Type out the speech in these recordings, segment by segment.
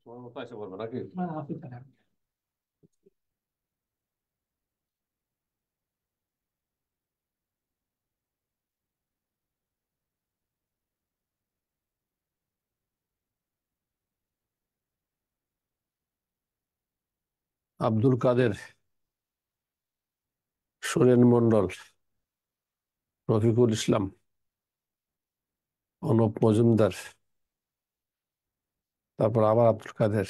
সময় মতো এসে বলবো নাকি? আব্দুল কাদের, সুরেন মন্ডল, রফিকুল ইসলাম, অনুপ মজুমদার, তারপর আবার আব্দুল কাদের,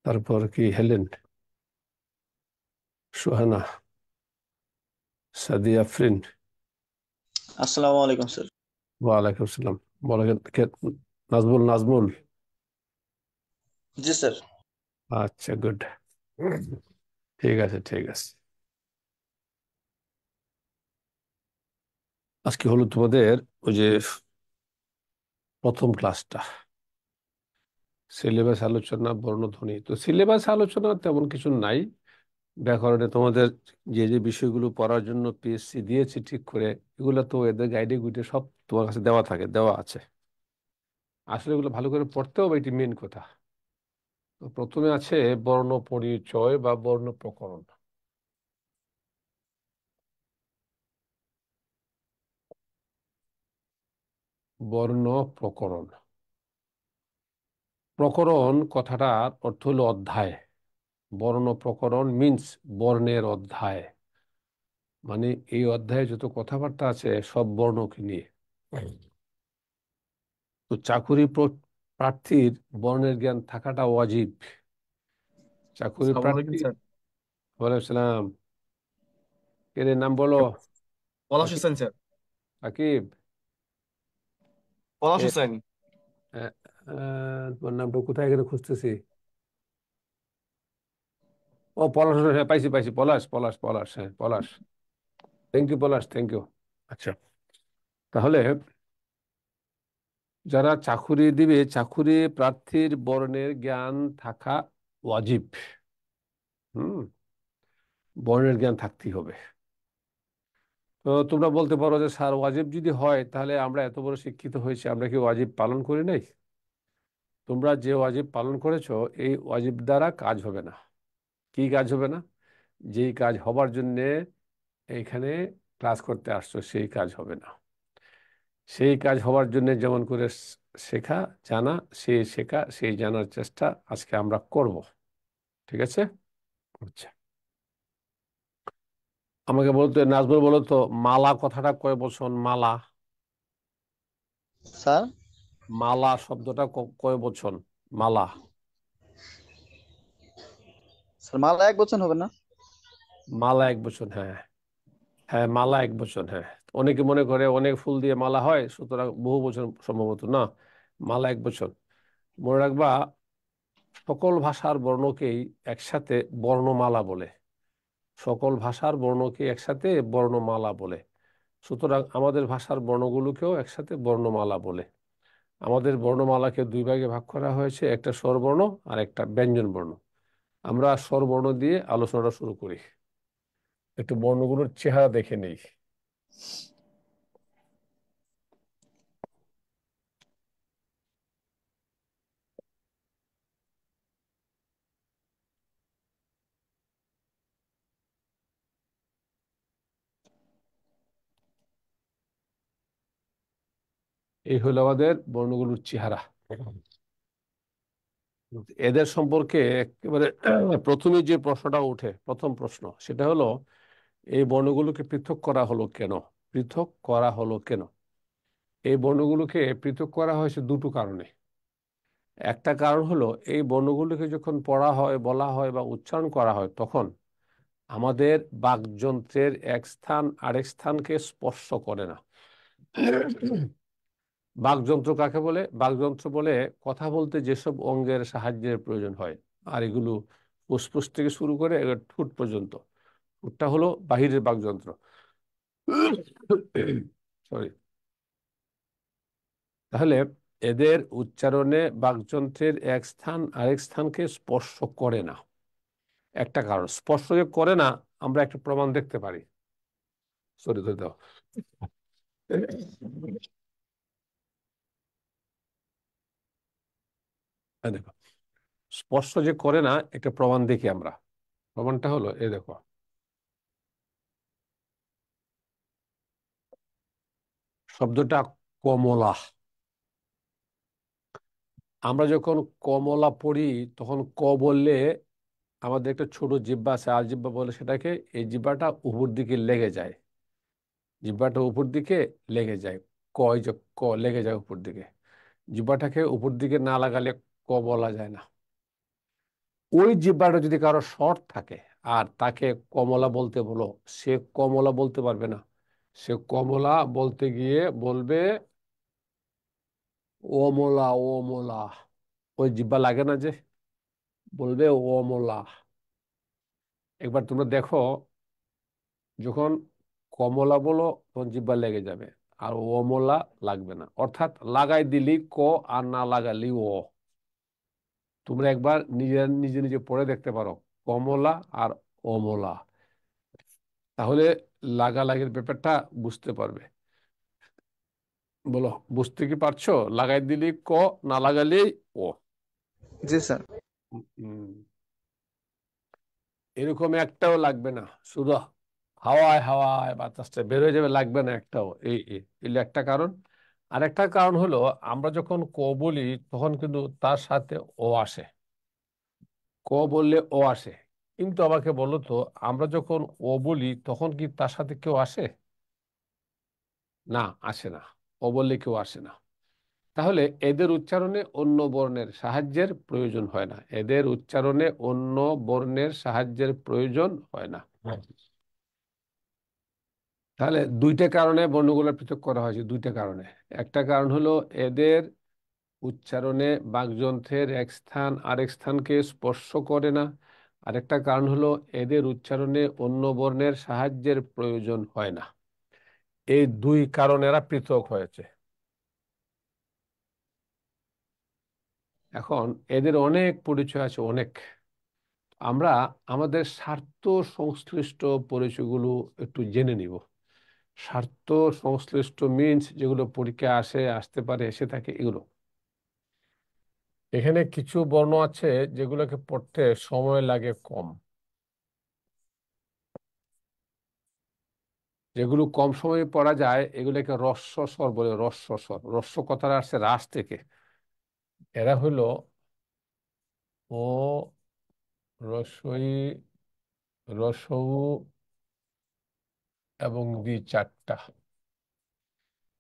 তারপর কি হেলেন, সুহানা, সাদিয়া আফরিন। আসসালামু আলাইকুম স্যার। ওয়ালাইকুম আসসালাম। বলো নাজমুল, নাজমুল। জি স্যার। আচ্ছা, গুড। ঠিক আছে, ঠিক আছে। আজকে হলো তোমাদের ওই যে প্রথম ক্লাসটা, সিলেবাস আলোচনা, বর্ণধ্বনি। তো সিলেবাস আলোচনা তেমন কিছু নাই। ব্যাকরণে তোমাদের যে যে বিষয়গুলো পড়ার জন্য পিএসসি দিয়েছে ঠিক করে, এগুলো তো এদের গাইডে গুইডে সব তোমার কাছে দেওয়া থাকে, দেওয়া আছে। আসলে এগুলো ভালো করে পড়তে হবে, এটি মেন কথা। তো প্রথমে আছে বর্ণ পরিচয় বা বর্ণ প্রকরণ। বর্ণ প্রকরণ, প্রকরণ কথাটার অর্থ হলো অধ্যায়। বর্ণ প্রকরণ মিন্স বর্ণের অধ্যায়, মানে এই অধ্যায়ে যত কথাবার্তা আছে সব বর্ণকে নিয়ে। তো চাকুরি প্রার্থীর বর্ণের জ্ঞান থাকাটা ওয়াজিব। চাকুরি আসসালামু আলাইকুম প্রার্থী। স্যার। ওয়ালাইকুম সালাম। এর নাম বলো। পলাশ সাকিব। হোসেন স্যার। সাকিব। পলাশ এ, হোসেন। আহ, তোমার নামটা কোথায় গেলে খুঁজতেছি। ও পলাশ হোসেন, হ্যাঁ পাইছি পাইছি, পলাশ পলাশ পলাশ, হ্যাঁ Palash. Thank you Palash, thank you. আচ্ছা, তাহলে যারা চাকুরি দিবে, চাকুরি প্রার্থীর বর্ণের জ্ঞান থাকা ওয়াজিব। হুম, বর্ণের জ্ঞান থাকতেই হবে। তো তোমরা বলতে পারো যে স্যার, ওয়াজিব যদি হয় তাহলে আমরা এত বড় শিক্ষিত হয়েছি, আমরা কি ওয়াজিব পালন করি নাই? তোমরা যে ওয়াজিব পালন করেছো, এই ওয়াজিব দ্বারা কাজ হবে না। কি কাজ হবে না? যেই কাজ হবার জন্যে এইখানে ক্লাস করতে আসছো, সেই কাজ হবে না। সেই কাজ হবার জন্য যেমন করে শেখা, জানা, সেই শেখা, সেই জানার চেষ্টা আজকে আমরা করব। ঠিক আছে? আচ্ছা, আমাকে বলতো নাজমুল, বলো তো মালা কথাটা কয় বচন? মালা, স্যার, মালা শব্দটা কয় বচন? মালা। স্যার মালা এক বচন হবে না? মালা এক বচন, হ্যাঁ। হ্যাঁ, মালা এক বচন, হ্যাঁ। অনেকে মনে করে অনেক ফুল দিয়ে মালা হয়, সুতরাং বহু বচন, সম্ভবত না। মালা এক বচন। মনে রাখবা, সকল ভাষার বর্ণকেই একসাথে বর্ণমালা বলে। সকল ভাষার বর্ণকে একসাথে বর্ণমালা বলে। সুতরাং আমাদের ভাষার বর্ণগুলোকেও একসাথে বর্ণমালা বলে। আমাদের বর্ণমালাকে দুই ভাগে ভাগ করা হয়েছে, একটা স্বরবর্ণ আর একটা ব্যঞ্জন বর্ণ। আমরা স্বরবর্ণ দিয়ে আলোচনাটা শুরু করি। একটু বর্ণগুলোর চেহারা দেখে নেই। এই হলো আমাদের বর্ণগুলোর চেহারা। এদের সম্পর্কে একেবারে প্রথমে যে প্রশ্নটা ওঠে, প্রথম প্রশ্ন, সেটা হলো এই বর্ণগুলোকে পৃথক করা হলো কেন? পৃথক করা হলো কেন? এই বর্ণগুলোকে পৃথক করা হয়েছে দুটো কারণে। একটা কারণ হলো, এই বর্ণগুলোকে যখন পড়া হয়, বলা হয় বা উচ্চারণ করা হয়, তখন আমাদের বাকযন্ত্রের এক স্থান আরেক স্থানকে স্পর্শ করে না। বাকযন্ত্র কাকে বলে? বাকযন্ত্র বলে কথা বলতে যেসব অঙ্গের সাহায্যের প্রয়োজন হয়। আর এগুলো ফুসফুস থেকে শুরু করে ঠোঁট পর্যন্ত। ঠোঁটটা হলো বাহিরের বাকযন্ত্র। সরি। তাহলে এদের উচ্চারণে বাকযন্ত্রের এক স্থান আরেক স্থানকে স্পর্শ করে না। একটা কারণ, স্পর্শ যে করে না, আমরা একটা প্রমাণ দেখতে পারি। সরি, ধরে দাও। . 。 . . . . . . . . . . . . . . . . . . . . . . . . . . . . . . . . . . . . . 。 。 . 。 。 . 。 。 . 。 。 . 。 。 . 。 এই হলো আমাদের বর্ণগুলোর চেহারা। এই দেখো, স্পর্শ যে করে না, একটা প্রমাণ দেখি আমরা। প্রমাণটা হলো, এই দেখো, শব্দটা কমলা। আমরা যখন কমলা পড়ি, তখন ক বললে আমাদের একটা ছোট জিহ্বা আছে, আর জিহ্বা বলে সেটাকে, এই জিহ্বাটা উপর দিকে লেগে যায়। জিহ্বাটা উপর দিকে লেগে যায়। ক, এই যে ক লেগে যায় উপর দিকে। জিহ্বাটাকে উপর দিকে না লাগালে ক বলা যায় না। ওই জিহ্বাটা যদি কারো শর্ট থাকে আর তাকে কমলা বলতে বলো, সে কমলা বলতে পারবে না। সে কমলা বলতে গিয়ে বলবে ওমলা, ওমলা। ওই জিহ্বা লাগে না যে, বলবে ওমলা। একবার তোমরা দেখো, যখন কমলা বলো তখন জিহ্বা লেগে যাবে, আর ওমলা লাগবে না। অর্থাৎ লাগাই দিলি ক, আর না লাগালি ও। তোমরা একবার নিজে নিজে নিজে পড়ে দেখতে পারো, কমলা আর অমলা, তাহলে লাগালাগির ব্যাপারটা বুঝতে পারবে। বলো, বুঝতে কি পারছো? লাগাই দিলি ক, না লাগালেই ও। জি স্যার। উম, এরকম একটাও লাগবে না, শুধু হাওয়ায় হাওয়ায় বাতাসটা বের হয়ে যাবে, লাগবে না একটাও। এই একটা কারণ। আর একটা কারণ হলো, আমরা যখন ক বলি তখন কিন্তু তার সাথে ও আসে। ক বললে ও আসে। কিন্তু আমাকে বলো তো, আমরা যখন ও বলি তখন কি তার সাথে কেউ আসে? না, আসে না। ও বললে কেউ আসে না। তাহলে এদের উচ্চারণে অন্য বর্ণের সাহায্যের প্রয়োজন হয় না। এদের উচ্চারণে অন্য বর্ণের সাহায্যের প্রয়োজন হয় না। তাহলে দুইটা কারণে বর্ণগুলো পৃথক করা হয়েছে, দুইটা কারণে। একটা কারণ হলো এদের উচ্চারণে বাকযন্ত্রের এক স্থান আরেক স্থানকে স্পর্শ করে না। আরেকটা কারণ হলো এদের উচ্চারণে অন্য বর্ণের সাহায্যের প্রয়োজন হয় না। এই দুই কারণে এরা পৃথক হয়েছে। এখন এদের অনেক পরিচয় আছে, অনেক। আমরা আমাদের স্বার্থ সংশ্লিষ্ট পরিচয়গুলো একটু জেনে নিব। স্বার্থ সংশ্লিষ্ট মিন্স যেগুলো পরীক্ষা আসে, আসতে পারে, এসে থাকে, এগুলো। এখানে কিছু বর্ণ আছে যেগুলোকে পড়তে সময় লাগে কম। যেগুলো কম সময়ে পড়া যায় এগুলোকে রস্ব স্বর বলে। রস্ব স্বর, রস্ব কথাটা আসছে রাস থেকে। এরা হইল ও, রসই, রসউ এবং রি, চারটা।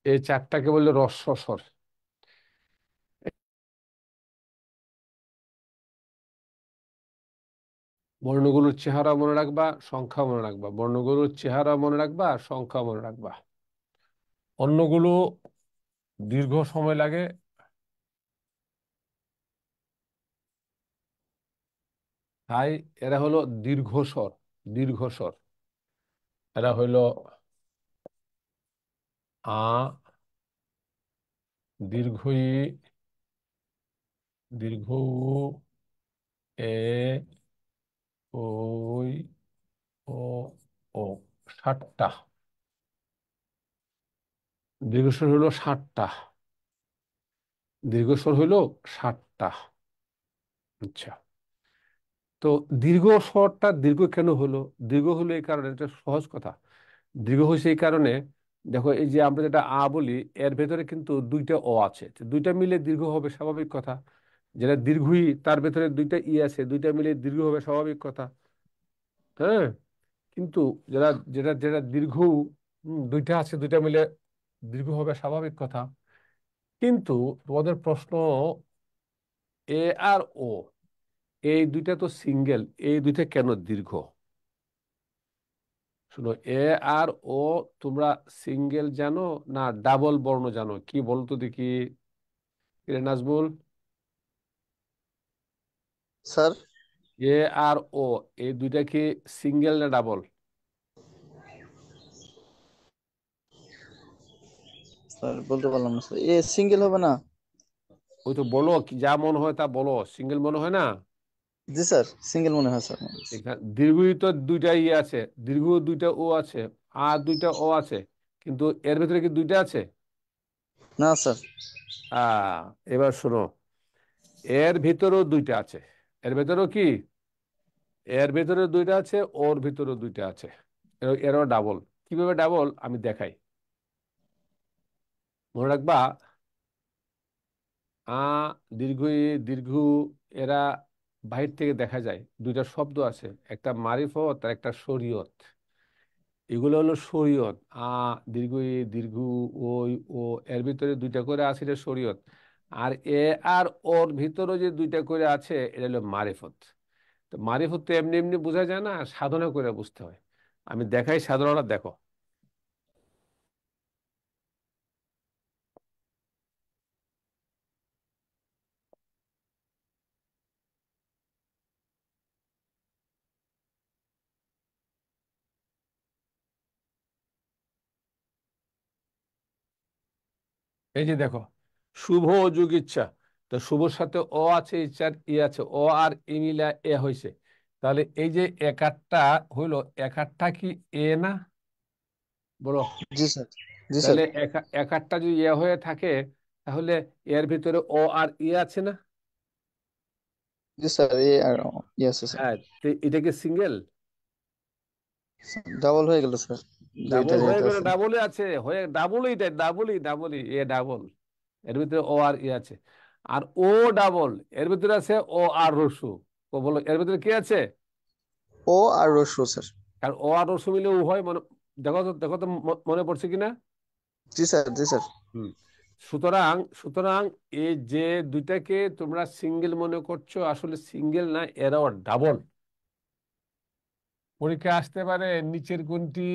এই চারটাকে বললে রস্ব স্বর। বর্ণগুলোর চেহারা মনে রাখবা, সংখ্যা মনে রাখবা। বর্ণগুলোর চেহারা মনে রাখবা আর সংখ্যা মনে রাখবা। অন্যগুলো দীর্ঘ সময় লাগে। তাই এরা হলো দীর্ঘস্বর। দীর্ঘস্বর। এরা হইল আ, দীর্ঘ ই, দীর্ঘ উ, এ, ওই, ও, ও। 7টা। দীর্ঘস্বর হইল 7টা। দীর্ঘস্বর হইল 7টা। আচ্ছা। তো দীর্ঘ স্বরটা দীর্ঘ কেন হলো? দীর্ঘ হলো এই কারণে, এটা সহজ কথা। দীর্ঘ হয়েছে এই কারণে, দেখো এই যে আমরা যেটা আ বলি, এর ভেতরে কিন্তু দুইটা অ আছে। তো দুইটা মিলে দীর্ঘ হবে, স্বাভাবিক কথা। যেটা দীর্ঘই, তার ভেতরে দুইটা ই আছে, দুইটা মিলে দীর্ঘ হবে, স্বাভাবিক কথা। হ্যাঁ। কিন্তু যেটা যেটা যেটা দীর্ঘ, দুইটা আছে, দুইটা মিলে দীর্ঘ হবে, স্বাভাবিক কথা। কিন্তু তোমাদের প্রশ্ন, এ আর ও, এই দুইটা তো সিঙ্গেল, এই দুইটা কেন দীর্ঘ? শুনো, এ আর ও তোমরা সিঙ্গেল জানো না ডাবল বর্ণ জানো? কি বলতো দেখি, কিরে নাজমুল। স্যার। এ আর ও, এই দুইটা কি সিঙ্গেল না ডাবল? স্যার বলতে পারলাম না স্যার, এ সিঙ্গেল হবে না? ওই তো বলো, কি যা মনে হয় তা বলো, সিঙ্গেল মনে হয় না? জি স্যার, সিঙ্গেল মনে হয় স্যার আমার কাছে। এখানে দীর্ঘই তো দুইটা ইয়ে আছে, দীর্ঘ দুইটা ও আছে, আর দুইটা ও আছে, কিন্তু এর ভেতরে কি দুইটা আছে? না স্যার। এবার শোনো, এর ভিতরেও দুইটা আছে। এর ভেতরেও কি, এর ভেতরে দুইটা আছে, ওর ভিতরেও দুইটা আছে। এরও ডাবল। কিভাবে ডাবল আমি দেখাই। মনে রাখবা, আ, দীর্ঘ ই, দীর্ঘ উ, এরা বাহির থেকে দেখা যায়। দুইটা শব্দ আছে, একটা মারিফত আর একটা শরীয়ত। এগুলো হলো শরীয়ত। দীর্ঘ ই, দীর্ঘ উ, ওই ও, এর ভিতরে দুইটা করে আছে, এটা শরীয়ত। আর এ আর ওর ভিতরে যে দুইটা করে আছে, এটা হলো মারিফত। তো মারিফত তো এমনি এমনি বোঝা যায় না, সাধনা করে বুঝতে হয়। আমি দেখাই, সাধনাটা দেখো। এই যে দেখো, শুভ ও যুগ ইচ্ছা। তো শুভর সাথে অ আছে, ইচ্ছার ই আছে, অ আর ই মিলা এ হয়েছে। তাহলে এই যে একারটা হইলো, একারটা কি এ না? বলো। জি স্যার। জি স্যার। তাহলে একারটা যদি এ হয়ে থাকে, তাহলে এর ভিতরে অ আর ই আছে না? জি স্যার, এ আর আছে স্যার। হ্যাঁ। তো এটা কি সিঙ্গেল? ডাবল হয়ে গেল স্যার, দুইটা ডাবল হয়ে যেহেতু গেল, আছে। ডাবলই আছে, হয়ে ডাবলই, ডাবলই ডাবলই এ ডাবল। এর ভিতরে ও আর ই আছে। আর ও ডাবল, এর ভিতরে আছে ও আর রসু। ও বলো, এর ভিতরে কি আছে? ও আর রস্য স্যার। আর ও আর রসু মিলে উভয় মনে, দেখো তো, দেখো তো মনে পড়ছে কিনা? জি স্যার। জি স্যার। হুম। সুতরাং সুতরাং এই যে দুইটাকে তোমরা সিঙ্গেল মনে করছো, আসলে সিঙ্গেল না, এরাও ডাবল। পরীক্ষা আসতে পারে নিচের কোনটি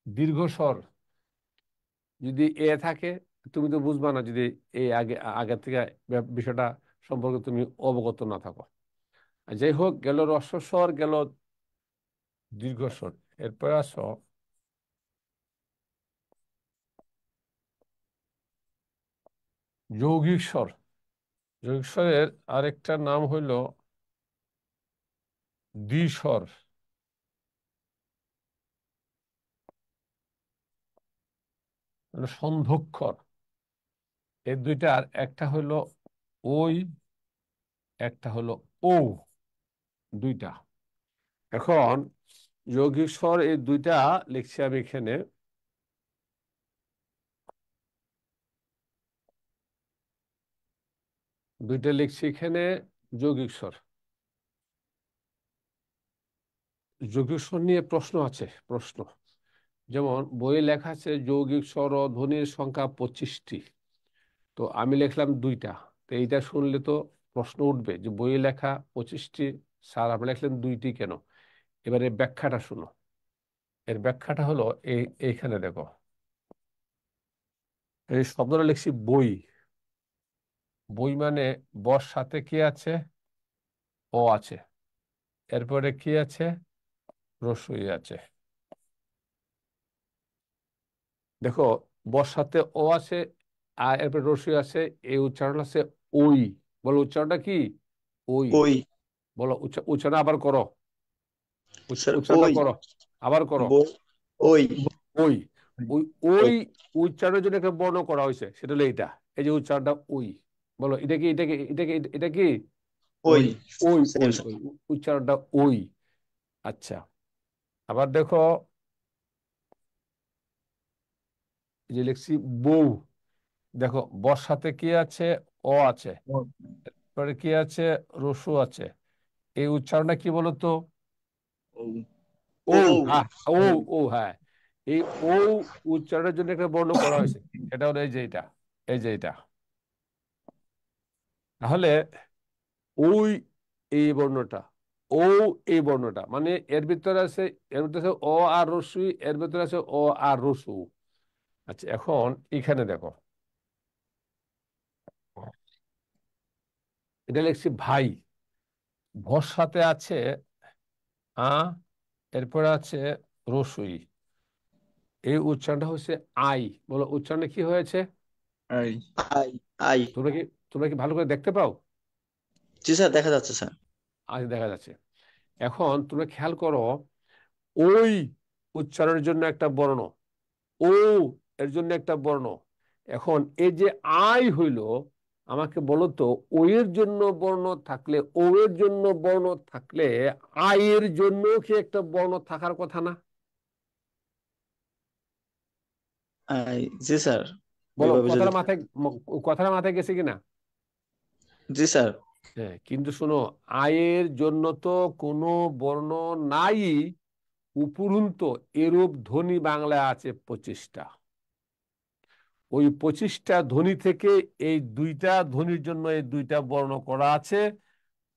দীর্ঘস্বর। যদি এ থাকে, তুমি তো বুঝবা না যদি এই আগে থেকে বিষয়টা সম্পর্কে তুমি অবগত না থাকো। আর যাই হোক, গেল হ্রস্বস্বর, গেল দীর্ঘস্বর। এরপর আসো যৌগিক স্বর। যৌগিক স্বরের আরেকটা নাম হইল দ্বিস্বর, মানে সন্ধ্যক্ষর। এই দুইটার একটা হইল ওই, একটা হলো ও, দুইটা। এখন যৌগিক স্বর এই দুইটা লিখছি আমি এখানে। দুইটা লিখছি এখানে যৌগিক স্বর। যৌগিক স্বর নিয়ে প্রশ্ন আছে, প্রশ্ন। যেমন বইয়ে লেখা আছে যৌগিক স্বর ও ধ্বনির সংখ্যা 25টি। তো আমি লিখলাম দুইটা। তো এইটা শুনলে তো প্রশ্ন উঠবে যে বইয়ে লেখা 25টি, স্যার আপনি লিখলেন দুইটি কেন? এবারে ব্যাখ্যাটা শুনো। এর ব্যাখ্যাটা হলো এইখানে দেখো, এই শব্দটা লিখছি বই। বই মানে বর সাথে কি আছে? ও আছে। এরপরে কি আছে? রসই আছে। দেখো, বর সাথে ও আছে, আর এরপরে রসই আছে। এই উচ্চারণ আছে ওই। বলো উচ্চারণটা কি? ওই। ওই। বলো উচ্চারণ আবার করো। স্যার উচ্চারণটা ওই। করো, আবার করো। বই। ওই। ওই। ওই। ওই। ওই উচ্চারণের জন্য একটা বর্ণ করা হয়েছে, সেটা হলো এইটা। এই যে উচ্চারণটা ওই। বলো এটা কি, এটা কি, এটা কি, এটা কি? ওই। ওই সেম ওই স্যার। ওই উচ্চারণটা ওই। আচ্ছা, আবার দেখো, এই যে লিখছি বউ। দেখো, বর সাথে কি আছে? ও আছে। পরে কি আছে? রসু আছে। এই উচ্চারণটা কি বলতো? ও। ও। হ্যাঁ। ও। ও হ্যাঁ। এই ও উচ্চারণের জন্য একটা বর্ণ করা হয়েছে। সেটা হলো এই যে এটা, এই যে এটা। তাহলে ওই, এই বর্ণটা, ও, এই বর্ণটা, মানে এর ভিতরে আছে, এর ভিতরে আছে অ আর রস্যই, এর ভিতরে আছে অ আর রসু। আচ্ছা, এখন এখানে দেখো, এটা লিখছি ভাই। ভর সাথে আছে আ, এরপরে আছে রসুই। এই উচ্চারণটা হচ্ছে আই। বলো উচ্চারণটা কি হয়েছে? আই। আই। আই। তোমরা কি, তোমরা কি ভালো করে দেখতে পাও? জি স্যার, দেখা যাচ্ছে স্যার। আজ দেখা যাচ্ছে। এখন তোমরা খেয়াল করো, ওই উচ্চারণের জন্য একটা বর্ণ, ও এর জন্য একটা বর্ণ। এখন এই যে আই হইল, আমাকে বলো তো, ও এর জন্য বর্ণ থাকলে, ও এর জন্য বর্ণ থাকলে আই এর জন্য কি একটা বর্ণ থাকার কথা না? জি স্যার, বলো, ওইভাবে যদি থাকে। কথাটা মাথায় গেছে কিনা? জি স্যার। হ্যাঁ, কিন্তু শোনো, আয়ের জন্য তো কোনো বর্ণ নাই, উপরন্তু এরূপ ধ্বনি বাংলায় আছে 25টা। ওই 25টা ধ্বনি থেকে এই দুইটা ধ্বনির জন্য এই দুইটা বর্ণ করা আছে,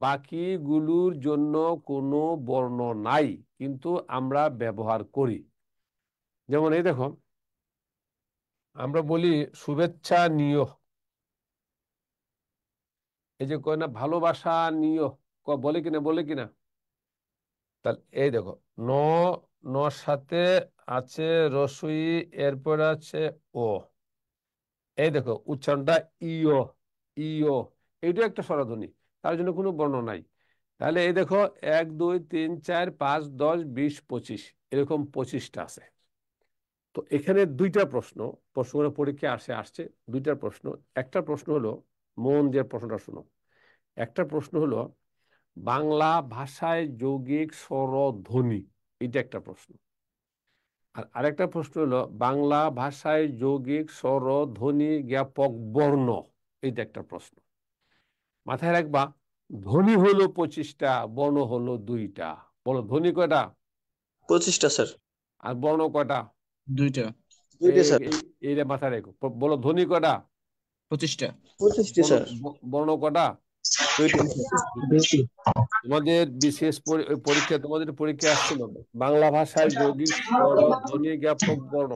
বাকিগুলোর জন্য কোনো বর্ণ নাই, কিন্তু আমরা ব্যবহার করি। যেমন এই দেখো, আমরা বলি শুভেচ্ছা নিও, এই যে কয় না ভালোবাসা নিও, বলে কিনা, বলে কিনা? তাহলে এই দেখো, ন, নর সাথে আছে রসই, এরপর আছে ও। এই দেখো উচ্চারণটা ইও, ইও, এইটা একটা স্বরধ্বনি, তার জন্য কোনো বর্ণ নাই। তাহলে এই দেখো, 1 2 3 4 5 10 20 25, এরকম 25টা আছে। তো এখানে দুইটা প্রশ্ন, প্রশ্নগুলো পরীক্ষায় আসছে দুইটা প্রশ্ন। একটা প্রশ্ন হলো, মন দিয়ে প্রশ্নটা শোনো। একটা প্রশ্ন হলো বাংলা ভাষায় যৌগিক স্বরধ্বনি, এটা একটা প্রশ্ন। আর আরেকটা প্রশ্ন হলো বাংলা ভাষায় যৌগিক স্বরধ্বনি জ্ঞাপক বর্ণ, এইটা একটা প্রশ্ন। মাথায় রাখবা, ধ্বনি হলো 25টা, বর্ণ হলো দুইটা। বলো ধ্বনি কয়টা 25টা স্যার। আর বর্ণ কয়টা? দুইটা। দুইটা স্যার। এইটা মাথায় রেখো। বলো ধ্বনি কয়টা, 25টা। 25টি বর্ণ, স্যার। বর্ণ কয়টা? দুইটি। দুইটা। তোমাদের বিশেষ পরীক্ষা, তোমাদের পরীক্ষা আসছিল বাংলা ভাষায় যৌগিক স্বরধ্বনি জ্ঞাপক বর্ণ,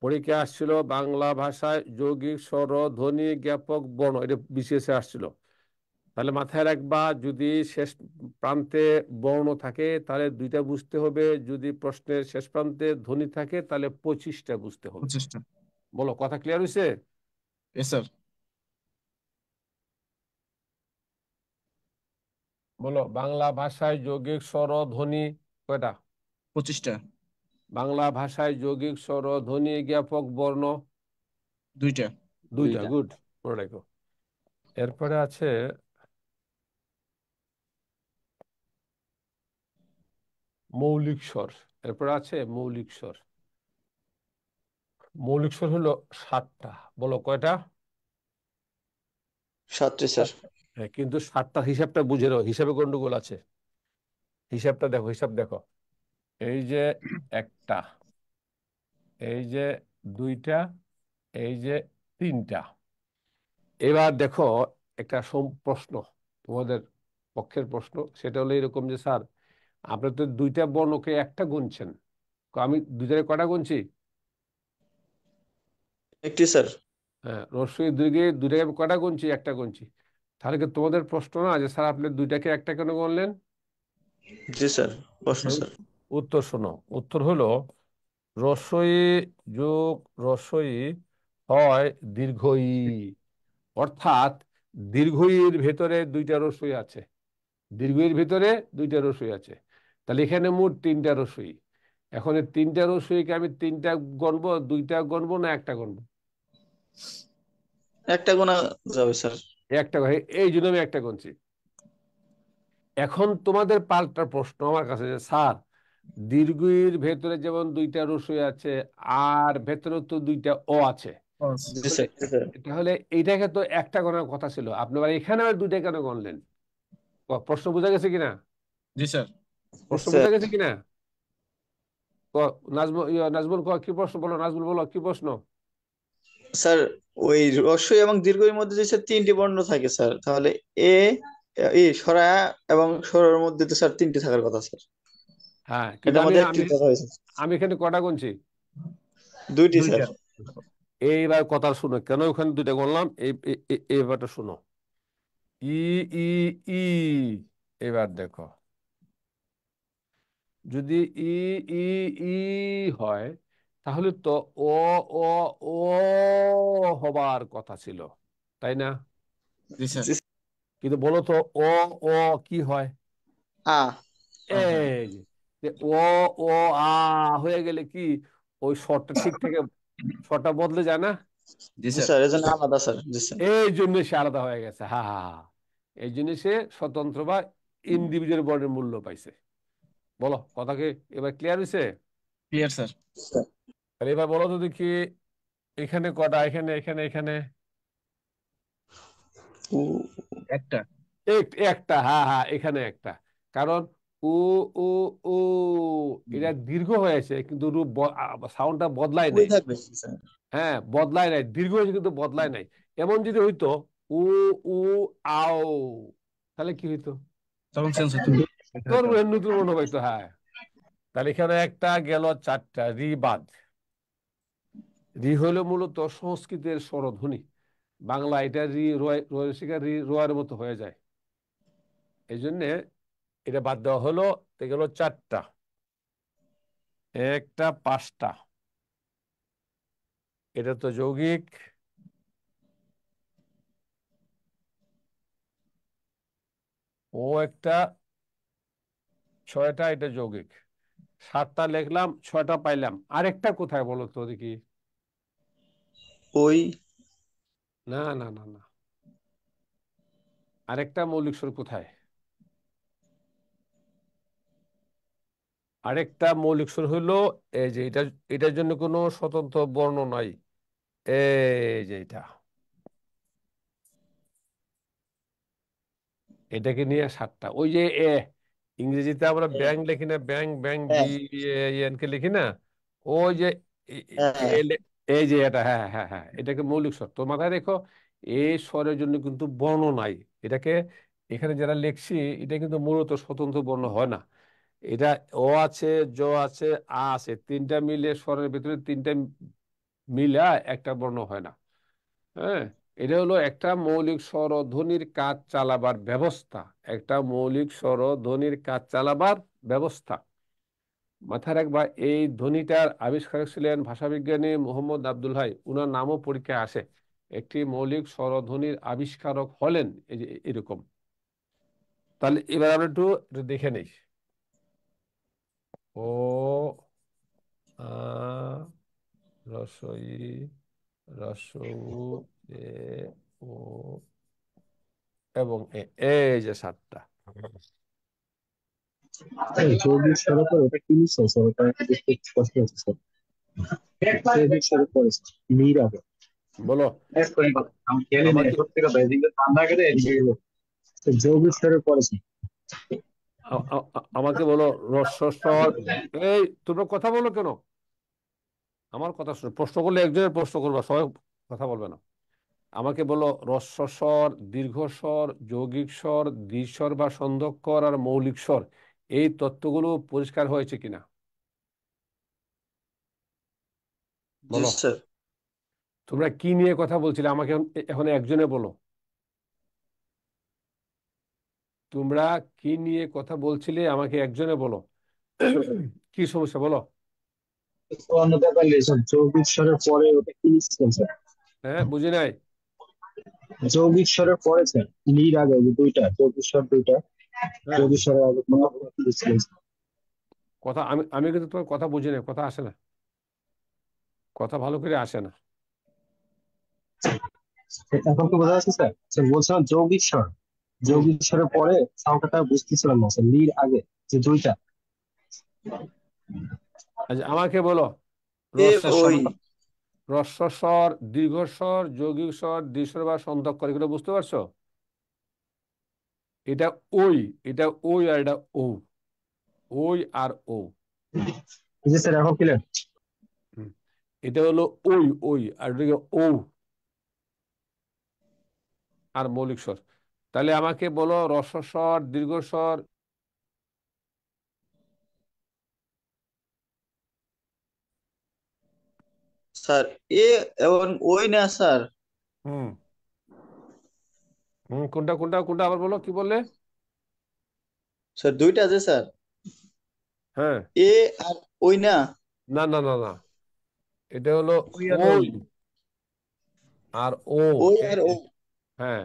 পরীক্ষা আসছিল বাংলা ভাষায় যৌগিক স্বরধ্বনি জ্ঞাপক বর্ণ, এটা বিশেষে আসছিল। তাহলে মাথায় রাখবা, যদি শেষ প্রান্তে বর্ণ থাকে তাহলে দুইটা বুঝতে হবে, যদি প্রশ্নের শেষ প্রান্তে ধ্বনি থাকে তাহলে 25টা বুঝতে হবে। 25টা। বলো, কথা ক্লিয়ার হয়েছে? এ স্যার। বলো, বাংলা ভাষায় যৌগিক স্বরধ্বনি কয়টা? 25টা। বাংলা ভাষায় যৌগিক স্বরধ্বনি জ্ঞাপক বর্ণ দুইটা। দুইটা। দুইটা। গুড, মনে রাখো। এরপরে আছে মৌলিক স্বর। এরপরে আছে মৌলিক স্বর। মৌলিক স্বর হলো 7টা। বলো কয়টা? 7টি স্যার। হ্যাঁ, কিন্তু 7টা হিসাবটা বুঝে নাও, হিসাবে গন্ডগোল আছে। হিসাবটা দেখো, হিসাব দেখো। এই যে একটা, এই যে দুইটা, এই যে তিনটা। এবার দেখো, একটা প্রশ্ন তোমাদের পক্ষের প্রশ্ন, সেটা হলো এরকম যে স্যার, আপনি তো দুইটা বর্ণকে একটা গুনছেন, আমি দুইটারে কটা গুনছি? একটি স্যার। হ্যাঁ, রস্বই দীর্ঘে দুইটাকে আমি কটা গুনছি? একটা গুনছি। তাহলে কি তোমাদের প্রশ্ন না যে স্যার আপনি দুইটাকে একটা কেন গুনলেন? জি স্যার, প্রশ্ন এর স্যার। উত্তর শোনো। উত্তর হলো রস্বই যোগ রস্বই হয় দীর্ঘ ই, অর্থাৎ দীর্ঘ ইর ভেতরে দুইটা রস্বই আছে, দীর্ঘ ইর ভেতরে দুইটা রস্বই আছে। তাহলে এখানে মোট 3টা রস্বই। এখন এই 3টা রস্বইকে আমি 3টা গণবো, দুইটা গণবো না একটা গণবো? একটা গোনা যাবে স্যার। একটা, এই জন্য আমি একটা গুনছি। এখন তোমাদের পাল্টা প্রশ্ন আমার কাছে যে স্যার, দীর্ঘইর ভেতরে যেমন দুইটা রস্বই আছে, আর ভেতরে তো দুইটা ও আছে, জি তাহলে স্যার, জি স্যার। তাহলে এইটাকে তো একটা গণার কথা ছিল, আপনি আবার এখানে আবার দুইটা কেন গণলেন? প্রশ্ন বোঝা গেছে কিনা? জি স্যার। জি প্রশ্ন স্যার। বোঝা গেছে কিনা? নাজমুল, নাজমুল কি প্রশ্ন, বলো নাজমুল, বলো কি প্রশ্ন? স্যার, ওই রস্বই এবং দীর্ঘইর মধ্যে যে স্যার 3টি বর্ণ থাকে স্যার, তাহলে এ ই সরা এবং সরার মধ্যে তো স্যার 3টি থাকার কথা স্যার। হ্যাঁ, কিন্তু এটার আমি মধ্যে আমি একটি কথা হয়েছে। আমি এখানে কটা গুনছি? 2টি স্যার। দুইটা। এইবার কথা শুনো, কেন ওখানে দুইটা গুনলাম, এই ব্যাপারটা শুনো। ই, ই, ই, এবার দেখো, যদি ই, ই, ই হয় তাহলে তো ও, ও, ও হবার কথা ছিল, তাই না? জি স্যার। জি। কিন্তু বলো তো, ও, ও কি হয়? আ। হয়। এই যে ও, ও, আ হয়ে গেলে কি ওই স্বরটা ঠিক থেকে স্বরটা বদলে যায় না? জি জি স্যার। স্যার, এজন্য আলাদা স্যার। জি স্যার। এই জন্য সে আলাদা হয়ে গেছে, হা হা হা। এই জন্য সে স্বতন্ত্র বা ইন্ডিভিজুয়াল বর্ণের মূল্য পাইছে। বলো, কথা কি এবার ক্লিয়ার হয়েছে? Clear sir. তাহলে এবার বলো তো দেখি, এখানে কটা, এখানে এখানে এখানে উ, একটা। একটা, হ্যাঁ হ্যাঁ, এখানে একটা। কারণ ও ও ও এটা দীর্ঘ হয়েছে কিন্তু রূপ সাউন্ডটা বদলায় ওই নাই। থাকবে জি স্যার। হ্যাঁ, বদলায় নাই, দীর্ঘ হয়েছে কিন্তু বদলায় নাই। এমন যদি হইতো উ উ আও, তাহলে কি হইতো? তখন চেঞ্জ হতো। তোর নতুন মনে হইতো, হ্যাঁ। তাহলে এখানে একটা গেল, চারটা। রি বাদ। রি হইল মূলত সংস্কৃতের স্বরধ্বনি। বাংলা এটা রি রোয়া রি রোয়ার মতো হয়ে যায়, এই জন্যে এটা বাদ দেওয়া হলো। তো গেল চারটা, একটা পাঁচটা। এটা তো যৌগিক। ও একটা, ছয়টা, এটা যৌগিক। সাতটা লিখলাম, ছয়টা পাইলাম। আরেকটা কোথায় বলো তো দেখি? ওই না না না না, আরেকটা মৌলিক স্বর কোথায়? আরেকটা মৌলিক স্বর হলো এই যে এটা, এটার জন্য কোনো স্বতন্ত্র বর্ণ নাই। এই যে এটা, এটাকে নিয়ে সাতটা। ওই যে ইংরেজিতে আমরা ব্যাং লিখি না, ব্যাং ব্যাং বি হ্যাঁ এন কে লিখি না? ওই যে এ- এ- হ্যাঁ। এই যে এটা, হ্যাঁ হ্যাঁ হ্যাঁ, এটাকে মৌলিক স্বর। তো মাথায় রেখো, এই স্বরের জন্য কিন্তু বর্ণ নাই। এটাকে এখানে যারা লিখছি, এটা কিন্তু মূলত স্বতন্ত্র বর্ণ হয় না। এটা ও আছে, জ আছে, আ আছে, তিনটা মিলে স্বরের ভিতরে তিনটা মিলা একটা বর্ণ হয় না। হ্যাঁ, এটা হলো একটা মৌলিক স্বরধ্বনির কাজ চালাবার ব্যবস্থা। একটা মৌলিক স্বরধ্বনির কাজ চালাবার ব্যবস্থা। মাথায় রাখবা, এই ধ্বনিটার আবিষ্কারক ছিলেন ভাষাবিজ্ঞানী মোহাম্মদ আব্দুল হাই। উনার নামও পরীক্ষায় আসে। একটি মৌলিক স্বরধ্বনির আবিষ্কারক হলেন এই যে এরকম। তাহলে এবার আমরা একটু একটু দেখে নেই। ও আ রসই রসউ এ ও এবং এই যে সাতটা। যৌগিক স্বরে পরে ওটা কি নিচ্ছে স্যার? ওটা একটু দেখতে কষ্ট হচ্ছে স্যার। যৌগিক স্বরে পড়েছে নীর আগে। বলো আমি খেলি না আমাকে, সত্যি কথা, এদিকে ঠান্ডা কেটে এদিকে গেলো। যৌগিক স্বরে পড়েছে। আমাকে বলো রস্বস্বর। এই তোমরা কথা বলো কেন? আমার কথা শুনো, প্রশ্ন করলে একজনের প্রশ্ন করবা, সবাই কথা বলবে না। আমাকে বলো রস্বস্বর, দীর্ঘস্বর, যৌগিক স্বর, দ্বিস্বর বা সন্ধিক্ষর আর মৌলিক স্বর, এই তত্ত্বগুলো পরিষ্কার হয়েছে কিনা জি বলো। স্যার। তোমরা কি নিয়ে কথা বলছিলে আমাকে এখন একজনে বলো। তোমরা কি নিয়ে কথা বলছিলে আমাকে একজনে বলো। কি সমস্যা বলো? অন্য ব্যাপার নেই স্যার, যৌগিক স্বরের পরে ওটা কি নিচ্ছে স্যার? হ্যাঁ, বুঝি নাই। যৌগিক স্বরের পরে স্যার নীর আগে, ওই যে দুইটা যৌগিক স্বর, দুইটা হ্যাঁ, যৌগিক স্বরের আগে কোনো কি নিচ্ছে স্যার? কথা আমি আমি কিন্তু তোমার কথা বুঝি নাই, কথা আসে না, কথা ভালো করে আসে না। এখন তো বোঝা যাচ্ছে স্যার? স্যার বলছিলাম যৌগিক স্বর, হুম। যৌগিক স্বরের পরে সাউন্ডটা বুঝতেছিলাম না স্যার, নীর আগে যে দুইটা। আচ্ছা, আমাকে বলো এ রস্বস্বর, ওই রস্বস্বর, দীর্ঘস্বর, যৌগিক স্বর, দ্বিস্বর বা সন্ধিক্ষর, এগুলো বুঝতে পারছো? এটা ওই, এটা ওই আর এটা ও, ওই আর ও। জি স্যার, এখন ক্লিয়ার। হুম। এটা হলো ওই ওই, আর এটা ও আর মৌলিক স্বর। তাহলে আমাকে বলো রস্বস্বর, দীর্ঘস্বর। স্যার, এ এবং ওই না স্যার। হুম হুম, কোনটা কোনটা কোনটা আবার বলো, কি বললে? স্যার দুইটা আছে স্যার। হ্যাঁ, এ আর ওই না। না না না না, এটা হলো ওই আর ওই ওই। আর ও। ওই এই আর ও। যে, হ্যাঁ,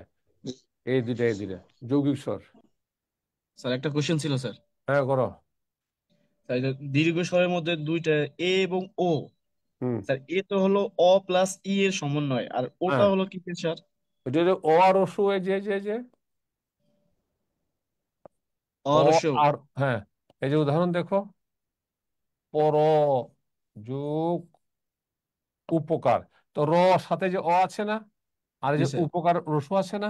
এই দুইটা, এই দুইটা যৌগিক স্বর। স্যার একটা কোশ্চেন ছিল স্যার। হ্যাঁ, করো। তাই যে দীর্ঘ স্বরের মধ্যে দুইটা এ এবং ও, হুম। স্যার এ তো হলো অ প্লাস ই এর সমন্বয়, আর ওটা হ্যাঁ, হলো কি স্যার? ওইটা হলো ও আর রস্যু, এই যে ও অরস্য। আর, হ্যাঁ, এই যে উদাহরণ দেখো, পর যোগ উপকার। তো র সাথে যে অ আছে না, আর এই জি যে স্যার। উপকার রসু আছে না,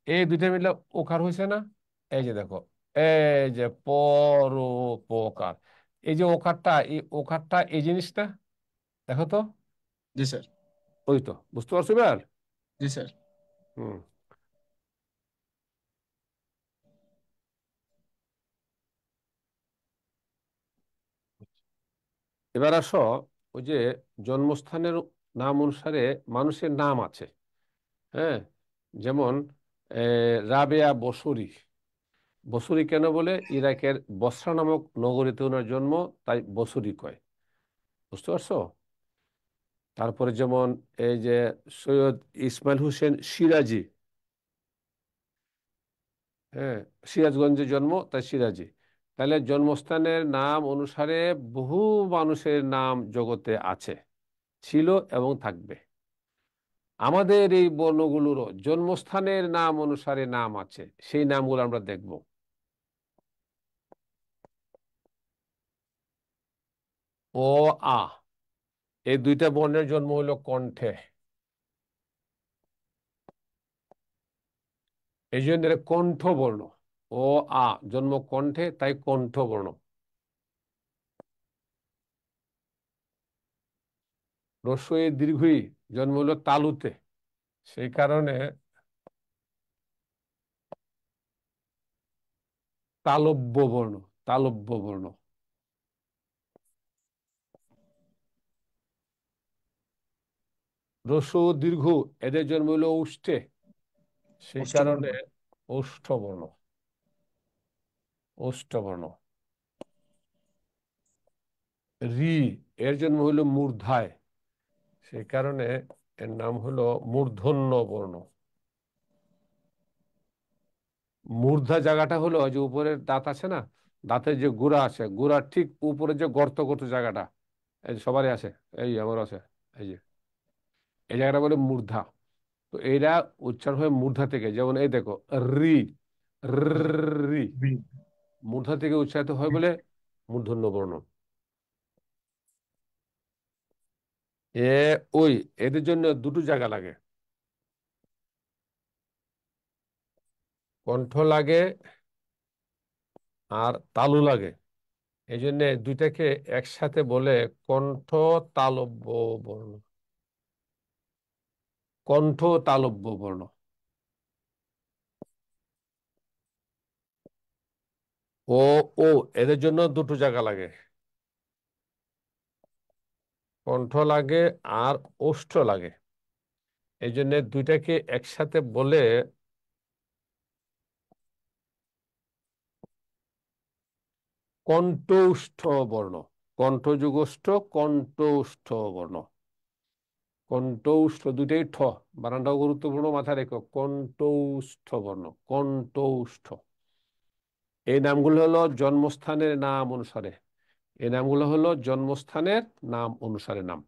এই দুইটা মিলে ওকার হয়েছে না। এই যে দেখো, এই যে পরোপকার, এই যে ওকারটা, এই ওকারটা এই জিনিসটা দেখো তো, জি স্যার। ওই তো, বুঝতে পারছো এবার? জি স্যার। হুম। এবার আসো, ওই যে জন্মস্থানের নাম অনুসারে মানুষের নাম আছে। হ্যাঁ, যেমন রাবেয়া বসরি। বসরি কেন বলে? ইরাকের বসরা নামক নগরীতে ওনার জন্ম, তাই বসরি কয়। বুঝতে পারছো? তারপরে যেমন এই যে সৈয়দ ইসমাইল হোসেন সিরাজি, হ্যাঁ, সিরাজগঞ্জে জন্ম, তাই সিরাজি। তাহলে জন্মস্থানের নাম অনুসারে বহু মানুষের নাম জগতে আছে, ছিল এবং থাকবে। আমাদের এই বর্ণগুলোরও জন্মস্থানের নাম অনুসারে নাম আছে, সেই নামগুলো আমরা দেখব। ও আ, এই দুইটা বর্ণের জন্ম হলো কণ্ঠে, এই জন্য এরা কণ্ঠবর্ণ। ও আ জন্ম কণ্ঠে, তাই কণ্ঠবর্ণ। রস্বই দীর্ঘই জন্ম হলো তালুতে, সেই কারণে তালব্য বর্ণ, তালব্য বর্ণ। রস্য দীর্ঘ, এদের জন্ম হলো উষ্ঠে, সেই অষ্টবর্ণ। কারণে ওষ্ঠবর্ণ, ওষ্ঠবর্ণ। রি, এর জন্ম হলো মূর্ধায়, সেই কারণে এর নাম হলো মূর্ধন্য বর্ণ। মূর্ধা জায়গাটা হলো ওই যে উপরের দাঁত আছে না, দাঁতের যে গুড়া আছে, গুড়ার ঠিক উপরে যে গর্ত গর্ত জায়গাটা, এই যে সবারই আছে, এই আমার আছে, এই যে এই জায়গাটা বলে মূর্ধা। তো এইটা উচ্চারণ হয় মূর্ধা থেকে, যেমন এই দেখো, রি, রি, বি। মূর্ধা থেকে উচ্চারিত হয় বলে মূর্ধন্য বর্ণ। এ, ওই, এদের জন্য দুটো জায়গা লাগে, কণ্ঠ লাগে আর তালু লাগে। এই জন্য দুইটাকে একসাথে বলে কণ্ঠ তালব্য বর্ণ, কণ্ঠ তালব্য বর্ণ। ও, ও, এদের জন্য দুটো জায়গা লাগে, কণ্ঠ লাগে আর ওষ্ঠ লাগে। এই জন্য দুইটাকে একসাথে বলে কণ্ঠৌষ্ঠ বর্ণ, কণ্ঠযুগষ্ঠ, কণ্ঠৌষ্ঠ বর্ণ। কণ্ঠৌষ্ঠ দুইটাই ঠ, বানানটাও গুরুত্বপূর্ণ, মাথায় রেখো, কণ্ঠৌষ্ঠ বর্ণ, কণ্ঠৌষ্ঠ। এই নামগুলো হলো জন্মস্থানের নাম অনুসারে, এই নামগুলো হলো জন্মস্থানের নাম অনুসারে নাম।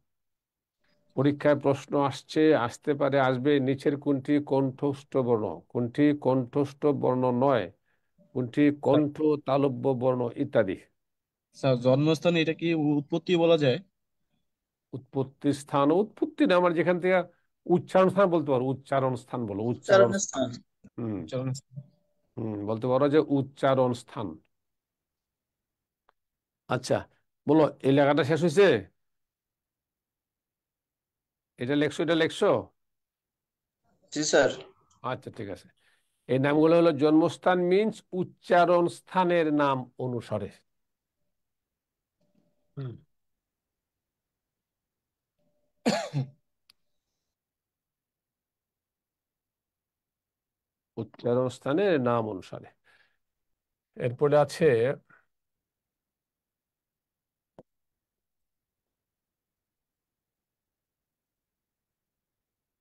পরীক্ষায় প্রশ্ন আসছে, আসতে পারে, আসবে, নিচের কোনটি কণ্ঠস্থ বর্ণ, কোনটি কণ্ঠস্থ বর্ণ নয়, কোনটি স্যার, কণ্ঠ তালব্য বর্ণ ইত্যাদি। স্যার জন্মস্থান এটা কি উৎপত্তি বলা যায়? উৎপত্তি স্থান, উৎপত্তি না, আমার যেখান থেকে উচ্চারণ স্থান বলতে পারো, উচ্চারণ স্থান বলো, উচ্চারণ উচ্চারণের স্থান। স্থান। হুম। উচ্চারণ। হুম, বলতে পারো যে উচ্চারণ স্থান। আচ্ছা, বলো, এই লেখাটা শেষ হয়েছে? এটা লেখছো, এটা লেখছো? জি স্যার। আচ্ছা, ঠিক আছে। এই নামগুলো হলো জন্মস্থান মিন্স উচ্চারণ স্থানের নাম অনুসারে। হুম। উচ্চারণ স্থানের নাম অনুসারে। এরপরে আছে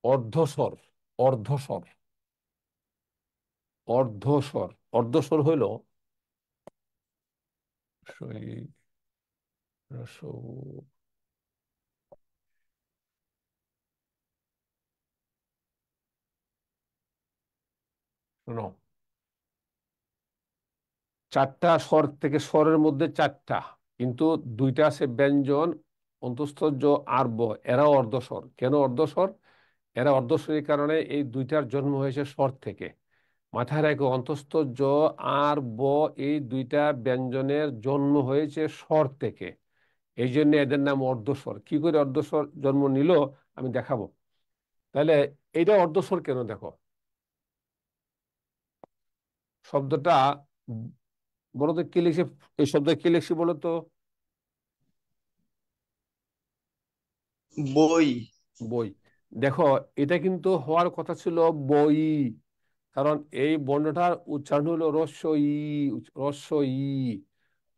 অর্ধস্বর, অর্ধস্বর, অর্ধস্বর। অর্ধস্বর হইল সই, রসৌ, শোনো, চারটা স্বর থেকে স্বরের মধ্যে চারটা, কিন্তু দুইটা আছে ব্যঞ্জন, অন্তঃস্থ জ আর ব, এরা অর্ধস্বর। কেন অর্ধস্বর? এরা অর্ধস্বর এই কারণে এই দুইটার জন্ম হয়েছে স্বর থেকে। মাথায় রেখো, অন্তঃস্থ জ আর ব এই দুইটা ব্যঞ্জনের জন্ম হয়েছে স্বর থেকে। এই জন্য এদের নাম অর্ধস্বর। কি করে অর্ধস্বর জন্ম নিল আমি দেখাবো। তাহলে এইটা অর্ধস্বর কেন দেখো। শব্দটা বলো তো কি লিখছে, এই শব্দ কি লিখছি বলো তো। বই। বই। দেখো, এটা কিন্তু হওয়ার কথা ছিল বই, কারণ এই বর্ণটার উচ্চারণ হলো রস্য ই। রস্য ই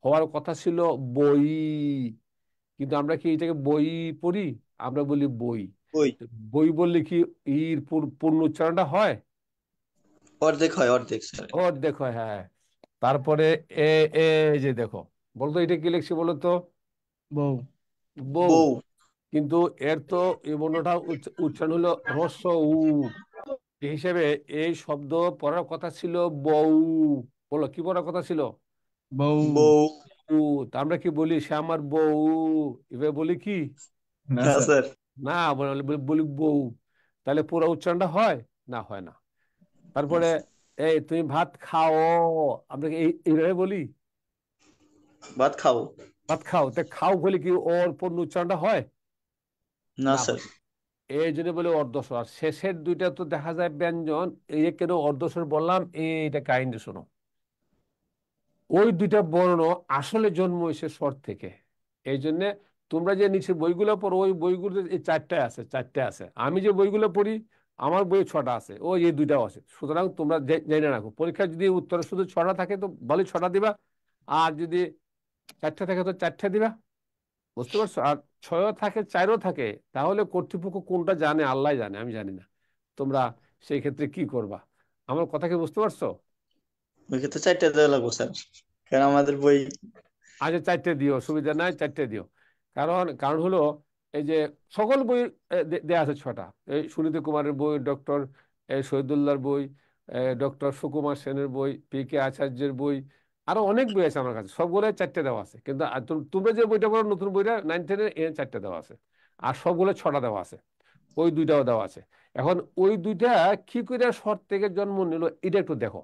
হওয়ার কথা ছিল বই, কিন্তু আমরা কি এটাকে বই পড়ি? আমরা বলি বই। বই বই বললে কি ইর পূর্ণ উচ্চারণটা হয়? অর্ধেক হয়, অর্ধেক স্যার। ওর দেখো, হ্যাঁ। তারপরে এ, এ যে দেখো, বলতো এটা কি লিখছি বলো তো। বউ। বউ। বউ। কিন্তু এর তো এই বর্ণটা উচ্চারণ হলো হ্রস্ব উ। এই হিসেবে এই শব্দ পড়ার কথা ছিল বউ। বলো কি পড়ার কথা ছিল? বউ। বউ। উ। তা আমরা কি বলি সে আমার বউ, এভাবে বলি কি? না না স্যার। স্যার। না, বলি বউ। তাহলে পুরো উচ্চারণটা হয়? না, হয় না। তারপরে এই তুমি ভাত খাও, আমরা কি এইভাবে বলি? ভাত খাও। ভাত খাও, তা খাও বলে কি ওর পূর্ণ উচ্চারণটা হয়? না না, স্যার। হয় না। এই জন্য বলে অর্ধস্বর। আর শেষের দুইটা তো দেখা যায় ব্যঞ্জন, এই যে কেন অর্ধস্বর বললাম এইটা কাহিনী শোনো। ওই দুইটা বর্ণ আসলে জন্ম হয়েছে স্বর থেকে। এই জন্য তোমরা যে নিচে বইগুলো পড়ো ওই বইগুলো এই চারটায় আছে, চারটে আছে। আমি যে বইগুলো পড়ি আমার বই ছটা আছে, ওই এই দুইটাও আছে। সুতরাং তোমরা জেনে রাখো, পরীক্ষায় যদি উত্তরে শুধু ছটা থাকে তো বলে ছটা দিবা, আর যদি চারটে থাকে তো চারটে দিবা। বুঝতে পারছো? আর ছয়ও থাকে চারও থাকে, তাহলে কর্তৃপক্ষ কোনটা জানে আল্লাহ জানে, আমি জানি না। তোমরা সেই ক্ষেত্রে কি করবা? আমার কথা কি বুঝতে পারছো? ওই ক্ষেত্রে চারটা দেওয়া লাগবো স্যার, কারণ আমাদের বই। আচ্ছা, চারটে দিও, অসুবিধা নাই, চারটে দিও। কারণ কারণ হলো এই যে সকল বই দেয়া আছে ছটা। এই সুনীতি কুমারের বই, ডক্টর শহীদুল্লাহর বই, ডক্টর সুকুমার সেনের বই, পি কে আচার্যের বই, আরো অনেক বই আছে আমার কাছে, সবগুলো চারটে দেওয়া আছে। কিন্তু তোমরা যে বইটা পড়ো নতুন বইটা 9-10 এর চারটে দেওয়া আছে। আর সবগুলো ছটা দেওয়া আছে, ওই দুইটাও দেওয়া আছে। এখন ওই দুইটা কি করে শর্ট থেকে জন্ম নিল এটা একটু দেখো।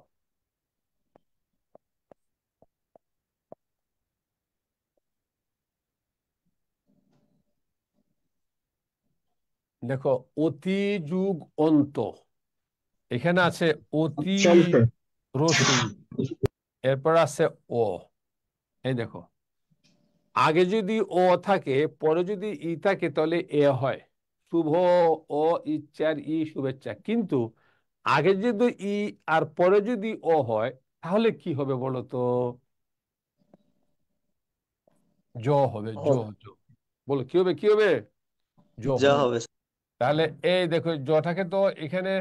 দেখো, অতি যুগ অন্ত, এখানে আছে অতি চলছে। রসু, এরপর আছে ও। এই দেখো, আগে যদি ও থাকে পরে যদি ই থাকে তাহলে এ হয়। শুভ ও, ইচ্ছার ই, শুভেচ্ছা। কিন্তু আগে যদি ই আর পরে যদি ও হয় তাহলে কি হবে বলো তো? জ হবে, জ। জ। বলো কি হবে, কি হবে? জ যা হবে। হবে। তাহলে এই দেখো, জটাকে তো এখানে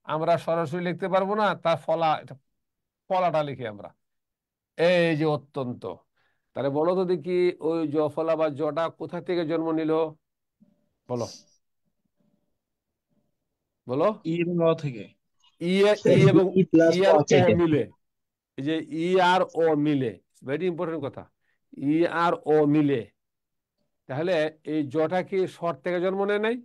আমরা সরাসরি লিখতে পারবো না, তার ফলা, ফলাটা লিখি আমরা, এই যে অত্যন্ত। তাহলে বলো তো দেখি, ওই জফলা বা জটা কোথা থেকে জন্ম নিল? বলো, বলো। ই এবং অ থেকে। ই, ই এবং ই প্লাস ই অ আর ও থেকে। মিলে, এই যে ই আর ও মিলে, ভেরি ইম্পর্টেন্ট কথা, ই আর ও মিলে। তাহলে এই জটা কি স্বর থেকে জন্ম নেয় নাই?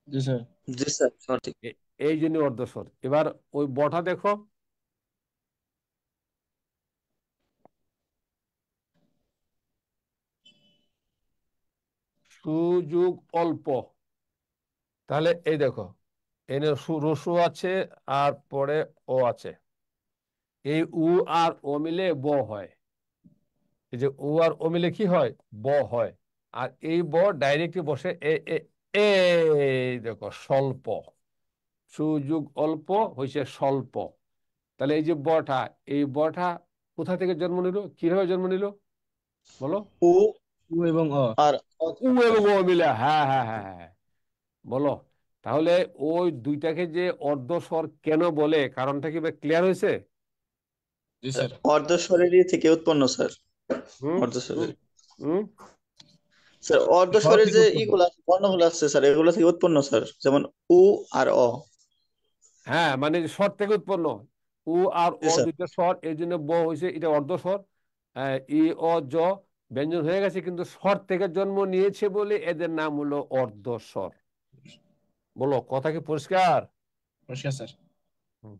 জি স্যার। জি স্যার, সঠিক। এই জন্য অর্ধস্বর। এবার ওই বটা দেখো, সুযোগ অল্প। তাহলে এই দেখো, এনে রসু আছে আর পরে ও আছে, এই উ আর ও মিলে ব হয়। এই যে উ আর ও মিলে কি হয়? ব হয়। আর এই ব ডাইরেক্টলি বসে এ এ, এই দেখো স্বল্প। সুযোগ অল্প হয়েছে স্বল্প। তাহলে এই যে বটা, এই বটা কোথা থেকে জন্ম নিল, কিভাবে জন্ম নিল বলো? উ উ এবং অ। আর অ উ থেকে স্যার। এবং ও মিলে, হ্যাঁ হ্যাঁ হ্যাঁ হ্যাঁ। বলো, তাহলে ওই দুইটাকে যে অর্ধস্বর কেন বলে, কারণটা কি ক্লিয়ার হয়েছে? জি স্যার। অর্ধস্বরেরই থেকে উৎপন্ন স্যার। হুম হুম অর্ধস্বরের। হুম। স্যার স্বর অর্ধস্বরের থেকে যে উৎপন্ন। ইগুলা বর্ণগুলো আছে স্যার, এগুলো থেকে উৎপন্ন স্যার, যেমন উ আর অ। হ্যাঁ, মানে স্বর থেকে উৎপন্ন। উ আর জি অ স্যার। দুইটা স্বর, এই জন্য ব হয়েছে, এটা অর্ধ স্বর। ই অ জ ব্যঞ্জন হয়ে গেছে, কিন্তু স্বর থেকে জন্ম নিয়েছে বলে এদের নাম হলো অর্ধ স্বর। বলো, কথা কি পরিষ্কার? পরিষ্কার স্যার। হুম।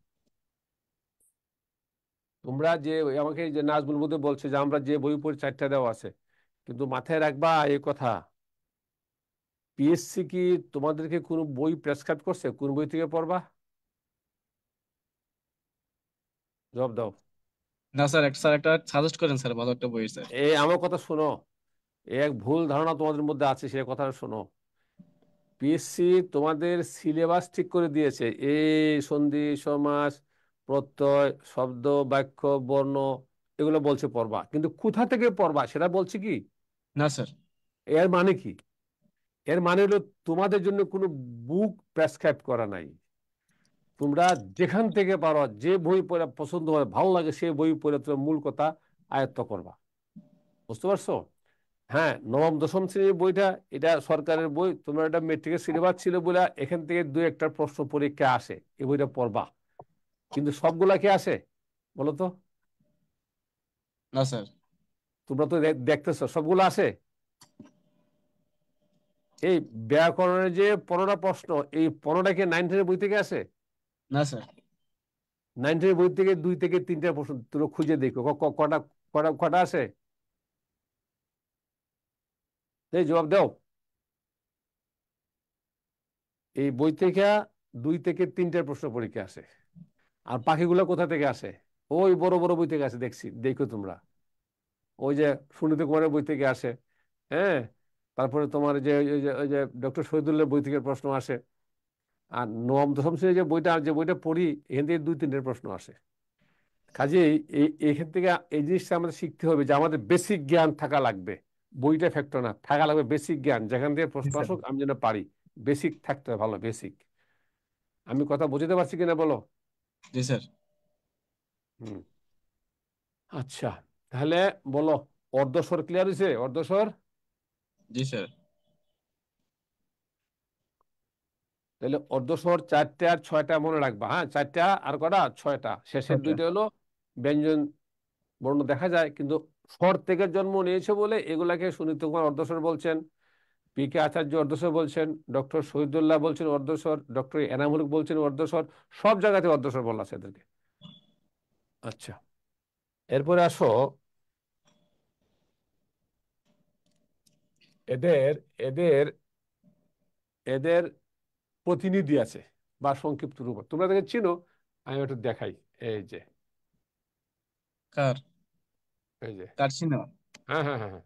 তোমরা যে আমাকে যে নাজমুল মধ্যে বলছে যে আমরা যে বই পড়ি 4টা দেওয়া আছে, কিন্তু মাথায় রাখবা এই কথা, পিএসসি কি তোমাদেরকে কোনো বই প্রেসক্রাইব করছে কোন বই থেকে পড়বা? জবাব দাও। না স্যার, একটা সাজেস্ট করেন স্যার, ভালো একটা বই স্যার। এই আমার কথা শোনো, এক ভুল ধারণা তোমাদের মধ্যে আছে, সে কথা শোনো। পিএসসি তোমাদের সিলেবাস ঠিক করে দিয়েছে, এই সন্ধি সমাস প্রত্যয় শব্দ বাক্য বর্ণ এগুলো বলছে পড়বা, কিন্তু কোথা থেকে পড়বা সেটা বলছে কি? না স্যার। এর মানে কি? এর মানে হলো তোমাদের জন্য কোনো বুক প্রেসক্রাইব করা নাই। তোমরা যেখান থেকে পারো, যে বই পড়ে পছন্দ হয় ভালো লাগে সেই বই পড়ে তোমরা মূল কথা আয়ত্ত করবা। বুঝতে পারছো? হ্যাঁ, নবম দশম শ্রেণীর বইটা এটা সরকারের বই, তোমরা এটা মেট্রিকের সিলেবাস ছিল বলে এখান থেকে দুই একটা প্রশ্ন পরীক্ষা আসে, এই বইটা পড়বা। কিন্তু সবগুলা কি আসে বলো তো? না স্যার। তোমরা তো দেখতেছো সবগুলো আসে? এই ব্যাকরণের যে 15টা প্রশ্ন, এই 15টা কি 9 বই থেকে আসে? না স্যার। 9 বই থেকে 2 থেকে 3টা প্রশ্ন তুমি খুঁজে দেখো, কটা কটা কটা আসে? এই জবাব দাও। এই বই থেকে 2 থেকে 3টা প্রশ্ন পরীক্ষা আসে। আর বাকিগুলো কোথা থেকে আসে? ওই বড় বড় বই থেকে আসে, দেখছি, দেখো তোমরা। ওই যে সুনীত কুমারের বই থেকে আসে। হ্যাঁ, তারপরে তোমার যে ওই যে ডক্টর শহীদুল্লাহর বই থেকে প্রশ্ন আসে। আর নবম দশম শ্রেণীর যে বইটা পড়ি, এখান থেকে 2-3টা প্রশ্ন আসে। কাজেই এখান থেকে এই জিনিসটা আমাদের শিখতে হবে যে আমাদের বেসিক জ্ঞান থাকা লাগবে। বইটা ফ্যাক্টর না, থাকা লাগবে বেসিক জ্ঞান, যেখান থেকে জি প্রশ্ন স্যার। আসুক আমি যেন পারি। বেসিক থাকতে হবে, ভালো বেসিক। আমি কথা বুঝতে পারছি কিনা বলো? জি স্যার। হুম। আচ্ছা, তাহলে বলো, অর্ধস্বর ক্লিয়ার হয়েছে? অর্ধস্বর, জি স্যার। তাহলে অর্ধস্বর 4টা আর 6টা মনে রাখবা। হ্যাঁ, 4টা আর কটা? 6টা। শেষের ছয়টা। 2টা হলো ব্যঞ্জন বর্ণ দেখা যায়, কিন্তু স্বর থেকে জন্ম নিয়েছে বলে এগুলাকে সুনীত কুমার অর্ধস্বর বলছেন, পি কে আচার্য অর্ধস্বর বলছেন, ডক্টর শহীদুল্লাহ বলছেন অর্ধস্বর, ডক্টর এনামুল হক বলছেন অর্ধস্বর। সব জায়গাতে অর্ধস্বর বলা আছে এদেরকে। আচ্ছা, এরপরে আসো, এদের এদের এদের প্রতিনিধি আছে বা সংক্ষিপ্ত রূপ, তোমরা তাকে চিনো, আমি একটু দেখাই। এই যে, কার? এই যে, কার সিনেমা? হ্যাঁ হ্যাঁ হ্যাঁ হ্যাঁ,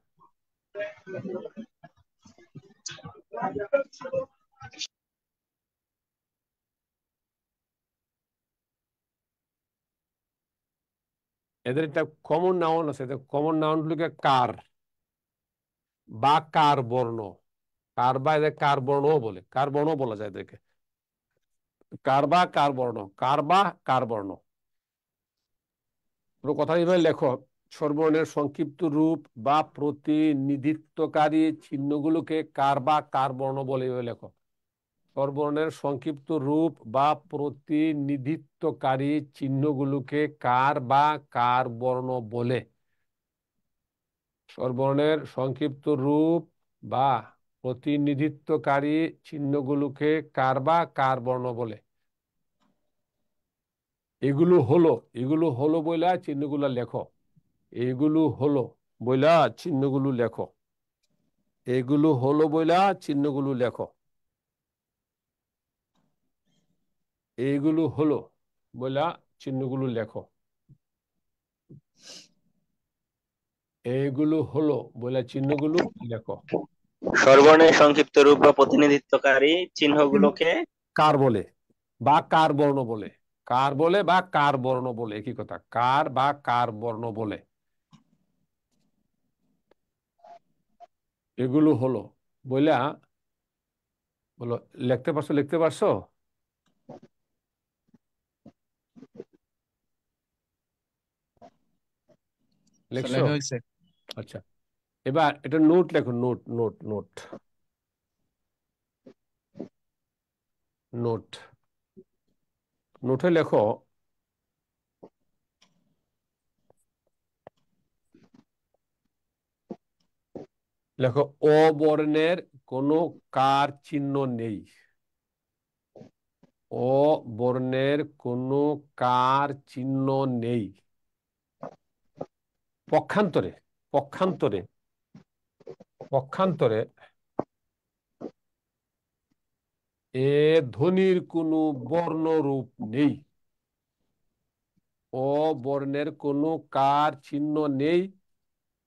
এদের একটা কমন নাউন আছে। কমন নাউন গুলোকে কার বা কার বর্ণ, কার বা এদের কার বর্ণও বলে, কার বর্ণ বলা যায় এদেরকে। কার বা কার বর্ণ, কার বা কার বর্ণ। পুরো কথা এইভাবে লেখো, স্বরবর্ণের সংক্ষিপ্ত রূপ বা প্রতিনিধিত্বকারী চিহ্নগুলোকে কার বা কার বর্ণ বলে, এইভাবে লেখো। স্বরবর্ণের সংক্ষিপ্ত রূপ বা প্রতিনিধিত্বকারী চিহ্নগুলোকে কার বা কার বর্ণ বলে। স্বরবর্ণের সংক্ষিপ্ত রূপ বা প্রতিনিধিত্বকারী চিহ্নগুলোকে কার বা কার বর্ণ বলে। এগুলো হলো, এগুলো হলো বইলা চিহ্নগুলো লেখো। এগুলো হলো বইলা চিহ্নগুলো লেখো। এগুলো হলো বইলা চিহ্নগুলো লেখো। এইগুলো হলো বইলা চিহ্নগুলো লেখো। এইগুলো হলো বইলা চিহ্নগুলো লেখো। স্বরবর্ণের সংক্ষিপ্ত রূপ বা প্রতিনিধিত্বকারী চিহ্নগুলোকে কার বলে বা কার বর্ণ বলে, কার বলে বা কার বর্ণ বলে, একই কথা, কার বা কার বর্ণ বলে। এগুলো হলো বইলা বলো। লিখতে পারছো? লিখতে পারছো? স্যার লিখছো? লেখা হয়েছে। আচ্ছা, এবার এটা নোট লেখো, নোট নোট নোট নোট। নোটে লেখো, লেখো অ বর্ণের কোনো কার চিহ্ন নেই। অ বর্ণের কোনো কার চিহ্ন নেই। পক্ষান্তরে পক্ষান্তরে পক্ষান্তরে এ ধ্বনির কোনো বর্ণরূপ নেই। অ বর্ণের কোনো কার চিহ্ন নেই,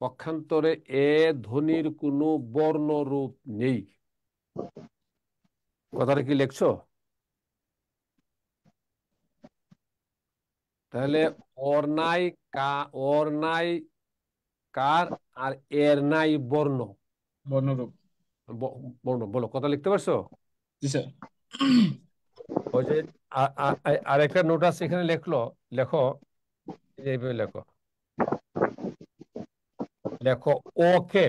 পক্ষান্তরে এ ধ্বনির কোনো বর্ণরূপ নেই। কথাটা কি লিখছো? তাহলে ওর নাই ওর নাই কার, আর এর নাই বর্ণ। বর্ণরূপ। বর্ণ বলো, কথা লিখতে পারছো? জি স্যার। ওই যে আরেকটা নোট আছে, এখানে লেখলো, লেখো এইভাবে লেখো, লেখো ওকে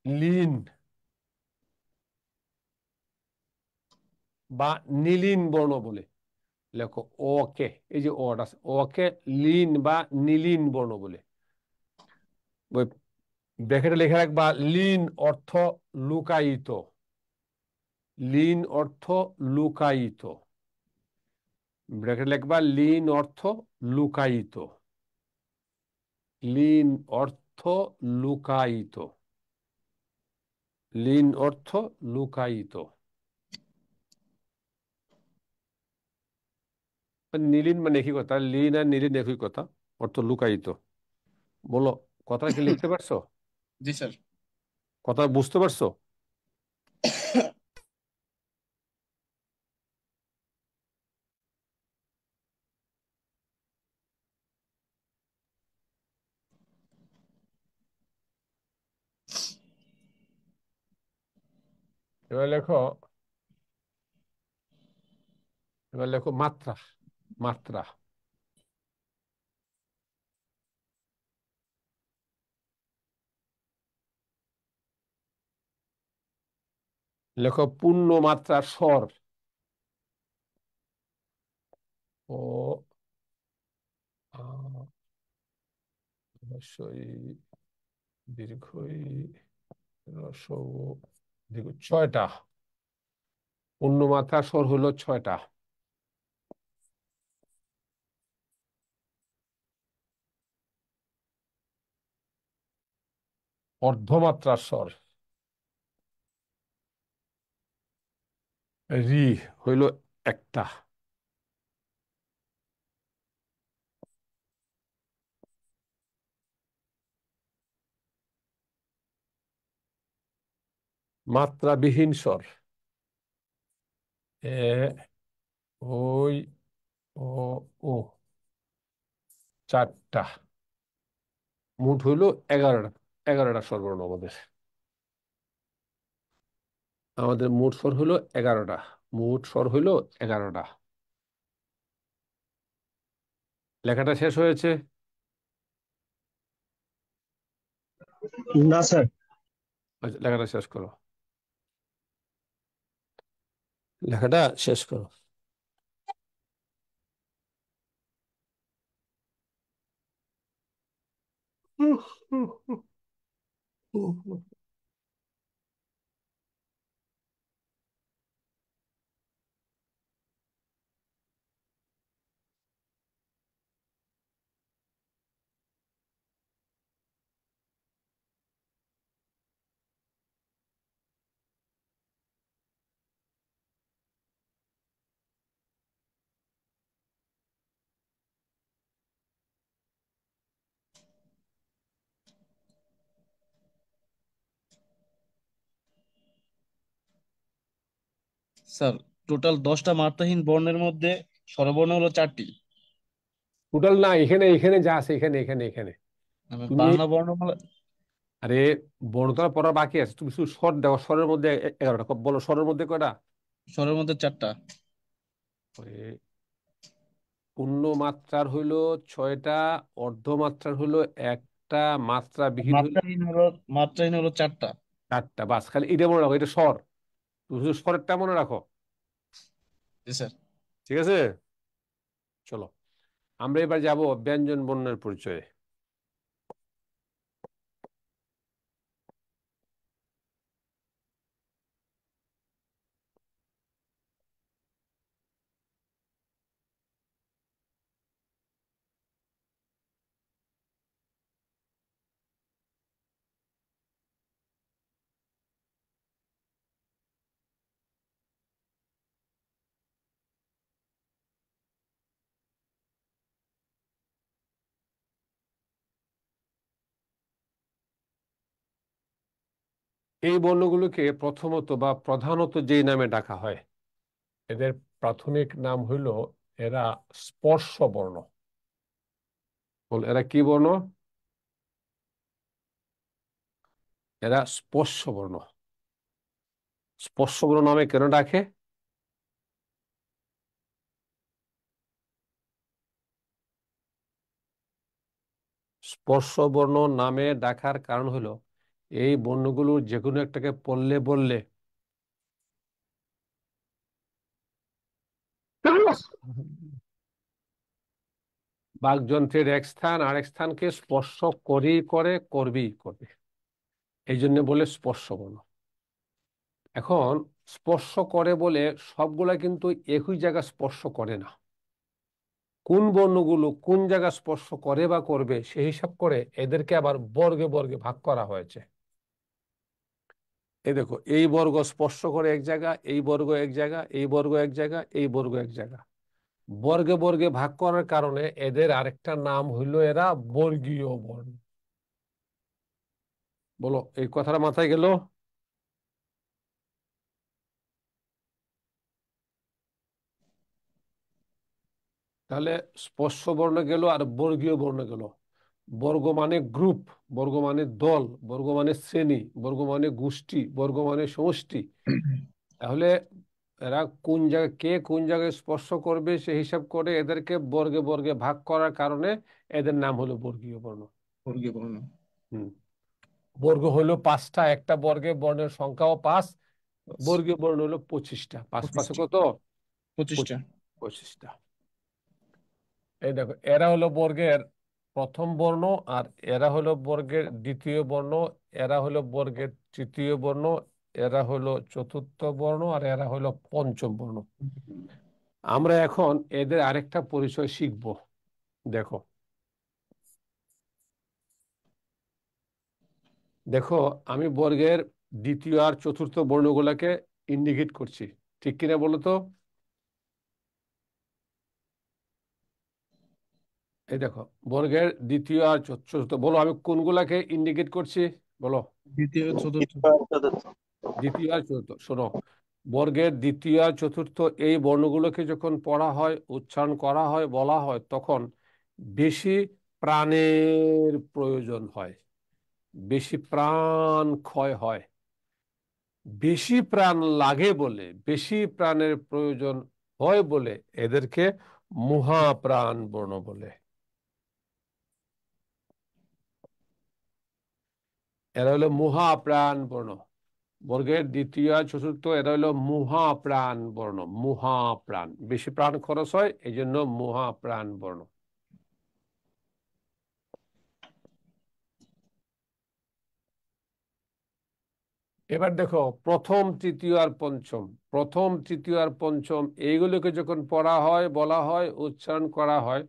লিন বা নীলিন বর্ণ বলে। লেখো ওকে, এই যে ওটা আছে, ওকে লিন বা নীলিন বর্ণ বলে। ওই ব্র্যাকেটে লেখা রাখবা লিন অর্থ লুকায়িত। লিন অর্থ লুকায়িত। ব্র্যাকেট লিখবা লিন অর্থ লুকায়িত। লিন অর্থ লুকায়িত। লিন অর্থ লুকায়িত। নীলিন মানে একই কথা, লিন আর নীলিন একই কথা, অর্থ লুকায়িত। বলো, কথা কি লিখতে পারছো? জি স্যার। কথা বুঝতে পারছো? এবার লেখো, এবার লেখো মাত্রা। মাত্রা লেখো পূর্ণ মাত্রা স্বর। ও অবশ্যই দীর্ঘই রসও দীর্ঘ, 6টা পূর্ণমাত্রা স্বর হলো 6টা। অর্ধমাত্রার স্বর রি হইল একটা। মাত্রাবিহীন স্বর এ, ওই, ও, ও, 4টা। মোট হইল 11টা। 11টা স্বরবর্ণ আমাদের। আমাদের মোট স্বর হইল 11টা। মোট স্বর হইল 11টা। লেখাটা শেষ হয়েছে? না স্যার। আচ্ছা, লেখাটা শেষ করো। লেখাটা শেষ করো। স্যার, টোটাল 10টা মাত্রাহীন বর্ণের মধ্যে স্বরবর্ণ হলো 4টি। টোটাল না, এখানে এখানে যা আছে, এখানে এখানে এখানে তুমি, বাংলা বর্ণমালা। আরে বর্ণমালা পড়া বাকি আছে, তুমি শুধু স্বর দাও। স্বরের মধ্যে 11টা। বলো স্বরের মধ্যে কয়টা? স্বরের মধ্যে 4টা। ওই পূর্ণ মাত্রার হইল 6টা, অর্ধমাত্রার হইল একটা, মাত্রাবিহীন হইল মাত্রাহীন হলো, মাত্রাহীন হলো 4টা। 4টা। বাস, খালি এটা মনে রাখো, এটা স্বর। তুমি শুধু স্বরেরটা মনে রাখো। জি স্যার। ঠিক আছে, চলো আমরা এবার যাব ব্যঞ্জন বর্ণের পরিচয়ে। এই বর্ণগুলোকে প্রথমত বা প্রধানত যেই নামে ডাকা হয়, এদের প্রাথমিক নাম হইল এরা স্পর্শ বর্ণ। বল, এরা কি বর্ণ? এরা স্পর্শ বর্ণ। স্পর্শ বর্ণ নামে কেন ডাকে? স্পর্শ বর্ণ নামে ডাকার কারণ হলো এই বর্ণগুলোর যে কোনো একটাকে পড়লে বললে বাকযন্ত্রের এক স্থান আরেক স্থানকে স্পর্শ করেই করে, করবেই করবে, এই জন্য বলে স্পর্শ বর্ণ। এখন স্পর্শ করে বলে সবগুলা কিন্তু একই জায়গা স্পর্শ করে না। কোন বর্ণগুলো কোন জায়গা স্পর্শ করে বা করবে সেই হিসাব করে এদেরকে আবার বর্গে বর্গে ভাগ করা হয়েছে। এই দেখো, এই বর্গ স্পর্শ করে এক জায়গা, এই বর্গ এক জায়গা, এই বর্গ এক জায়গা, এই বর্গ এক জায়গা। বর্গে বর্গে ভাগ করার কারণে এদের আরেকটা নাম হইল এরা বর্গীয় বর্ণ। বলো, এই কথাটা মাথায় গেল? তাহলে স্পর্শ বর্ণ গেল আর বর্গীয় বর্ণ গেল। বর্গ মানে গ্রুপ, বর্গ মানে দল, বর্গ মানে শ্রেণী, বর্গ মানে গোষ্ঠী, বর্গ মানে সমষ্টি। তাহলে এরা কোন জায়গায় কে কোন জায়গায় স্পর্শ করবে সে হিসাব করে এদেরকে বর্গে বর্গে ভাগ করার কারণে এদের নাম হলো বর্গীয় বর্ণ। বর্গীয় বর্ণ। হম, বর্গ হলো 5টা, একটা বর্গে বর্ণের সংখ্যাও 5, বর্গীয় বর্ণ হলো 25টা। 5 5 25টি। কত? 25টা। 25টা। এই দেখো, এরা হলো বর্গের প্রথম বর্ণ, আর এরা হলো বর্গের দ্বিতীয় বর্ণ, এরা হলো বর্গের তৃতীয় বর্ণ, এরা হলো চতুর্থ বর্ণ, আর এরা হলো পঞ্চম বর্ণ। আমরা এখন এদের আরেকটা পরিচয় শিখব। দেখো দেখো, আমি বর্গের দ্বিতীয় আর চতুর্থ বর্ণগুলোকে ইন্ডিকেট করছি, ঠিক কিনা বলো তো? এই দেখো, বর্গের দ্বিতীয় আর চতুর্থ, বলো আমি কোনগুলাকে ইন্ডিকেট করছি, বলো। দ্বিতীয় চতুর্থ। দ্বিতীয় আর চতুর্থ, শোনো, বর্গের দ্বিতীয় আর চতুর্থ এই বর্ণগুলোকে যখন পড়া হয়, উচ্চারণ করা হয়, বলা হয়, তখন বেশি প্রাণের প্রয়োজন হয়, বেশি প্রাণ ক্ষয় হয়। বেশি প্রাণ লাগে বলে, বেশি প্রাণের প্রয়োজন হয় বলে এদেরকে মহাপ্রাণ বর্ণ বলে। এরা হলো মহাপ্রাণ বর্ণ। বর্গের দ্বিতীয় আর চতুর্থ এরা হলো মহাপ্রাণ বর্ণ। মহাপ্রাণ, বেশি প্রাণ খরচ হয়, এই জন্য মহাপ্রাণ বর্ণ। এবার দেখো, প্রথম তৃতীয় আর পঞ্চম, প্রথম তৃতীয় আর পঞ্চম এইগুলোকে যখন পড়া হয়, বলা হয়, উচ্চারণ করা হয়,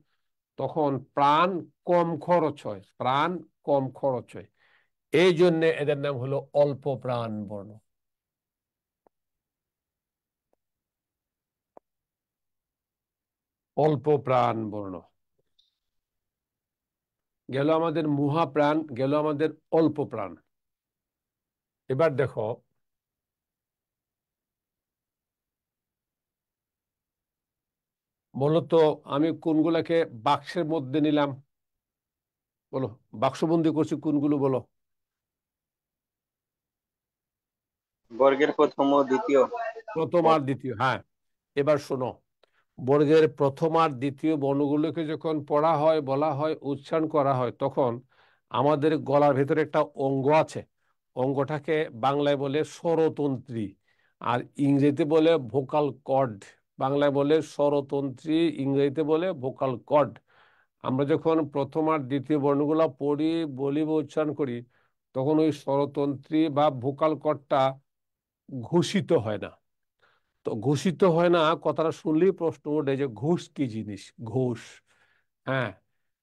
তখন প্রাণ কম খরচ হয়, প্রাণ কম খরচ হয়, এই জন্য এদের নাম হলো অল্প প্রাণ বর্ণ। অল্প প্রাণ বর্ণ গেল আমাদের মহাপ্রাণ, গেল আমাদের অল্প প্রাণ। এবার দেখো, বলতো আমি কোনগুলাকে বাক্সের মধ্যে নিলাম, বলো, বাক্সবন্দি করছি কোনগুলো, বলো। বর্গের প্রথম ও দ্বিতীয়। প্রথম আর দ্বিতীয়, হ্যাঁ। এবার শোনো, বর্গের প্রথম আর দ্বিতীয় বর্ণগুলোকে যখন পড়া হয়, বলা হয়, উচ্চারণ করা হয়, তখন আমাদের গলার ভেতরে একটা অঙ্গ আছে, অঙ্গটাকে বাংলায় বলে স্বরতন্ত্রী, আর ইংরেজিতে বলে ভোকাল কর্ড, বাংলায় বলে স্বরতন্ত্রী, ইংরেজিতে বলে ভোকাল কর্ড। আমরা যখন প্রথম আর দ্বিতীয় বর্ণগুলো পড়ি, বলি বা উচ্চারণ করি, তখন ওই স্বরতন্ত্রী বা ভোকাল কর্ডটা ঘোষিত হয় না। তো ঘোষিত হয় না কথাটা শুনলেই প্রশ্ন ওঠে যে ঘুষ কি জিনিস। ঘুষ, হ্যাঁ,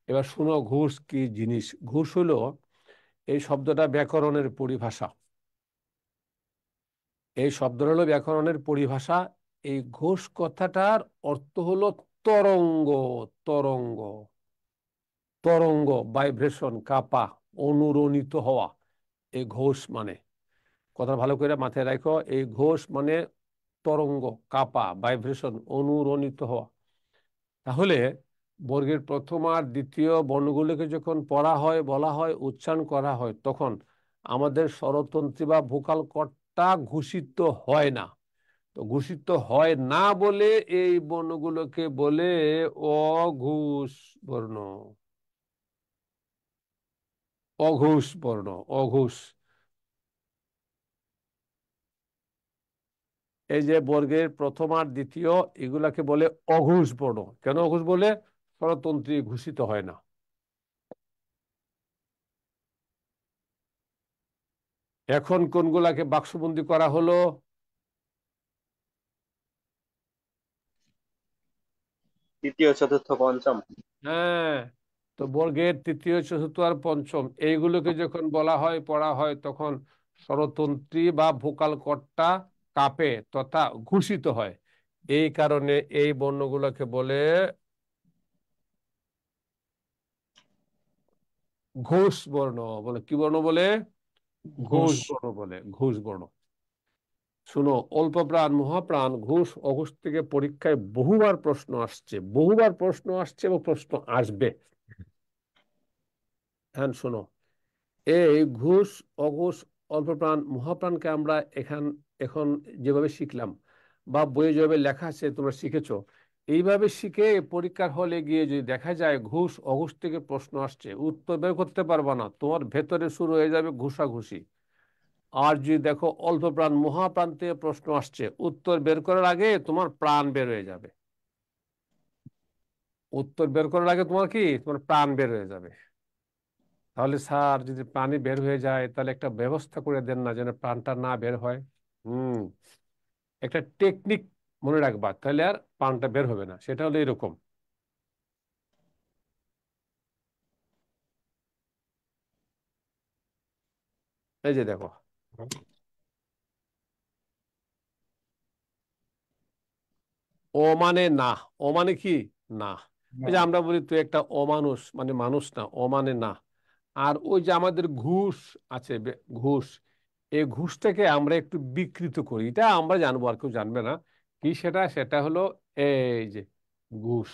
এবার শুনো ঘুষ কি জিনিস। ঘুষ হলো, এই শব্দটা ব্যাকরণের পরিভাষা, এই শব্দটা হলো ব্যাকরণের পরিভাষা। এই ঘোষ কথাটার অর্থ হলো তরঙ্গ। তরঙ্গ, তরঙ্গ, ভাইব্রেশন, কাঁপা, অনুরণিত হওয়া, এই ঘোষ মানে। কথা ভালো করে মাথায় রাখো, এই ঘোষ মানে তরঙ্গ, কাঁপা, ভাইব্রেশন, অনুরণিত হওয়া। তাহলে বর্গের প্রথম আর দ্বিতীয় বর্ণগুলোকে যখন পড়া হয়, বলা হয়, উচ্চারণ করা হয়, তখন আমাদের স্বরতন্ত্রী বা ভোকাল কর্ডটা ঘোষিত হয় না। তো ঘোষিত হয় না বলে এই বর্ণগুলোকে বলে অঘোষ বর্ণ। অঘোষ বর্ণ, অঘোষ। এই যে বর্গের প্রথম আর দ্বিতীয়, এগুলাকে বলে অঘোষ বর্ণ। কেন অঘোষ বলে? স্বরতন্ত্রী ঘোষিত হয় না। এখন কোনগুলাকে বাক্সবন্দী করা হলো? তৃতীয়, চতুর্থ, পঞ্চম। হ্যাঁ, তো বর্গের তৃতীয়, চতুর্থ আর পঞ্চম এইগুলোকে যখন বলা হয়, পড়া হয়, তখন স্বরতন্ত্রী বা ভোকাল কর্ডটা কাঁপে তথা ঘোষিত হয়। এই কারণে এই বর্ণগুলোকে বলে ঘোষ বর্ণ। বলে কি বর্ণ বলে? ঘোষ ঘোষ। বর্ণ বলে, ঘোষ বর্ণ। শুনো, অল্প প্রাণ মহাপ্রাণ, ঘোষ অঘোষ থেকে পরীক্ষায় বহুবার প্রশ্ন আসছে, বহুবার প্রশ্ন আসছে এবং প্রশ্ন আসবে। হ্যাঁ, শোনো, এই ঘোষ অঘোষ অল্প প্রাণ মহাপ্রাণকে আমরা এখন যেভাবে শিখলাম বা বইয়ে যেভাবে লেখা আছে তোমরা শিখেছো, এইভাবে শিখে পরীক্ষার হলে গিয়ে যদি দেখা যায় ঘুষ অঘোষ থেকে প্রশ্ন আসছে, উত্তর বের করতে পারবা না, তোমার ভেতরে শুরু হয়ে যাবে ঘুষাঘুষি। আর যদি দেখো অল্প প্রাণ মহাপ্রাণ থেকে প্রশ্ন আসছে, উত্তর বের করার আগে তোমার প্রাণ বের হয়ে যাবে। উত্তর বের করার আগে তোমার প্রাণ বের হয়ে যাবে। তাহলে স্যার, যদি প্রাণী বের হয়ে যায় তাহলে একটা ব্যবস্থা করে দেন না যেন প্রাণটা না বের হয়। হুম, একটা টেকনিক মনে রাখবা, তাহলে আর প্রাণটা বের হবে না। সেটা হলো এরকম। এই যে দেখো, ও মানে না। ও মানে কি? না। ওই যে আমরা বলি তুই একটা অমানুষ, মানে মানুষ না, ও মানে না। আর ওই যে আমাদের ঘুষ আছে, ঘুষ, এই ঘুষটাকে আমরা একটু বিকৃত করি, এটা আমরা জানবো, আর কেউ জানবে না। কি সেটা? সেটা হলো এই যে ঘুষ।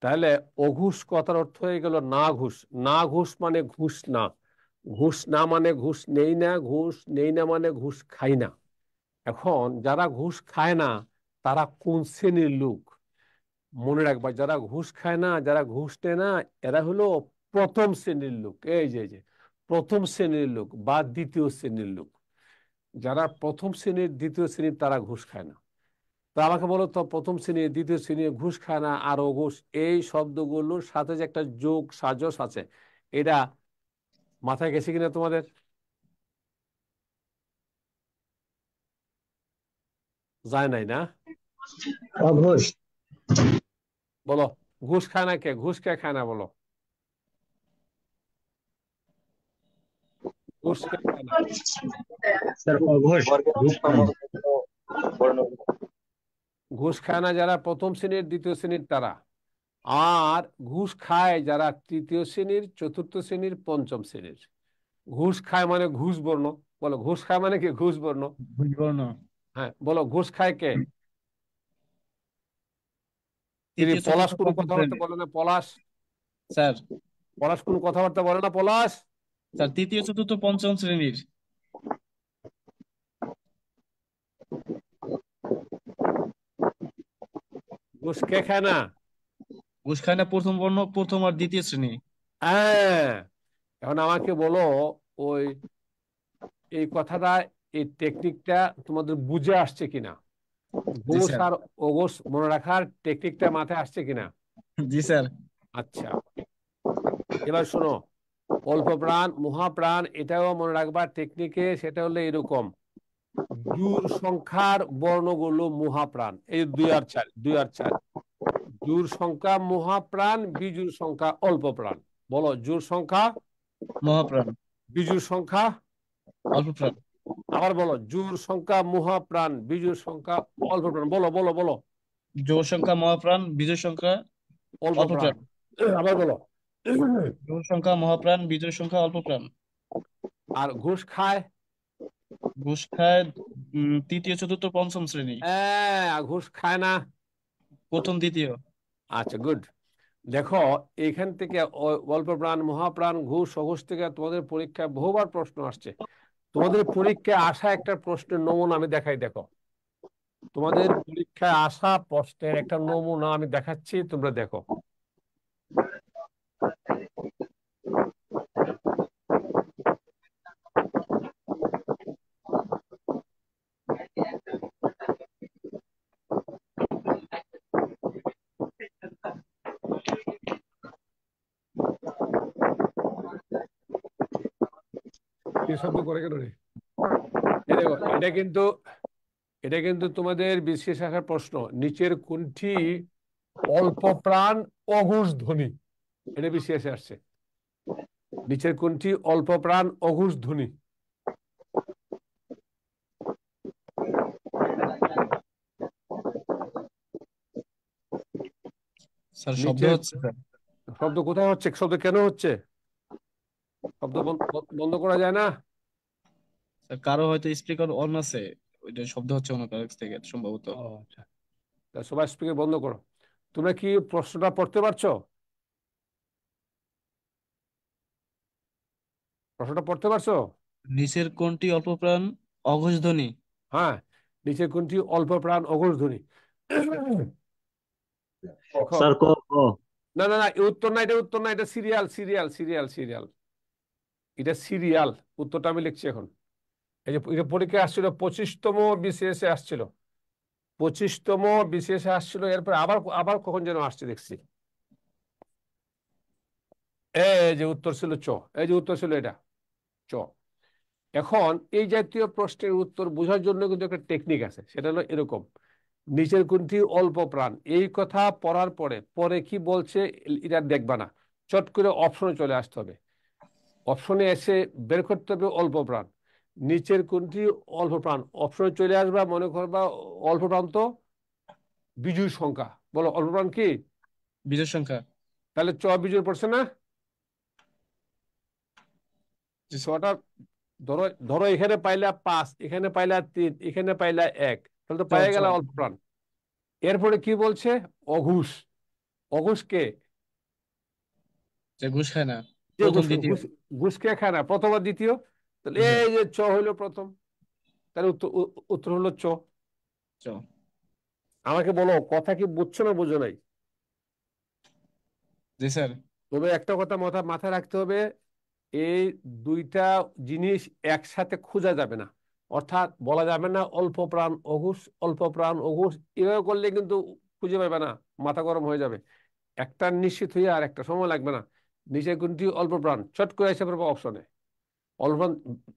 তাহলে অঘুষ কথার অর্থ হয়ে গেল না ঘুষ। না ঘুষ মানে ঘুষ না। ঘুষ না মানে ঘুষ নেই না। ঘুষ নেই না মানে ঘুষ খাই না। এখন যারা ঘুষ খায় না তারা কোন শ্রেণীর লোক? মনে রাখবা, যারা ঘুষ খায় না, যারা ঘুষ নেয় না, এরা হলো প্রথম শ্রেণীর লোক। এই যে প্রথম শ্রেণীর লোক বা দ্বিতীয় শ্রেণীর লোক। যারা প্রথম শ্রেণীর, দ্বিতীয় শ্রেণীর, তারা ঘুষ খায় না। তো আমাকে বলো তো, প্রথম শ্রেণী, দ্বিতীয় শ্রেণী, ঘুষ খায় না আর ঘুষ, এই শব্দগুলোর সাথে যে একটা যোগ সাজস আছে, এটা মাথায় গেছে কিনা তোমাদের? যায় নাই না? অঘোষ। বলো, ঘুষ খায় না কে? ঘুষ কে খায় না বলো? ঘুষ কে খায় না? স্যার অঘোষ বর্গের ঘুষ প্রথম খায় ও না। দ্বিতীয় বর্ণ। ঘুষ খায় না যারা প্রথম শ্রেণীর, দ্বিতীয় শ্রেণীর, তারা। আর ঘুষ খায় যারা তৃতীয় শ্রেণীর, চতুর্থ শ্রেণীর, পঞ্চম শ্রেণীর। ঘুষ খায় মানে ঘুষ বর্ণ। বলো, ঘুষ খায় মানে কি? ঘুষ বর্ণ। বুঝবো না। হ্যাঁ, বলো, ঘুষ খায় কে? তিনি তৃতীয়, পলাশ চতুর্থ, কোনো পঞ্চম কথাবার্তা শ্রেণী। বলে না? পলাশ, স্যার, পলাশ কোনো কথাবার্তা বলে না? পলাশ, স্যার তৃতীয়, চতুর্থ, পঞ্চম শ্রেণীর। ঘুষ কে খায় না? ঘুষ খায় না প্রথম বর্ণ, প্রথম আর দ্বিতীয় শ্রেণী। হ্যাঁ, এখন আমাকে বলো, ওই এই কথাটা, এই টেকনিকটা তোমাদের বুঝে আসছে কিনা? জি ঘুষ স্যার। আর অঘোষ মনে রাখার টেকনিকটা মাথায় আসছে কিনা? জি স্যার। আচ্ছা, এবার শোনো, অল্প প্রাণ মহাপ্রাণ এটাও মনে রাখবার টেকনিকে, সেটা হলো এরকম, জোড় সংখ্যার বর্ণগুলো মহাপ্রাণ, এই 2 আর 4, 2 আর 4, জোড় সংখ্যা মহাপ্রাণ, বিজোড় সংখ্যা অল্প প্রাণ। বলো, জোড় সংখ্যা, মহাপ্রাণ, বিজোড় সংখ্যা। অল্প প্রাণ। আবার বলো, জোড় সংখ্যা মহাপ্রাণ, বিজোড় সংখ্যা অল্প প্রাণ। বলো বলো বলো। জোড় সংখ্যা মহাপ্রাণ, বিজোড় সংখ্যা অল্প অল্প প্রাণ। প্রাণ। আবার বলো। জোড় সংখ্যা মহাপ্রাণ, বিজোড় সংখ্যা অল্প প্রাণ। আর ঘুষ খায়? ঘুষ খায় তৃতীয়, চতুর্থ, পঞ্চম শ্রেণী। ঘুষ খায় না? প্রথম, দ্বিতীয়। আচ্ছা, গুড। দেখো, এখান থেকে অল্প প্রাণ মহাপ্রাণ ঘুষ অঘুষ থেকে তোমাদের পরীক্ষায় বহুবার প্রশ্ন আসছে। তোমাদের পরীক্ষায় আসা একটা প্রশ্নের নমুনা আমি দেখাই, দেখো। তোমাদের পরীক্ষায় আসা প্রশ্নের একটা নমুনা আমি দেখাচ্ছি, তোমরা দেখো। কি শব্দ করে কেন রে? এই দেখো, এটা কিন্তু তোমাদের বিশেষ শাখার প্রশ্ন। নিচের কোনটি অল্প প্রাণ অঘোষ ধ্বনি? এটা বিশেষে আসছে। নিচের কোনটি অল্প প্রাণ অঘোষ ধ্বনি? স্যার শব্দ নিচের হচ্ছে স্যার। শব্দ কোথায় হচ্ছে? শব্দ কেন হচ্ছে? শব্দ বন্ধ করা যায় না? স্যার কারো হয়তো স্পিকার অন আছে, ওইটা শব্দ হচ্ছে অন্য কারো কাছ থেকে সম্ভবত। ও আচ্ছা, তা সবাই স্পিকার বন্ধ করো। তোমরা কি প্রশ্নটা পড়তে পারছো? প্রশ্নটা পড়তে পারছো? নিচের কোনটি অল্প প্রাণ অঘোষ ধ্বনি? হ্যাঁ, নিচের কোনটি অল্প প্রাণ অঘোষ ধ্বনি? দেখো, স্যার ক খ। না না না, এই উত্তর না, এটা উত্তর না, এটা সিরিয়াল সিরিয়াল সিরিয়াল সিরিয়াল। এটা সিরিয়াল। উত্তরটা আমি লিখছি এখন। এই যে এটা পরীক্ষায় আসছিল, 25তম বিসিএসে আসছিল, 25তম বিসিএসে আসছিল, এরপরে আবার আবার কখন যেন আসছে দেখছি। এই যে উত্তর ছিল চ, এই যে উত্তর ছিল এটা, চ। এখন এই জাতীয় প্রশ্নের উত্তর বোঝার জন্য কিন্তু একটা টেকনিক আছে, সেটা হলো এরকম, নিচের কোনটি অল্প প্রাণ, এই কথা পড়ার পরে পরে কি বলছে এটা দেখবা না, চট করে অপশনে চলে আসতে হবে। অপশনে এসে বের করতে হবে অল্প প্রাণ, নিচের কোনটি অল্প প্রাণ, অপশনে চলে আসবা, মনে করবা অল্প প্রাণ তো বিজোড় সংখ্যা। বলো, অল্প প্রাণ কি? বিজোড় সংখ্যা। তাহলে চ বিজোড় পড়ছে না? জি স্যার। ছটা, ধরো ধরো এখানে পাইলা 5, এখানে পাইলা 3, এখানে পাইলা 1, তাহলে তো চ পাইয়া চ গেল অল্প প্রাণ। এরপরে কি বলছে? অঘুষ। অঘুষ কে? যে ঘুষ খায় না, যে প্রথম, ঘুষ দ্বিতীয়। ঘুষ ঘুষ কে খায় না, প্রথম আর দ্বিতীয়। তাহলে জি স্যার। এই যে চ হইলো প্রথম, তাহলে উত্তর উত্তর হলো চ। চ। আমাকে বলো, কথা কি বুঝছো না বুঝো নাই? জি স্যার। তবে একটা কথা মাথায় রাখতে হবে, এই দুইটা জিনিস একসাথে খোঁজা যাবে না। অর্থাৎ বলা যাবে না অল্প প্রাণ অঘুষ, অল্প প্রাণ অঘুষ, এভাবে করলে কিন্তু খুঁজে পাবে না, মাথা গরম হয়ে যাবে। একটা নিশ্চিত হয়ে আর একটা সময় লাগবে না। নিচে কোনটি অল্প প্রাণ, চট করে এসে পড়বে অপশনে, অল্প প্রাণ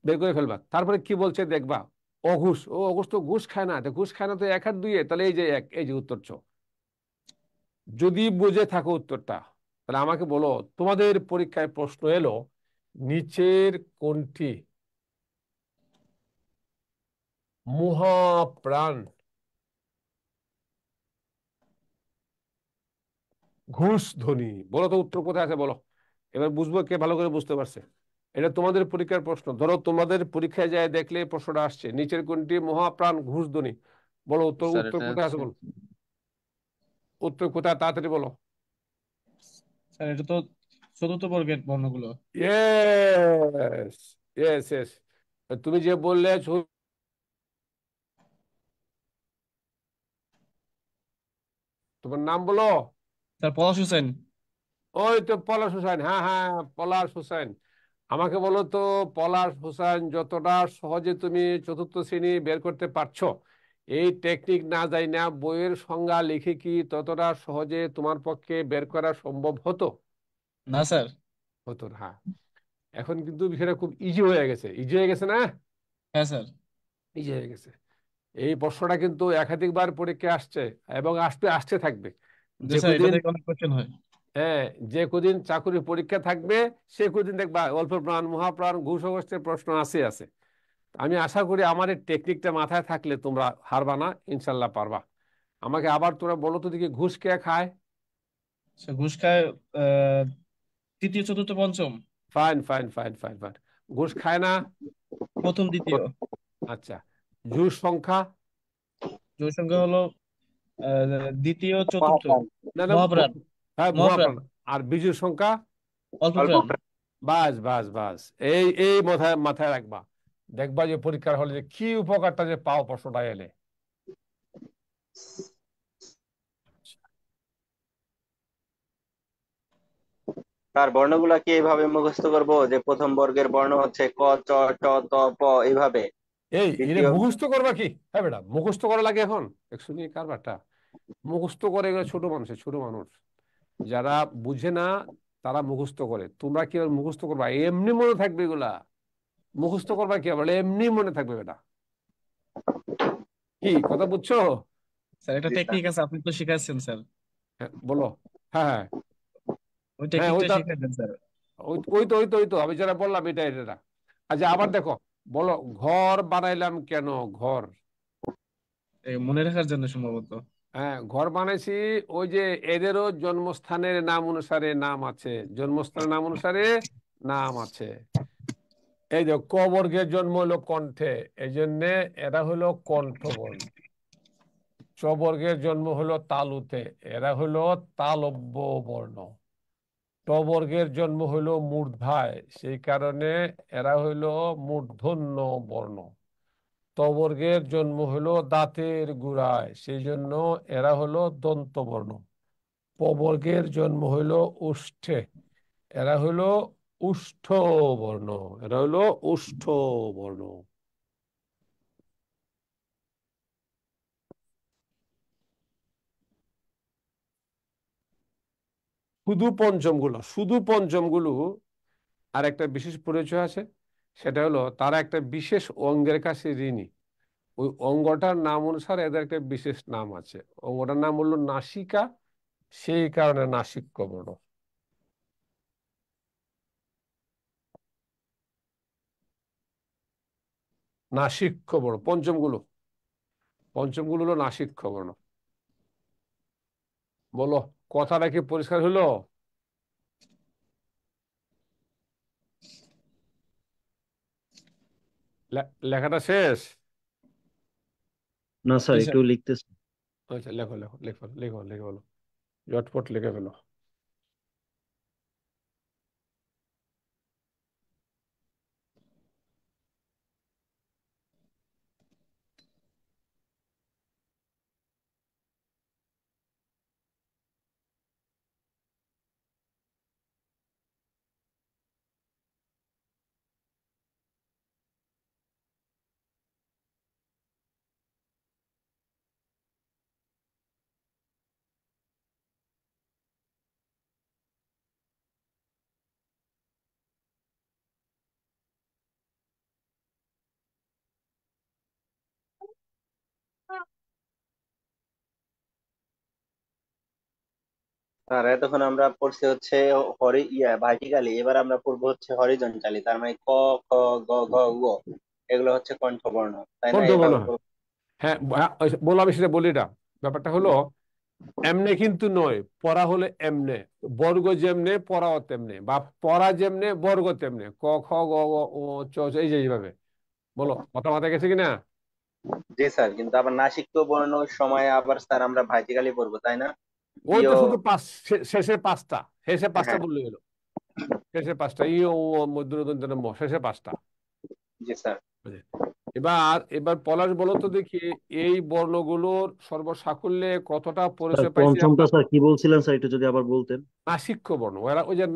বের করে ফেলবা। তারপরে কি বলছে দেখবা, অঘুষ, ও অঘুষ তো ঘুষ খায় না, তো ঘুষ খায় না তো 1 আর 2, তাহলে এই যে এক, এই যে উত্তর চ। যদি বুঝে থাকো উত্তরটা, তাহলে আমাকে বলো, তোমাদের পরীক্ষায় প্রশ্ন এলো, নিচের কোনটি মহাপ্রাণ ঘুষ ধ্বনি? বলো তো উত্তর কোথায় আছে, বলো। এবার বুঝবো কে ভালো করে বুঝতে পারছে। এটা তোমাদের পরীক্ষার প্রশ্ন। ধরো তোমাদের পরীক্ষায় যায় দেখলে প্রশ্নটা আসছে, নিচের কোনটি মহাপ্রাণ ঘুষ ধ্বনি? বলো উত্তর, স্যার উত্তর এটা কোথায় আছে হচ্ছে, বলো। উত্তর কোথায়, তাড়াতাড়ি বলো। স্যার এটা তো চতুর্থ বর্গের বর্ণগুলো। Yes, yes yes. তুমি যে বললে তোমার নাম বলো। স্যার পলাশ হোসেন। ওই তো পলাশ হোসেন, হ্যাঁ হ্যাঁ, পলাশ হোসেন। আমাকে বলো তো, পলাশ হোসেন, যতটা সহজে তুমি চতুর্থ শ্রেণী বের করতে পারছো, এই টেকনিক না যাই না বইয়ের সংজ্ঞা লিখে কি ততটা সহজে তোমার পক্ষে বের করা সম্ভব হতো? না স্যার। হতো না, হ্যাঁ। এখন কিন্তু বিষয়টা খুব ইজি হয়ে গেছে, ইজি হয়ে গেছে না? হ্যাঁ স্যার। ইজি হয়ে গেছে। এই প্রশ্নটা কিন্তু একাধিকবার পরীক্ষায় আসছে এবং আসতে আসতে থাকবে। যে যে স্যার এটা কদিন, থেকে অনেক কোশ্চেন হয়। হ্যাঁ, যে কদিন চাকরি পরীক্ষা থাকবে সে কদিন দেখবা অল্প প্রাণ মহাপ্রাণ ঘুষ অবস্থায় প্রশ্ন আছে। আমি আশা করি আমার এই টেকনিকটা মাথায় থাকলে তোমরা হারবা না, ইনশাল্লাহ পারবা। আমাকে আবার তোমরা বলো তো দেখি, ঘুষ কে খায়? স্যার ঘুষ খায় আহ তৃতীয় চতুর্থ পঞ্চম। Fine fine fine fine fine. ঘুষ খায় না? প্রথম দ্বিতীয়। আচ্ছা, জুর সংখ্যা? জোড় সংখ্যা হলো দ্বিতীয় চতুর্থ। মহাপ্রাণ। না না, মহাপ্রাণ। হ্যাঁ মহাপ্রাণ। মহাপ্রাণ। আর বিজুর সংখ্যা? অল্প অল্প প্রাণ। প্রাণ। বাস বাস বাস। এই এই মাথায় মাথায় রাখবা, দেখবা যে পরীক্ষার হলে যে কি উপকারটা যে পাও প্রশ্নটা এলে। তার বর্ণগুলা কি এইভাবে মুখস্থ করব যে প্রথম বর্গের বর্ণ হচ্ছে ক, চ, ট, ত, প এইভাবে? এটা দ্বিতীয় মুখস্থ করবা কি? হ্যাঁ বেটা, মুখস্থ করা লাগে এখন? একশো নিয়ে কারবারটা মুখস্থ করে, এগুলো ছোট মানুষ যারা বুঝে না তারা মুখস্থ করে। তোমরা কি আর মুখস্থ করবা? এমনি মনে থাকবে এগুলা। মুখস্থ করবা কি বলে, এমনি মনে থাকবে বেটা। কি কথা বুঝছো? স্যার একটা জি স্যার। টেকনিক আছে, আপনি তো শিখাচ্ছেন স্যার। হ্যাঁ বলো। হ্যাঁ হ্যাঁ ওই হ্যাঁ, টেকনিকটা ওইটা, শিখাই দেন স্যার। ওই তো আমি যেটা বললাম এটা। আচ্ছা আবার দেখো, বলো, ঘর বানাইলাম কেন? ঘর, মনে রাখার জন্য সম্ভবত। হ্যাঁ ঘর বানাইছি। ওই যে এদেরও জন্মস্থানের নাম অনুসারে নাম আছে, জন্মস্থানের নাম অনুসারে নাম আছে। এই যে ক বর্গের জন্ম হলো কণ্ঠে, এই জন্যে এরা হলো কণ্ঠবর্ণ। চ বর্গের জন্ম হলো তালুতে, এরা হলো তালব্য বর্ণ। ট বর্গের জন্ম হলো মূর্ধায়, সেই কারণে এরা হইলো মূর্ধন্য বর্ণ। ত বর্গের জন্ম হলো দাঁতের গুড়ায়, সেই জন্য এরা হলো দন্ত বর্ণ। প বর্গের জন্ম হইলো ওষ্ঠে, এরা হইলো উষ্ঠ বর্ণ। এরা হইলো উষ্ঠ বর্ণ। শুধু পঞ্চমগুলো আর একটা বিশেষ পরিচয় আছে, সেটা হলো তারা একটা বিশেষ অঙ্গের কাছে ঋণী। ওই অঙ্গটার নাম অনুসারে এদের একটা বিশেষ নাম আছে। অঙ্গটার নাম হলো নাসিকা, সেই কারণে নাসিক্য বর্ণ। নাসিক্য বর্ণ পঞ্চমগুলো হলো নাসিক্য বর্ণ। বলো, কথাটা কি পরিষ্কার হলো? লেখাটা শেষ? না স্যার, জি স্যার। একটু লিখতেছি। আচ্ছা, লেখো লেখো লেখো লেখো লেখো বলো, ঝটপট লিখে ফেলো। স্যার এতক্ষণ আমরা পড়ছি হচ্ছে ভার্টিক্যালি, এবার আমরা পড়বো হচ্ছে হরিজন্টালি। তার মানে ক, খ, গ, ঘ, ঙ এগুলো হচ্ছে কণ্ঠবর্ণ, তাই না? কণ্ঠবর্ণ, এইভাবে হ্যাঁ। হ্যাঁ বলো, আমি সেটা বলি না। ব্যাপারটা হলো এমনে কিন্তু নয়, পড়া হলে এমনে, বর্গ যেমনে পড়াও তেমনে, বা পড়া যেমনে বর্গ তেমনে, ক খ গ ঘ ও চ ছ, এই যে এইভাবে। বলো, কথা মাথায় গেছে কিনা? জি স্যার, কিন্তু আবার নাসিক্য বর্ণ সময় আবার স্যার আমরা ভার্টিক্যালি পড়বো, তাই না? ওই তো ইয়। শুধু শেষে পাঁচটা হ্যাঁ। বললে হলো। শেষে পাঁচটা, ই ও মধ্যে ম, শেষে পাঁচটা। জি স্যার। বুঝলে? এবার এবার পলাশ বলো তো দেখি, এই বর্ণগুলোর সর্বসাকুল্যে কতটা স্যার পরিচয় পাইছি পঞ্চমটা আমরা? স্যার কি বলছিলেন স্যার, একটু যদি আবার বলতেন। নাসিক্য বর্ণ, ওরা ওই যে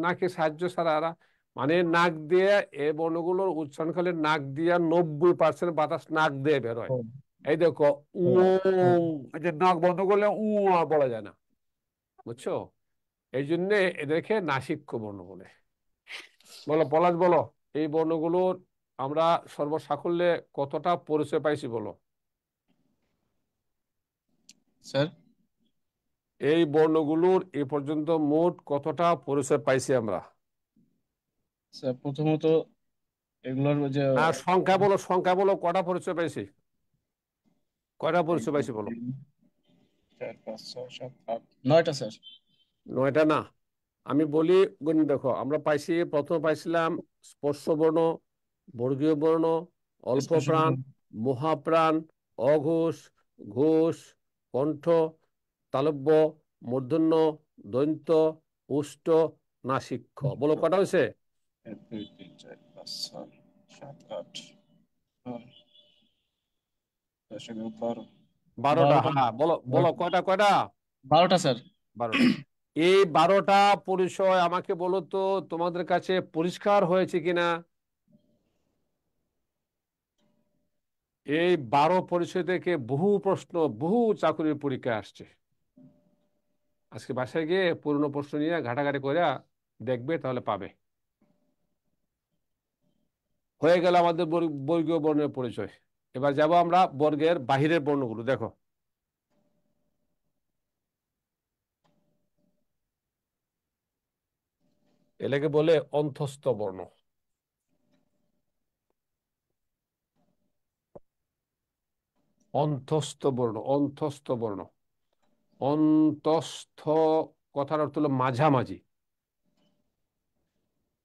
নাকের সাহায্য ছাড়া এরা, মানে নাক দিয়ে, এই বর্ণগুলোর উচ্চারণকালে নাক দিয়ে 90% বাতাস নাক দিয়ে বের হয়। ও, এই দেখো, উ, এই যে নাক বন্ধ করলে উ আর বলা যায় না, বুঝছো? এই জন্য এদেরকে নাসিক্য বর্ণ বলে। বলো পলাশ, বলো এই বর্ণগুলোর আমরা সর্বসাকল্যে কতটা পরিচয় পাইছি বলো। স্যার এই বর্ণগুলোর এ পর্যন্ত মোট কতটা পরিচয় পাইছি আমরা? স্যার প্রথমত এগুলোর যে না, সংখ্যা বলো, সংখ্যা বলো, কটা পরিচয় পাইছি, কয়টা এক পরিচয় দুই পাইছি বলো। তিন চার পাঁচ ছয় সাত আট নয়টা স্যার। 9টা না, আমি বলি গুণ, দেখো আমরা পাইছি, প্রথম পাইছিলাম স্পর্শ বর্ণ, বর্গীয় বর্ণ, অল্প স্পেশাল প্রাণ, মহাপ্রাণ, অঘোষ, ঘোষ, কণ্ঠ, তালব্য, মূর্ধন্য, দন্ত্য, উষ্ট, নাসিক্ষ। বলো কটা হয়েছে? এক দুই তিন চার পাঁচ ছয় সাত আট নয় 10 11 12 12টা, 12টা হ্যাঁ বলো বলো, কয়টা কয়টা? 12টা স্যার। 12টা। এই 12টা পরিচয় আমাকে বলো তো তোমাদের কাছে পরিষ্কার হয়েছে কিনা। এই 12 পরিচয় থেকে বহু প্রশ্ন, বহু চাকরির পরীক্ষা আসছে। আজকে বাসায় গিয়ে পুরনো প্রশ্ন নিয়ে ঘাটাঘাটি করে দেখবে, তাহলে পাবে। হয়ে গেল আমাদের বর্গীয় বর্ণের পরিচয়। এবার যাব আমরা বর্গের বাহিরের বর্ণগুলো। দেখো, এটাকে বলে অন্তস্থ বর্ণ। অন্তস্থ বর্ণ, অন্তস্থ বর্ণ, অন্তস্থ কথার অর্থ হলো মাঝামাঝি।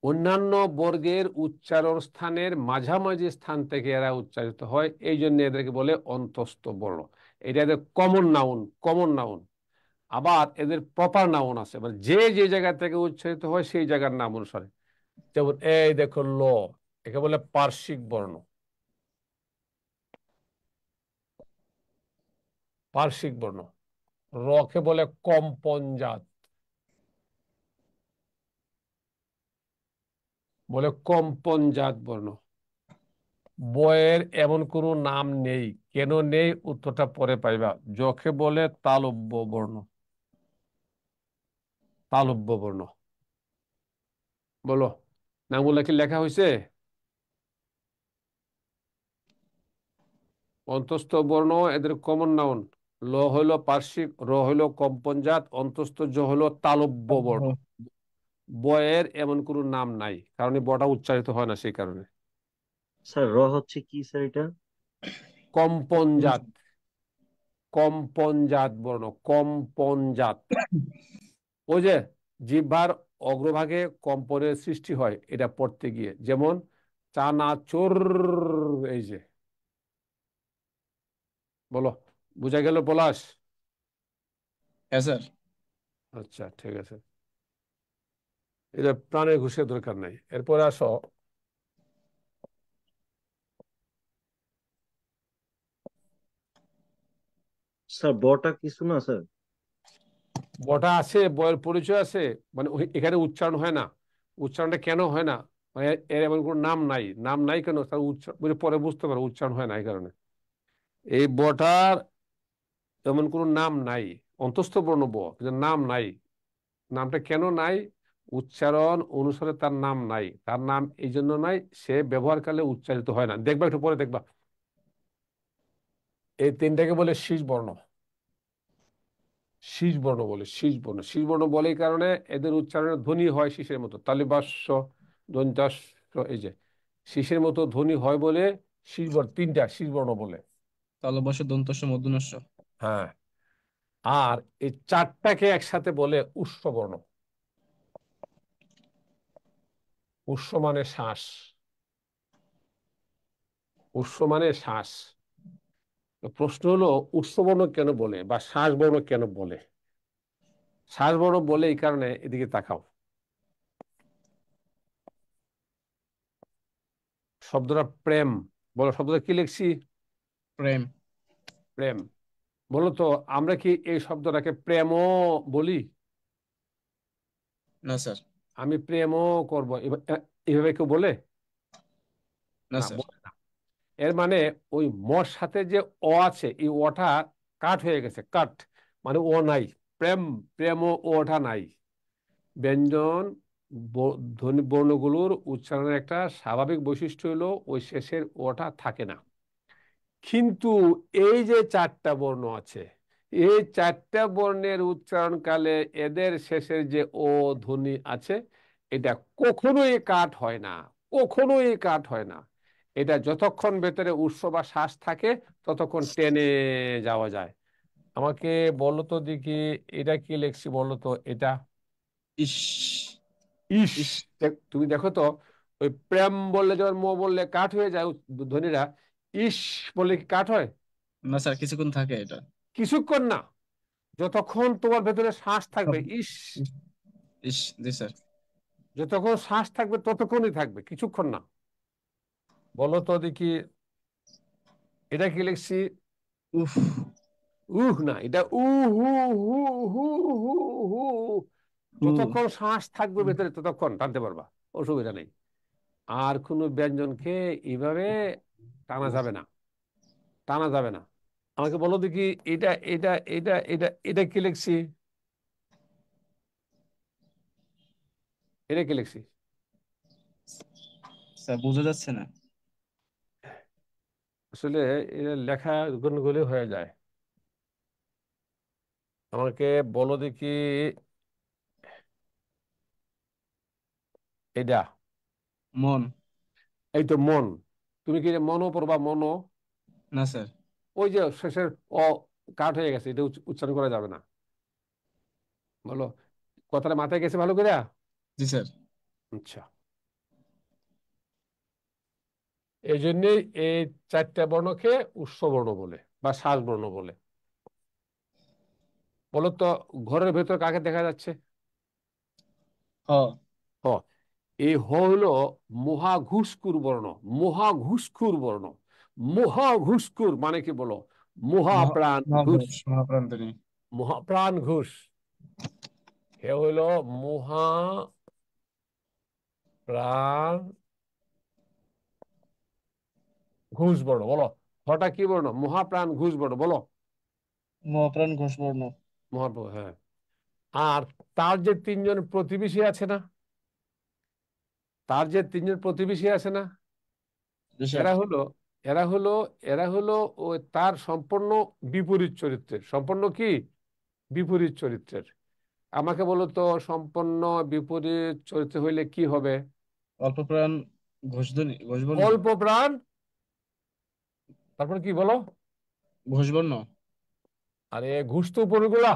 অন্যান্য বর্গের উচ্চারণ স্থানের মাঝামাঝি স্থান থেকে এরা উচ্চারিত হয়, এই জন্য এদেরকে বলে অন্তস্থ বর্ণ। এটা এদের কমন নাউন, কমন নাউন। আবার এদের প্রপার নাউন আছে, মানে যে যে জায়গা থেকে উচ্চারিত হয় সেই জায়গার নাম অনুসারে। যেমন এই দেখো ল, একে বলে পার্শ্বিক বর্ণ, পার্শ্বিক বর্ণ। র কে বলে কম্পনজাত, বলে কম্পনজাত বর্ণ। বয়ের এমন কোনো নাম নেই, কেন নেই উত্তরটা পরে পাইবা। যকে বলে তালব্য বর্ণ, তালব্য বর্ণ। বলো নামগুলা কি লেখা হয়েছে? অন্তস্থ বর্ণ এদের কমন নাউন। ল হইল পার্শ্বিক, র হইল কম্পনজাত, অন্তস্থ জ হইল তালব্য বর্ণ। বয়ের এমন কোনো নাম নাই, কারণ এই বটা উচ্চারিত হয় না, সেই কারণে। স্যার র হচ্ছে কি স্যার এটা? কম্পনজাত, কম্পনজাত বর্ণ, কম্পনজাত। ওই যে জিহ্বার অগ্রভাগে কম্পনের সৃষ্টি হয় এটা পড়তে গিয়ে, যেমন চানাচুর, এই যে। বলো, বুঝা গেল পলাশ? হ্যাঁ স্যার। আচ্ছা, ঠিক আছে, এটা প্রাণের ঘুষের দরকার নাই। এরপরে আসো, স্যার বটা কিছু না স্যার? বটা আছে, বয়ের পরিচয় আছে, মানে এখানে উচ্চারণ হয় না। উচ্চারণটা কেন হয় না, মানে এর এমন কোনো নাম নাই। নাম নাই কেন, তার উচ্চারণ পরে বুঝতে পারো উচ্চারণ হয় না এই কারণে। এই বটার এমন কোনো নাম নাই, অন্তস্থ বর্ণ ব, কিন্তু নাম নাই। নামটা কেন নাই? উচ্চারণ অনুসারে তার নাম নাই। তার নাম এই জন্য নাই, সে ব্যবহারকালে উচ্চারিত হয় না। দেখবা, একটু পরে দেখবা। এই তিনটাকে বলে শীষ বর্ণ, শীষ বর্ণ বলে, শীষ বর্ণ। শীষ বর্ণ বলে এই কারণে এদের উচ্চারণের ধ্বনি হয় শীষের মতো, তালিবাস্য, দন্তাস্য, এই যে শীষের মতো ধ্বনি হয় বলে শীষ বর্ণ, তিনটা শীষ বর্ণ বলে। তালব্য দন্তস্ব মূর্ধন্য ষ। হ্যাঁ, আর এই চারটাকে একসাথে বলে উষ্ণ বর্ণ। উষ্ণ মানে শ্বাস, উষ্ণ মানে শ্বাস। তো প্রশ্ন হলো উষ্ণ বর্ণ কেন বলে বা শ্বাস বর্ণ কেন বলে? শ্বাস বর্ণ বলে এই কারণে, এদিকে তাকাও। শব্দটা প্রেম, বলো শব্দটা কি লিখছি? প্রেম। প্রেম। বলো তো, আমরা কি এই শব্দটাকে প্রেমও বলি? না স্যার। আমি প্রেমও করবো, এভাবে কেউ বলে? না না, স্যার। বলে না। এর মানে ওই মর সাথে যে অ আছে, এই অটা কাট হয়ে গেছে, কাট মানে ও নাই। প্রেম, প্রেম ও ওটা নাই। ব্যঞ্জন ধ্বনি বর্ণগুলোর উচ্চারণের একটা স্বাভাবিক বৈশিষ্ট্য হলো ওই শেষের ওটা থাকে না। কিন্তু এই যে চারটা বর্ণ আছে, এই চারটা বর্ণের উচ্চারণকালে এদের শেষের যে ও ধ্বনি আছে, এটা কখনোই কাট হয় না, কখনোই কাট হয় না। এটা যতক্ষণ ভেতরে উৎস বা শ্বাস থাকে ততক্ষণ টেনে যাওয়া যায়। আমাকে বলো তো দেখি, এটা কি লেখছি বলো তো? এটা ইস। ইস। ইস। তুমি দেখো তো, ওই প্রেম বললে যখন ম বললে কাট হয়ে যায় ধ্বনিরা, ইস বললে কি কাট হয়? না স্যার, কিছুক্ষণ থাকে এটা। কিছুক্ষণ না, যতক্ষণ তোমার ভেতরে শ্বাস থাকবে, সব- ইস, ইস। ইস, জি স্যার। যতক্ষণ শ্বাস থাকবে ততক্ষণই থাকবে, কিছুক্ষণ না। বলো তো দেখি, এটা কি লিখছি? উফ। না, এটা উ হু হু হু হু হু। উ। যতক্ষণ শ্বাস থাকবে ভেতরে ততক্ষণ টানতে পারবা, অসুবিধা নেই। আর কোনো ব্যঞ্জনকে এইভাবে টানা যাবে না, টানা যাবে না। আমাকে বলো দেখি, এটা এটা এটা এটা এটা কি লিখছি? এটা কি লিখছি? স্যার বোঝা যাচ্ছে না। আসলে এটা লেখা গন্ডগোলে হয়ে যায়। আমাকে বলো দেখি, এটা মন। এই তো মন। তুমি কি মনো পড়বা? মনো, না স্যার। ওই যে শেষের অ কাট হয়ে গেছে, এটা উচ্চারণ করা যাবে না। বলো, কথাটা মাথায় গেছে ভালো করে? জি স্যার। আচ্ছা, এই জন্যই এই চারটা বর্ণকে উৎস বর্ণ বলে বা শ্বাস বর্ণ বলে। বলো তো, ঘরের ভেতর কাকে দেখা যাচ্ছে? হ। হ। এই হ হলো মহাঘুষ্কুর বর্ণ, মহাঘুষ্কুর বর্ণ। মহাঘুষ্কুর মানে কি বলো? মহাপ্রাণ ঘুষ, মহাপুরুষ, মহাপ্রান্তরী। মহাপ্রাণ ঘুষ। হে হইল মহাপ্রাণ ঘুষ বর্ণ। বলো, হটা কি বর্ণ? মহাপ্রাণ ঘুষ বর্ণ, বলো। মহাপ্রাণ ঘোষ বর্ণ। মহাপ্রাণ, হ্যাঁ। আর তার যে তিনজন প্রতিবেশী আছে না, তার যে তিনজন প্রতিবেশী আছে না, জি স্যার। এরা হলো এরা হলো এরা হলো ও তার সম্পূর্ণ বিপরীত চরিত্রের। সম্পূর্ণ কি? বিপরীত চরিত্রের। আমাকে বলো তো, সম্পূর্ণ বিপরীত চরিত্র হইলে কি হবে? অল্প প্রাণ ঘোষধ্বনি, ঘোষ বর্ণ। অল্প প্রাণ, তারপর কি বলো? ঘোষ বর্ণ। আরে ঘুষ তো উপরগুলা,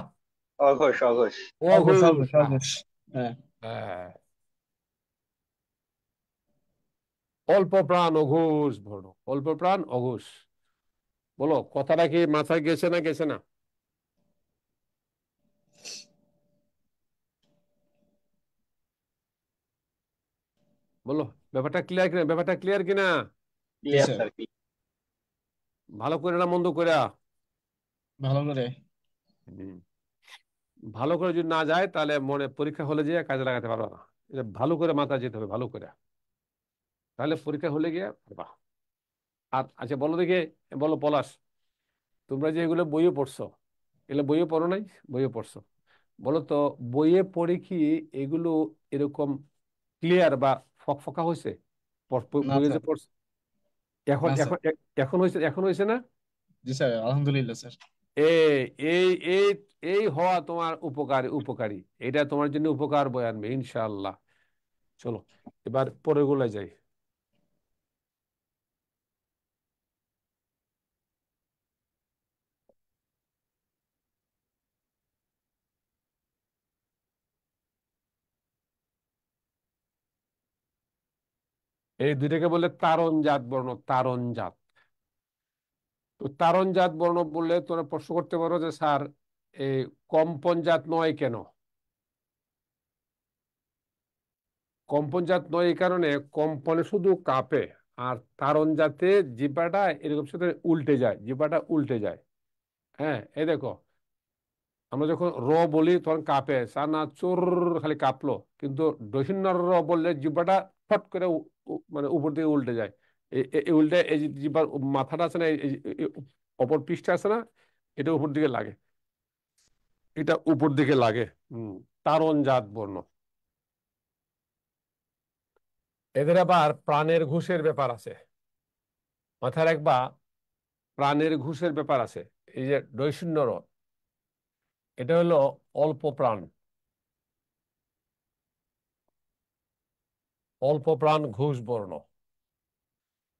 অঘোষ অঘোষ। অঘোষ, অঘোষ। অঘোষ, অঘোষ। হ্যাঁ। হ্যাঁ, অল্প প্রাণ অঘোষ বর্ণ, অল্প প্রাণ অঘোষ। বলো, কথাটা কি মাথায় গেছে না গেছে না? বলো, ব্যাপারটা ক্লিয়ার কিনা? ব্যাপারটা ক্লিয়ার কিনা? জি ক্লিয়ার স্যার। স্যার। ভালো করে না মন্দ করে? ভালো করে। হুম। ভালো করে যদি না যায় তাহলে মনে পরীক্ষা হলে যেয়ে কাজে লাগাতে পারবা না। এটা ভালো করে মাথায় যেতে হবে, ভালো করে, তাহলে পরীক্ষা হলে গিয়ে পারবা। আর আচ্ছা বলো দেখি, বলো পলাশ, তোমরা যে এগুলো বইয়ে পড়ছো, এগুলো বইয়ে পড়ো নাই? বইয়ে পড়ছো। বলো তো, বইয়ে পড়ে কি এগুলো এরকম ক্লিয়ার বা ফকফকা হয়েছে? না বইয়ে যে স্যার। পড়ছো, এখন না স্যার। এখন এখন হয়েছে, এখন হয়েছে না? জি স্যার, আলহামদুলিল্লাহ স্যার। এই এই এই এই হওয়া তোমার উপকারী, উপকারী। এটা তোমার জন্য উপকার বয়ে আনবে ইনশাআল্লাহ। চলো, এবার পরের গুলো যাই। এই দুইটাকে বলে তারণ জাত বর্ণ, তারণ জাত। তো তারণ জাত বর্ণ বললে তোমরা প্রশ্ন করতে পারো যে স্যার, এই কম্পন জাত নয় কেন? কম্পন জাত নয় এই কারণে, কম্পনে শুধু কাঁপে, আর তারণ জাতে জিহ্বাটা এরকম সাথে উল্টে যায়, জিহ্বাটা উল্টে যায়। হ্যাঁ, এই দেখো, আমরা যখন র বলি তখন কাঁপে, সানা চোর খালি কাঁপলো। কিন্তু দহিন র বললে জিহ্বাটা ফট করে মানে উপর দিকে উল্টে যায়। এই উল্টা এই যে জিহ্বার মাথাটা আছে না, এই অপর পৃষ্ঠে আছে না, এটা উপর দিকে লাগে, এটা উপর দিকে লাগে। তারণ জাত বর্ণ। এদের আবার প্রাণের ঘুষের ব্যাপার আছে, মাথায় রাখবা, প্রাণের ঘুষের ব্যাপার আছে। এই যে ডয়শূন্য র, এটা হলো অল্প প্রাণ, অল্প প্রাণ ঘুষ বর্ণ।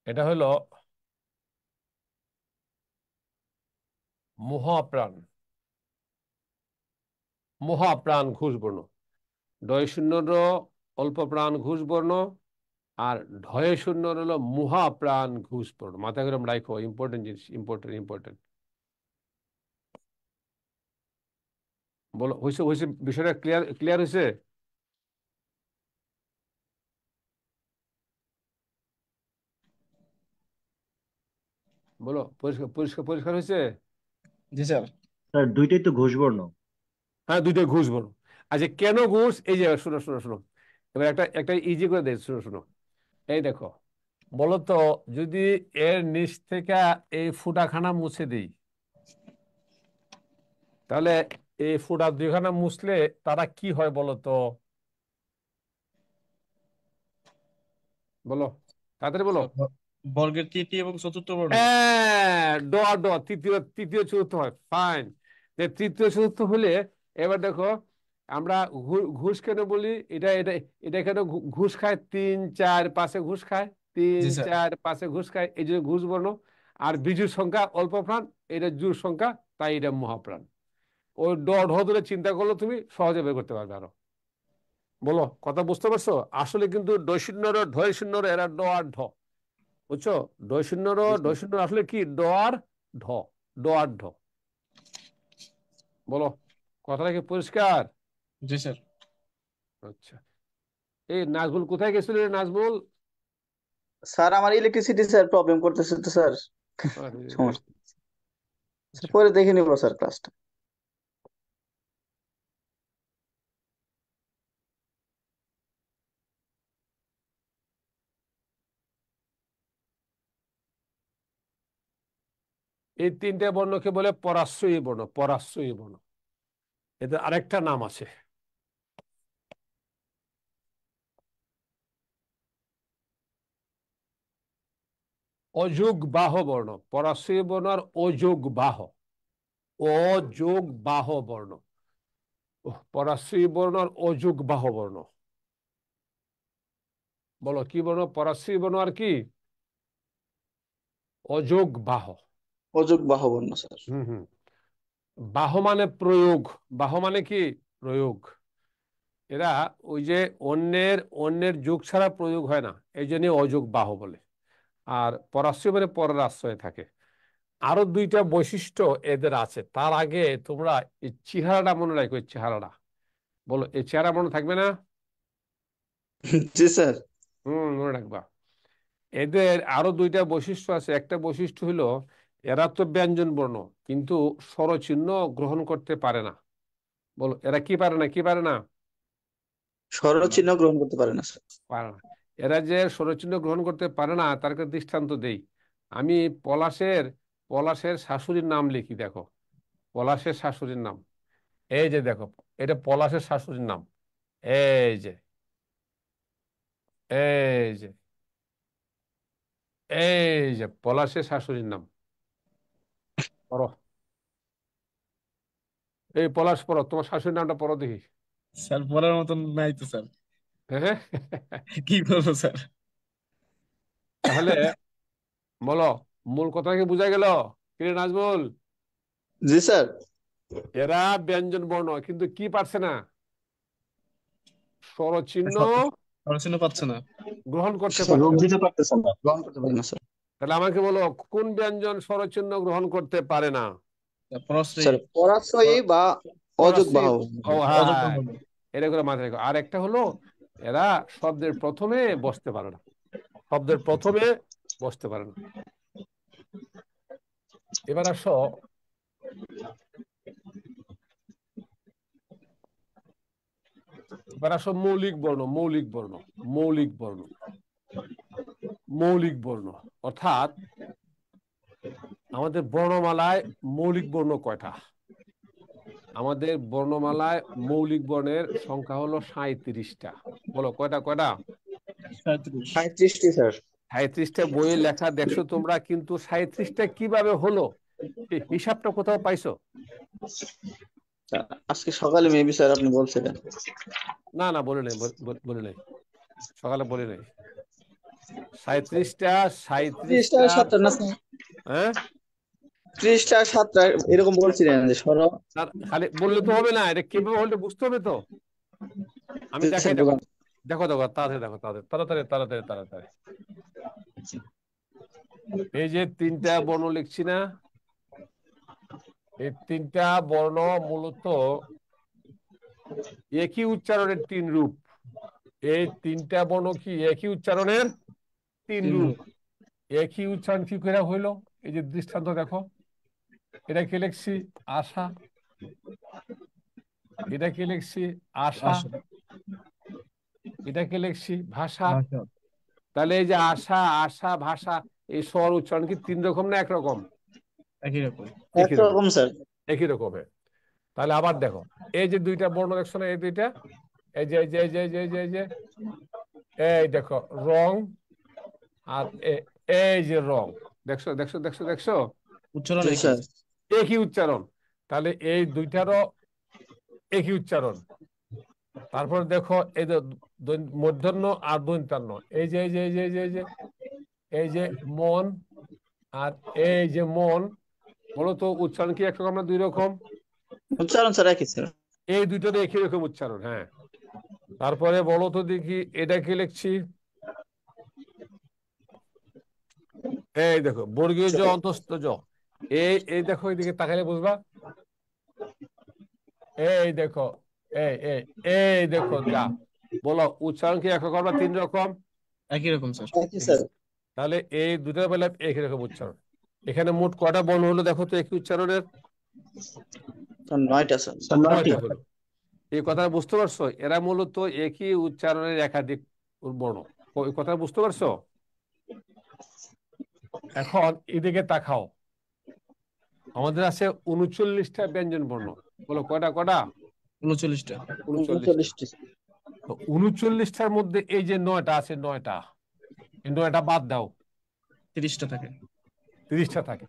এটা হলো মহাপ্রাণ, মহাপ্রাণ ঘুষ বর্ণ। ডয়শূন্য র অল্প প্রাণ ঘুষ বর্ণ, আর ঢয়ে শূন্য হলো মহাপ্রাণ ঘুষ বর্ণ। মাথায় করে রাখো, ইম্পর্টেন্ট জিনিস, ইম্পর্টেন্ট ইম্পর্টেন্ট। বলো, হয়েছে হয়েছে, বিষয়টা ক্লিয়ার ক্লিয়ার হয়েছে? বলো, পরিষ্কার পরিষ্কার পরিষ্কার হয়েছে? জি স্যার। স্যার দুইটাই তো ঘোষ বর্ণ। হ্যাঁ, দুইটাই ঘুষ বলো। আচ্ছা, কেন ঘুষ? এই যে শোনো শোনো শোনো, এবার একটা একটা ইজি করে দেয়, শোনো শোনো। এই দেখো, বলো তো, যদি এর নিচ থেকে এই ফুটাখানা মুছে দিই, তাহলে এই ফুটা দুইখানা মুছলে তারা কি হয় বলো তো? বলো, তাড়াতাড়ি বলো। স্যার, বর্গের তৃতীয় এবং চতুর্থ বর্ণ। হ্যাঁ, ড ড, তৃতীয় তৃতীয় চতুর্থ হয়, ফাইন। যে তৃতীয় চতুর্থ হলে, এবার দেখো, আমরা ঘুষ কেন বলি? এটা এটা এটা কেন ঘুষ খায়? 3 4 5-এ ঘুষ খায়, 3 জি স্যার। 4 5-এ ঘুষ খায়, এই জন্য ঘুষ বর্ণ। আর বিজুর সংখ্যা অল্প প্রাণ, এটা জুর সংখ্যা, তাই এটা মহাপ্রাণ। ওই ড ঢ ধরে চিন্তা করলে তুমি সহজে বের করতে পারবে আরো। বলো, কথা বুঝতে পারছো? আসলে কিন্তু ডয়শূন্য র ঢয় শূন্য র এরা ড আর ঢ, বুঝছো? ডয়শূন্য র জি স্যার। ডয়শূন্য আসলে কি? ড আর ঢ, ড আর ঢ। বলো, কথাটা কি পরিষ্কার? জি স্যার। আচ্ছা, এই নাজমুল কোথায় গেছিল রে নাজমুল? স্যার আমার ইলেকট্রিসিটি স্যার প্রবলেম করতেছে তো স্যার, আরে, সমস্যা। স্যার আচ্ছা, পরে দেখে নিবো স্যার ক্লাসটা। এই 3টে বর্ণকে বলে পরাশ্রয়ী বর্ণ, পরাশ্রয়ী বর্ণ। এদের আরেকটা নাম আছে, অযোগ বাহ বর্ণ। পরাশ্রয়ী বর্ণ আর অযোগ বাহ, অযোগ বাহ বর্ণ। পরাশ্রয়ী বর্ণ আর অযোগ বাহ বর্ণ। বলো, কি বর্ণ? পরাশ্রয়ী বর্ণ আর কি? অযোগ বাহ। অযোগ বাহবর্ণ স্যার। হুম। বাহ মানে প্রয়োগ, বাহ মানে কি? প্রয়োগ। এরা ওই যে অন্যের অন্যের যোগ ছাড়া প্রয়োগ হয় না, এই জন্য অযোগ বাহ বলে। আর পরাশ্রয় মানে পরের আশ্রয়ে থাকে। আরো 2টা বৈশিষ্ট্য এদের আছে। তার আগে তোমরা এই চেহারাটা মনে রাখো, এই চেহারাটা। বলো, এই চেহারা মনে থাকবে না? জি স্যার। মনে রাখবা। এদের আরো 2টা বৈশিষ্ট্য আছে। একটা বৈশিষ্ট্য হলো, এরা তো ব্যঞ্জন বর্ণ, কিন্তু স্বরচিহ্ন গ্রহণ করতে পারে না। বলো, এরা কি পারে না? কি পারে না? স্বরচিহ্ন গ্রহণ করতে পারে না স্যার। পারে না। এরা যে স্বরচিহ্ন গ্রহণ করতে পারে না, তার একটা দৃষ্টান্ত দেই। আমি পলাশের পলাশের শাশুড়ির নাম লিখি, দেখো, পলাশের শাশুড়ির নাম, এই যে দেখো, এটা পলাশের শাশুড়ির নাম, এই যে, এই যে, এই যে পলাশের শাশুড়ির নাম। পড়ো, এই পলাশ পড়ো, তোমার শাশুড়ির নামটা পড়ো দেখি। স্যার বলার মতন নাই তো স্যার, হ্যাঁ, কি করবো স্যার? তাহলে বলো, মূল কথা কি বোঝা গেল? কিরে নাজমুল, জি স্যার। এরা ব্যঞ্জন বর্ণ, কিন্তু কি পারছে না? স্বরচিহ্ন পড়াশোনা পাচ্ছে না। গ্রহণ করতে স্যার পারছে রোগ না। দিতে পারতেছে না। গ্রহণ করতে পারে না স্যার। তাহলে আমাকে বলো, কোন ব্যঞ্জন স্বরচিহ্ন গ্রহণ করতে পারে না? পরশ্রী। স্যার পরাশ্রয়ী বা অযোগ ফরাসি। বাহবর্ণ। ও অযোগ্য হ্যাঁ, বর্ণ। এটা করে মাথায় রেখো। আর একটা হলো, এরা শব্দের প্রথমে বসতে পারে না, শব্দের প্রথমে বসতে পারে না। এবার আসো, এবার আসো মৌলিক বর্ণ, মৌলিক বর্ণ, মৌলিক বর্ণ। মৌলিক বর্ণ, অর্থাৎ আমাদের বর্ণমালায় মৌলিক বর্ণ কয়টা? আমাদের বর্ণমালায় মৌলিক বর্ণের সংখ্যা হলো 37টা। বলো কয়টা কয়টা? 37। 35টি স্যার। 37টা বইয়ে লেখা দেখছো তোমরা, কিন্তু 37টা কিভাবে হলো এই হিসাবটা কোথাও পাইছো? আজকে সকালে মেবি স্যার আপনি বলছিলেন। না না, বলে নাই, বলে নাই, সকালে বলে নাই। 37টা 30টা 37টা 7টা না স্যার? হ্যাঁ, 30টা 7টা এরকম বলছিলেন যে সরো। খালি বললে তো হবে না, এটা কিভাবে হলে বুঝতে হবে তো। আমি দেখাই, দেখো দেখো দেখো, তাড়াতাড়ি দেখো, তাড়াতাড়ি তাড়াতাড়ি তাড়াতাড়ি। এই যে 3টা বর্ণ লিখছি না, এই 3টা বর্ণ মূলত একই উচ্চারণের 3 রূপ। এই 3টা বর্ণ কি একই উচ্চারণের 3 রূপ। একই উচ্চারণ কি করে হইলো? এই যে দৃষ্টান্ত দেখো, এটা কি লিখছি? আশা। এটা কি লিখছি? আশা। এটা কি লিখছি? ভাষা। তাহলে এই যে আশা, আশা, ভাষা, এই স্বর উচ্চারণ কি 3 রকম না একরকম? একই রকম। একই রকম, একরকম স্যার। একই রকমের। তাহলে আবার দেখো, এই যে 2টা বর্ণ দেখছো না, এই 2টা, এই যে এই যে এই যে এই যে এই যে এই দেখো রং, আর এই যে রং, দেখছো দেখছো দেখছো দেখছো, উচ্চারণ জি একই। স্যার। একই উচ্চারণ। তাহলে এই 2টারও একই উচ্চারণ। তারপর দেখো এই যে মূর্ধন্য আর দন্তান্ন, এই যে এই যে এই যে এই যে এই যে এই যে মন আর এই যে মন, বলো তো উচ্চারণ কি একরকম না 2 রকম? উচ্চারণ স্যার একই স্যার। এই 2টারও একই রকম উচ্চারণ। হ্যাঁ, তারপরে বলো তো দেখি, এটা কি লিখছি? এই দেখো বর্গীয় জ অন্তস্থ জ, এই দেখো, এইদিকে তাকালে বুঝবা। এই দেখো, এই এই এই দেখো, যা বলো উচ্চারণ কি একরকম না 3 রকম? একই রকম স্যার। একই স্যার। তাহলে এই 2টার বেলা একই রকম উচ্চারণ। এখানে মোট কয়টা বর্ণ হলো দেখো তো একই উচ্চারণের? 9টা স্যার। 9টা হলো। এই কথা বুঝতে পারছো? এরা মূলত একই উচ্চারণের একাধিক বর্ণ। এই কথা বুঝতে পারছো? এখন এদিকে তাকাও, আমাদের আছে 39টা ব্যঞ্জন বর্ণ। বলো কয়টা কয়টা? 39টা। 39টা। তো 39টার মধ্যে এই যে 9টা আছে, 9টা, এই 9টা বাদ দাও, 30টা থাকে। 30টা থাকে।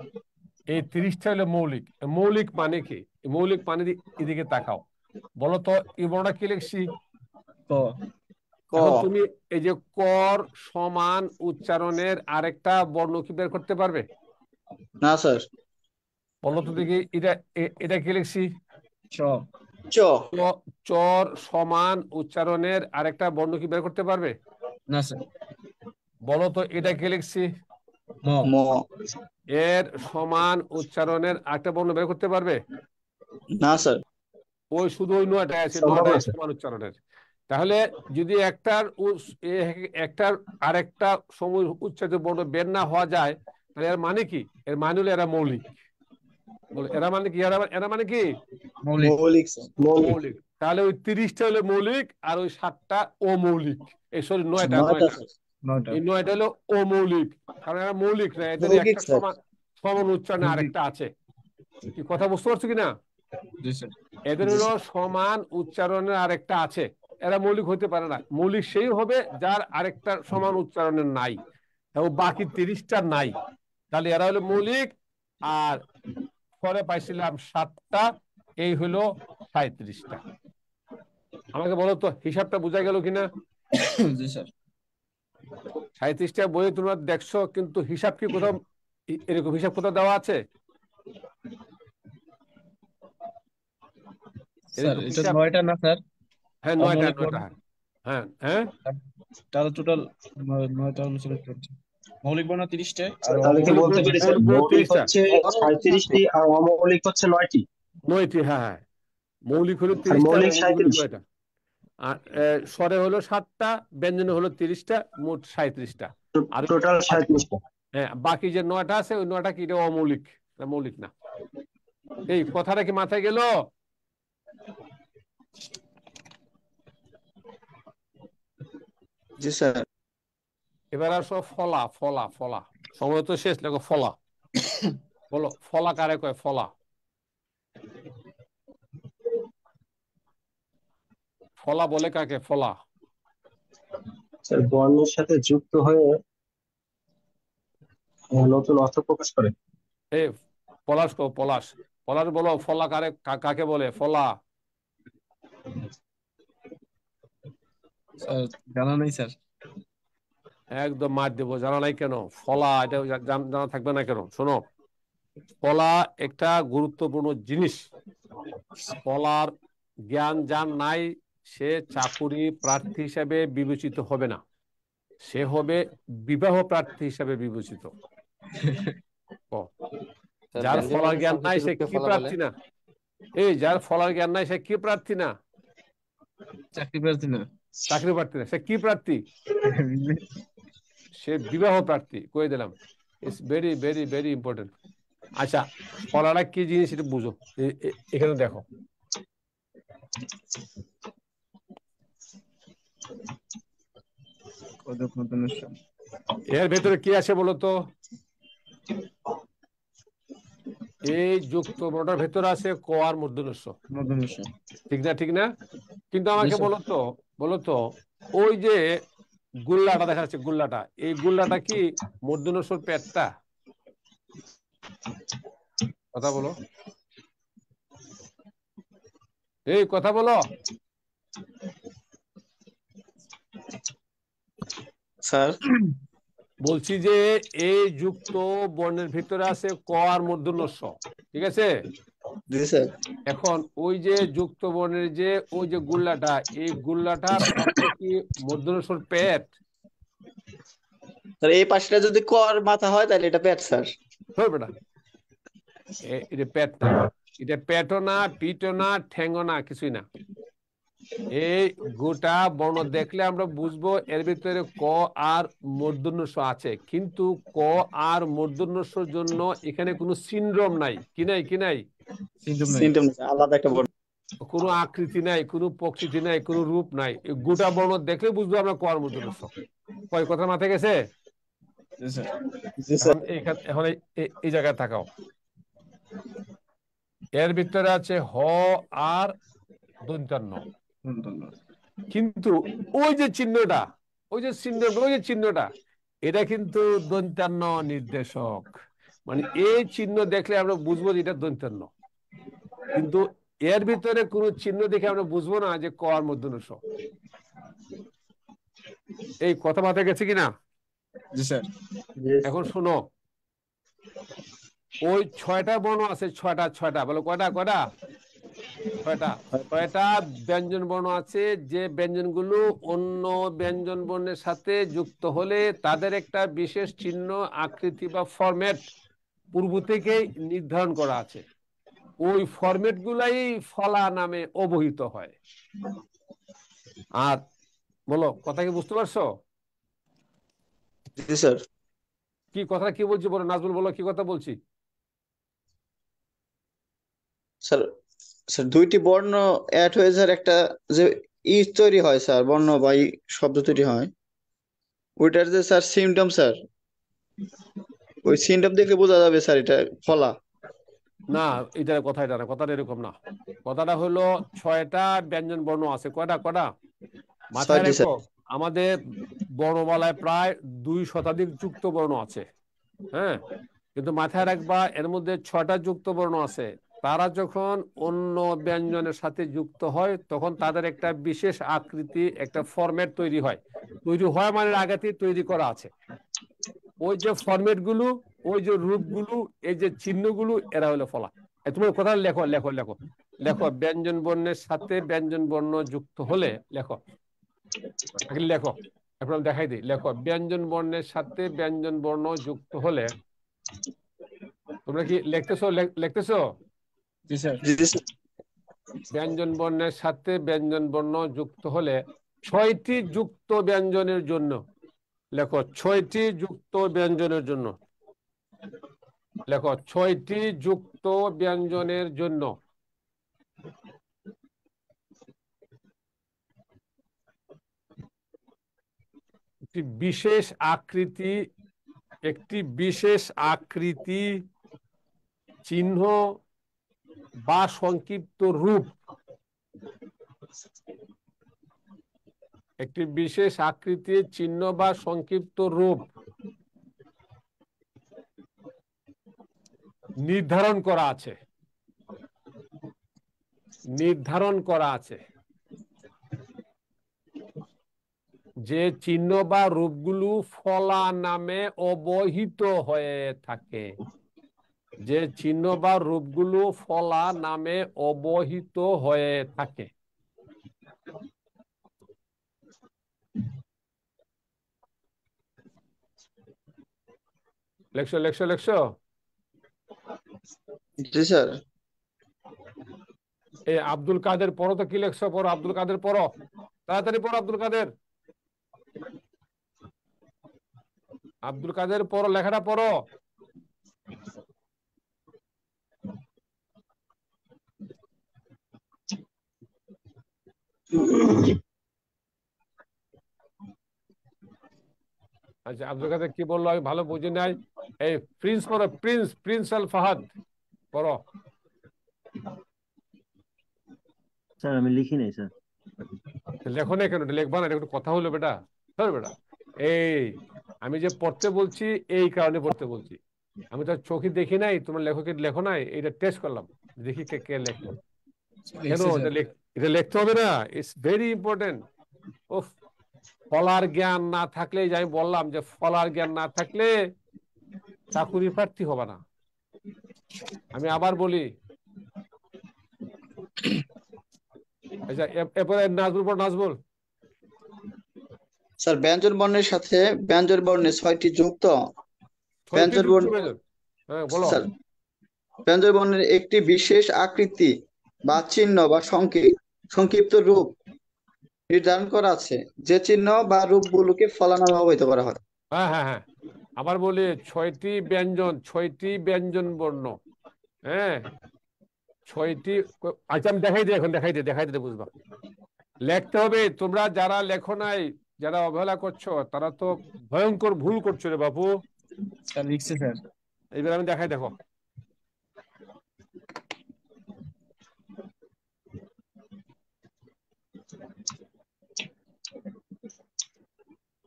এই 30টা হলো মৌলিক। মৌলিক মানে কি? মৌলিক মানে এদিকে তাকাও, বলো তো এই বর্ণটা কি লিখছি? ক। এখন তুমি এই যে কর সমান উচ্চারণের আরেকটা বর্ণ কি বের করতে পারবে? না স্যার। বলো তো দেখি, এটা এটা কি লিখছি? চ। চ। চর সমান উচ্চারণের আরেকটা বর্ণ কি বের করতে পারবে? না স্যার। বলো তো এটা কি লিখছি? ম। ম। এর সমান উচ্চারণের আরেকটা বর্ণ বের করতে পারবে? না স্যার। ওই শুধু ওই 9টায় আছে, 9টায় সমান উচ্চারণের। তাহলে যদি একটার আরেকটা সময় উচ্চারিত বর্ণ বের না হওয়া যায়, তাহলে এর মানে কি? এর মানে হলো এরা মৌলিক। বলে এরা মানে কি? এরা মানে কি? মৌলিক। মৌলিক স্যার। মৌলিক। তাহলে ওই 30টা হলো মৌলিক, আর ওই 7টা অমৌলিক। এই সরি, 9টা 9টা 9টা স্যার। 9টা। এই 9টা হলো অমৌলিক, কারণ এরা মৌলিক না, এদের যৌগিক একটা স্যার। সমান উচ্চারণে আরেকটা আছে। কি কথা বুঝতে পারছো কিনা? জি স্যার। এদের জি হলো স্যার। সমান উচ্চারণের আরেকটা আছে। এরা মৌলিক হতে পারে না। মৌলিক সেই হবে যার আরেকটা সমান উচ্চারণের নাই, এবং বাকি 30টা নাই। তাহলে এরা হলো মৌলিক। আর পরে পাইছিলাম 7টা, এই হলো 37টা। আমাকে বলো তো হিসাবটা বোঝা গেল কিনা? জি স্যার। 37টা বইয়ে তোমরা দেখছো, কিন্তু হিসাব কি কোথাও এরকম হিসাব কোথাও দেওয়া আছে? স্যার এরকম এটা হিসাব? 9টা না স্যার? হ্যাঁ, 9টা অমৌলিক 9টা। হ্যাঁ হ্যাঁ, তাহলে টোটাল 9টা আলোচনা করছি। মৌলিক বর্ণ 30টা আর তাহলে কি মৌলিক বলতে পারি স্যার, বর্ণ মৌলিক 30টা, হচ্ছে 37টি আর অমৌলিক হচ্ছে 9টি, 9টি। হ্যাঁ হ্যাঁ, মৌলিক হলো আর 30টা, মৌলিক অমৌলিক হলো 37। 9টা। আর স্বরে হলো 7টা, ব্যঞ্জনে হলো 30টা, মোট 37টা। আর টোটাল 37টা। হ্যাঁ, বাকি যে 9টা আছে, ওই 9টা কি? এটা অমৌলিক, এটা মৌলিক না। এই কথাটা কি মাথায় গেল? জি স্যার। এবার আসো ফলা, ফলা, ফলা। সময় তো শেষ, লেখো ফলা। বলো ফলা কারে কয়? ফলা, ফলা বলে কাকে? ফলা। স্যার বর্ণের সাথে যুক্ত হয়ে নতুন অর্থ প্রকাশ করে। এ পলাশ কো, পলাশ। পলাশ বলো ফলা কারে, কাকে বলে ফলা? স্যার জানা নেই স্যার। একদম মার দেবো, জানা নাই কেন? ফলা এটা জানা থাকবে না কেন? শোনো, ফলা একটা গুরুত্বপূর্ণ জিনিস। ফলার জ্ঞান যার নাই, সে চাকুরি প্রার্থী হিসেবে বিবেচিত হবে না, সে হবে বিবাহ প্রার্থী হিসেবে বিবেচিত। ও, স্যার যার ব্যঞ্জন ফলার বর্ণের জ্ঞান নাই সংক্ষিপ্ত সে রূপকে কি ফলা বলে। প্রার্থী না? এই যার ফলার জ্ঞান নাই সে কি প্রার্থী না? চাকরি প্রার্থী না। চাকরি প্রার্থী না, সে কি প্রার্থী? সে বিবাহ প্রার্থী, কয়ে দিলাম। It's very very very important. আচ্ছা, ফলাটা কি জিনিস এটা বুঝো। এখানে দেখো, কদক নতুনের সব এর ভেতরে কি আছে বলো তো? এই যুক্ত বর্ণটার ভেতরে আছে ক আর মূর্ধন্য ষ। নতুনের সব। ঠিক না? ঠিক না? কিন্তু জি আমাকে স্যার। বলো তো ওই যে গুল্লাটা দেখা যাচ্ছে, গুল্লাটা, এই গুল্লাটা কি মূর্ধন্য ষর পেটটা? কথা বলো, এই কথা বলো। স্যার বলছি যে এই যুক্ত বর্ণের ভিতরে আছে ক আর মূর্ধন্য ষ, ঠিক আছে? জি স্যার। এখন ওই যে যুক্ত বর্ণের যে ওই যে গুল্লাটা, এই গুল্লাটার অর্থ কি মূর্ধন্য ষর পেট? স্যার এই পাশটা যদি কর মাথা হয় তাহলে এটা পেট স্যার। ধরবে না, এটা পেট না, এটা পেটও না, পিঠও না, ঠ্যাংও না, কিছুই না। এই গোটা বর্ণ দেখলে আমরা বুঝবো এর ভিতরে ক আর মূর্ধন্য ষ আছে, কিন্তু ক আর মূর্ধন্য ষর জন্য এখানে কোনো সিনড্রোম নাই। কি নাই? কি নাই? সিমটম নাই। সিমটম আলাদা একটা বর্ণ। কোনো আকৃতি নাই, কোনো প্রকৃতি নাই, কোনো রূপ নাই। এই গোটা বর্ণ দেখলে বুঝবো আমরা ক আর মূর্ধন্য ষ। কয় কথা মাথায় গেছে? জি স্যার। জি স্যার। এখন এখন এই জায়গায় তাকাও। এর ভিতরে আছে হ আর দন্তান্ন, ধন্যবাদ। কিন্তু ওই যে চিহ্নটা, ওই যে চিহ্নটা, এটা কিন্তু দন্তান্ন নির্দেশক। মানে এই চিহ্ন দেখলে আমরা বুঝবো যে এটা দন্তান্ন, কিন্তু এর ভিতরে কোনো চিহ্ন দেখে আমরা বুঝবো না যে ক আর মূর্ধন্য ষ। এই কথা মাথায় গেছে কিনা? জি স্যার। এখন শোনো, ওই ছয়টা বর্ণ আছে, ছয়টা বলো কয়টা? কয়টা? ছয়টা। ছয়টা ব্যঞ্জন বর্ণ আছে, যে ব্যঞ্জনগুলো অন্য ব্যঞ্জন বর্ণের সাথে যুক্ত হলে তাদের একটা বিশেষ চিহ্ন, আকৃতি বা ফরম্যাট পূর্ব থেকেই নির্ধারণ করা আছে। ওই ফরম্যাট গুলাই ফলা নামে অবহিত হয়। আর বলো, কথা কি বুঝতে পারছো? জি স্যার। কি কথা কি বলছি বলো, নাজমুল বলো কি কথা বলছি? স্যার স্যার দুইটি বর্ণ অ্যাড হয়ে স্যার একটা যে তৈরি হয় স্যার, বর্ণ বা শব্দ তৈরি হয়, ওইটার যে স্যার সিমটম স্যার, ওই সিমটম দেখে বোঝা যাবে স্যার এটা ফলা। না, এটা না, কথাটা এরকম না। কথাটা হলো ছয়টা ব্যঞ্জন বর্ণ আছে। কয়টা? কয়টা? মাথায় ছয়টি রেখো, স্যার। আমাদের বর্ণমালায় প্রায় 2 শতাধিক যুক্ত বর্ণ আছে। হ্যাঁ, কিন্তু মাথায় রাখবা এর মধ্যে 6টা যুক্ত বর্ণ আছে। তারা যখন অন্য ব্যঞ্জনের সাথে যুক্ত হয় তখন তাদের একটা বিশেষ আকৃতি, একটা ফরম্যাট তৈরি হয়। তৈরি হয় মানে আগেতেই তৈরি করা আছে। ওই যে ফরম্যাট গুলো, ওই যে রূপগুলো, এই যে চিহ্নগুলো, এরা হলো ফলা। তুমি কথা লেখো, লেখো, লেখো, লেখো। ব্যঞ্জন বর্ণের সাথে ব্যঞ্জন বর্ণ যুক্ত হলে লেখো, আগে লেখো, এখন আমি দেখাই দিই। লেখো, ব্যঞ্জন বর্ণের সাথে ব্যঞ্জন বর্ণ যুক্ত হলে। তোমরা কি লিখতেছো? লিখতেছো? জি স্যার। জি জি স্যার। ব্যঞ্জন বর্ণের সাথে ব্যঞ্জন বর্ণ যুক্ত হলে 6টি যুক্ত ব্যঞ্জনের জন্য লেখো, 6টি যুক্ত ব্যঞ্জনের জন্য লেখো, 6টি যুক্ত ব্যঞ্জনের জন্য একটি বিশেষ আকৃতি, একটি বিশেষ আকৃতি, চিহ্ন বা সংক্ষিপ্ত রূপ, একটি বিশেষ আকৃতি, চিহ্ন বা সংক্ষিপ্ত রূপ নির্ধারণ করা আছে, নির্ধারণ করা আছে। যে চিহ্ন বা রূপগুলো ফলা নামে অবহিত হয়ে থাকে, যে চিহ্ন বা রূপগুলো ফলা নামে অবহিত হয়ে থাকে। লেখছো লেখছো লেখছো? জি স্যার। এই আব্দুল কাদের পড়ো তো, কি লেখছো পড়ো, আব্দুল কাদের পড়ো, তাড়াতাড়ি পড়ো আব্দুল কাদের, আব্দুল কাদের পড়ো, লেখাটা পড়ো। আচ্ছা, আব্দুল কাদের কি বললো আমি ভালো বুঝি নাই। এই প্রিন্স পড়ো, প্রিন্স, প্রিন্স আল ফাহাদ পড়ো। স্যার আমি লিখি নাই স্যার। লেখো না কেন? লিখবা না, এটা একটু কথা হলো বেটা, ধর বেটা। এই আমি যে পড়তে বলছি এই কারণে পড়তে বলছি, আমি তো চোখে দেখি নাই তোমার লেখকে লেখো নাই, এটা টেস্ট করলাম, দেখি কে কে লেখলো। কেন এটা লিখতে হবে না? It's very important. ও, ফলার জ্ঞান না থাকলে, যে আমি বললাম যে ফলার জ্ঞান না থাকলে চাকুরি প্রার্থী হবে না। আমি আবার বলি, আচ্ছা এরপরে নাজবুল পড়, নাজবুল। স্যার ব্যঞ্জন বর্ণের সাথে ব্যঞ্জন বর্ণের 6টি যুক্ত ব্যঞ্জন বর্ণ। হ্যাঁ বলো। স্যার ব্যঞ্জন বর্ণের একটি বিশেষ আকৃতি বা চিহ্ন বা সংক্ষিপ্ত রূপ নির্ধারণ করা আছে, যে চিহ্ন বা রূপগুলোকে ফলা নামে অবহিত করা হয়। হ্যাঁ হ্যাঁ হ্যাঁ, আবার বলি 6টি ব্যঞ্জন, 6টি ব্যঞ্জন বর্ণ। হ্যাঁ 6টি। আচ্ছা আমি দেখাই দিই, এখন দেখাই দিতে বুঝবা। লিখতে হবে, তোমরা যারা লেখো নাই, যারা অবহেলা করছো, তারা তো ভয়ঙ্কর ভুল করছো রে বাপু। স্যার লিখছে স্যার। এইবার আমি দেখাই, দেখো।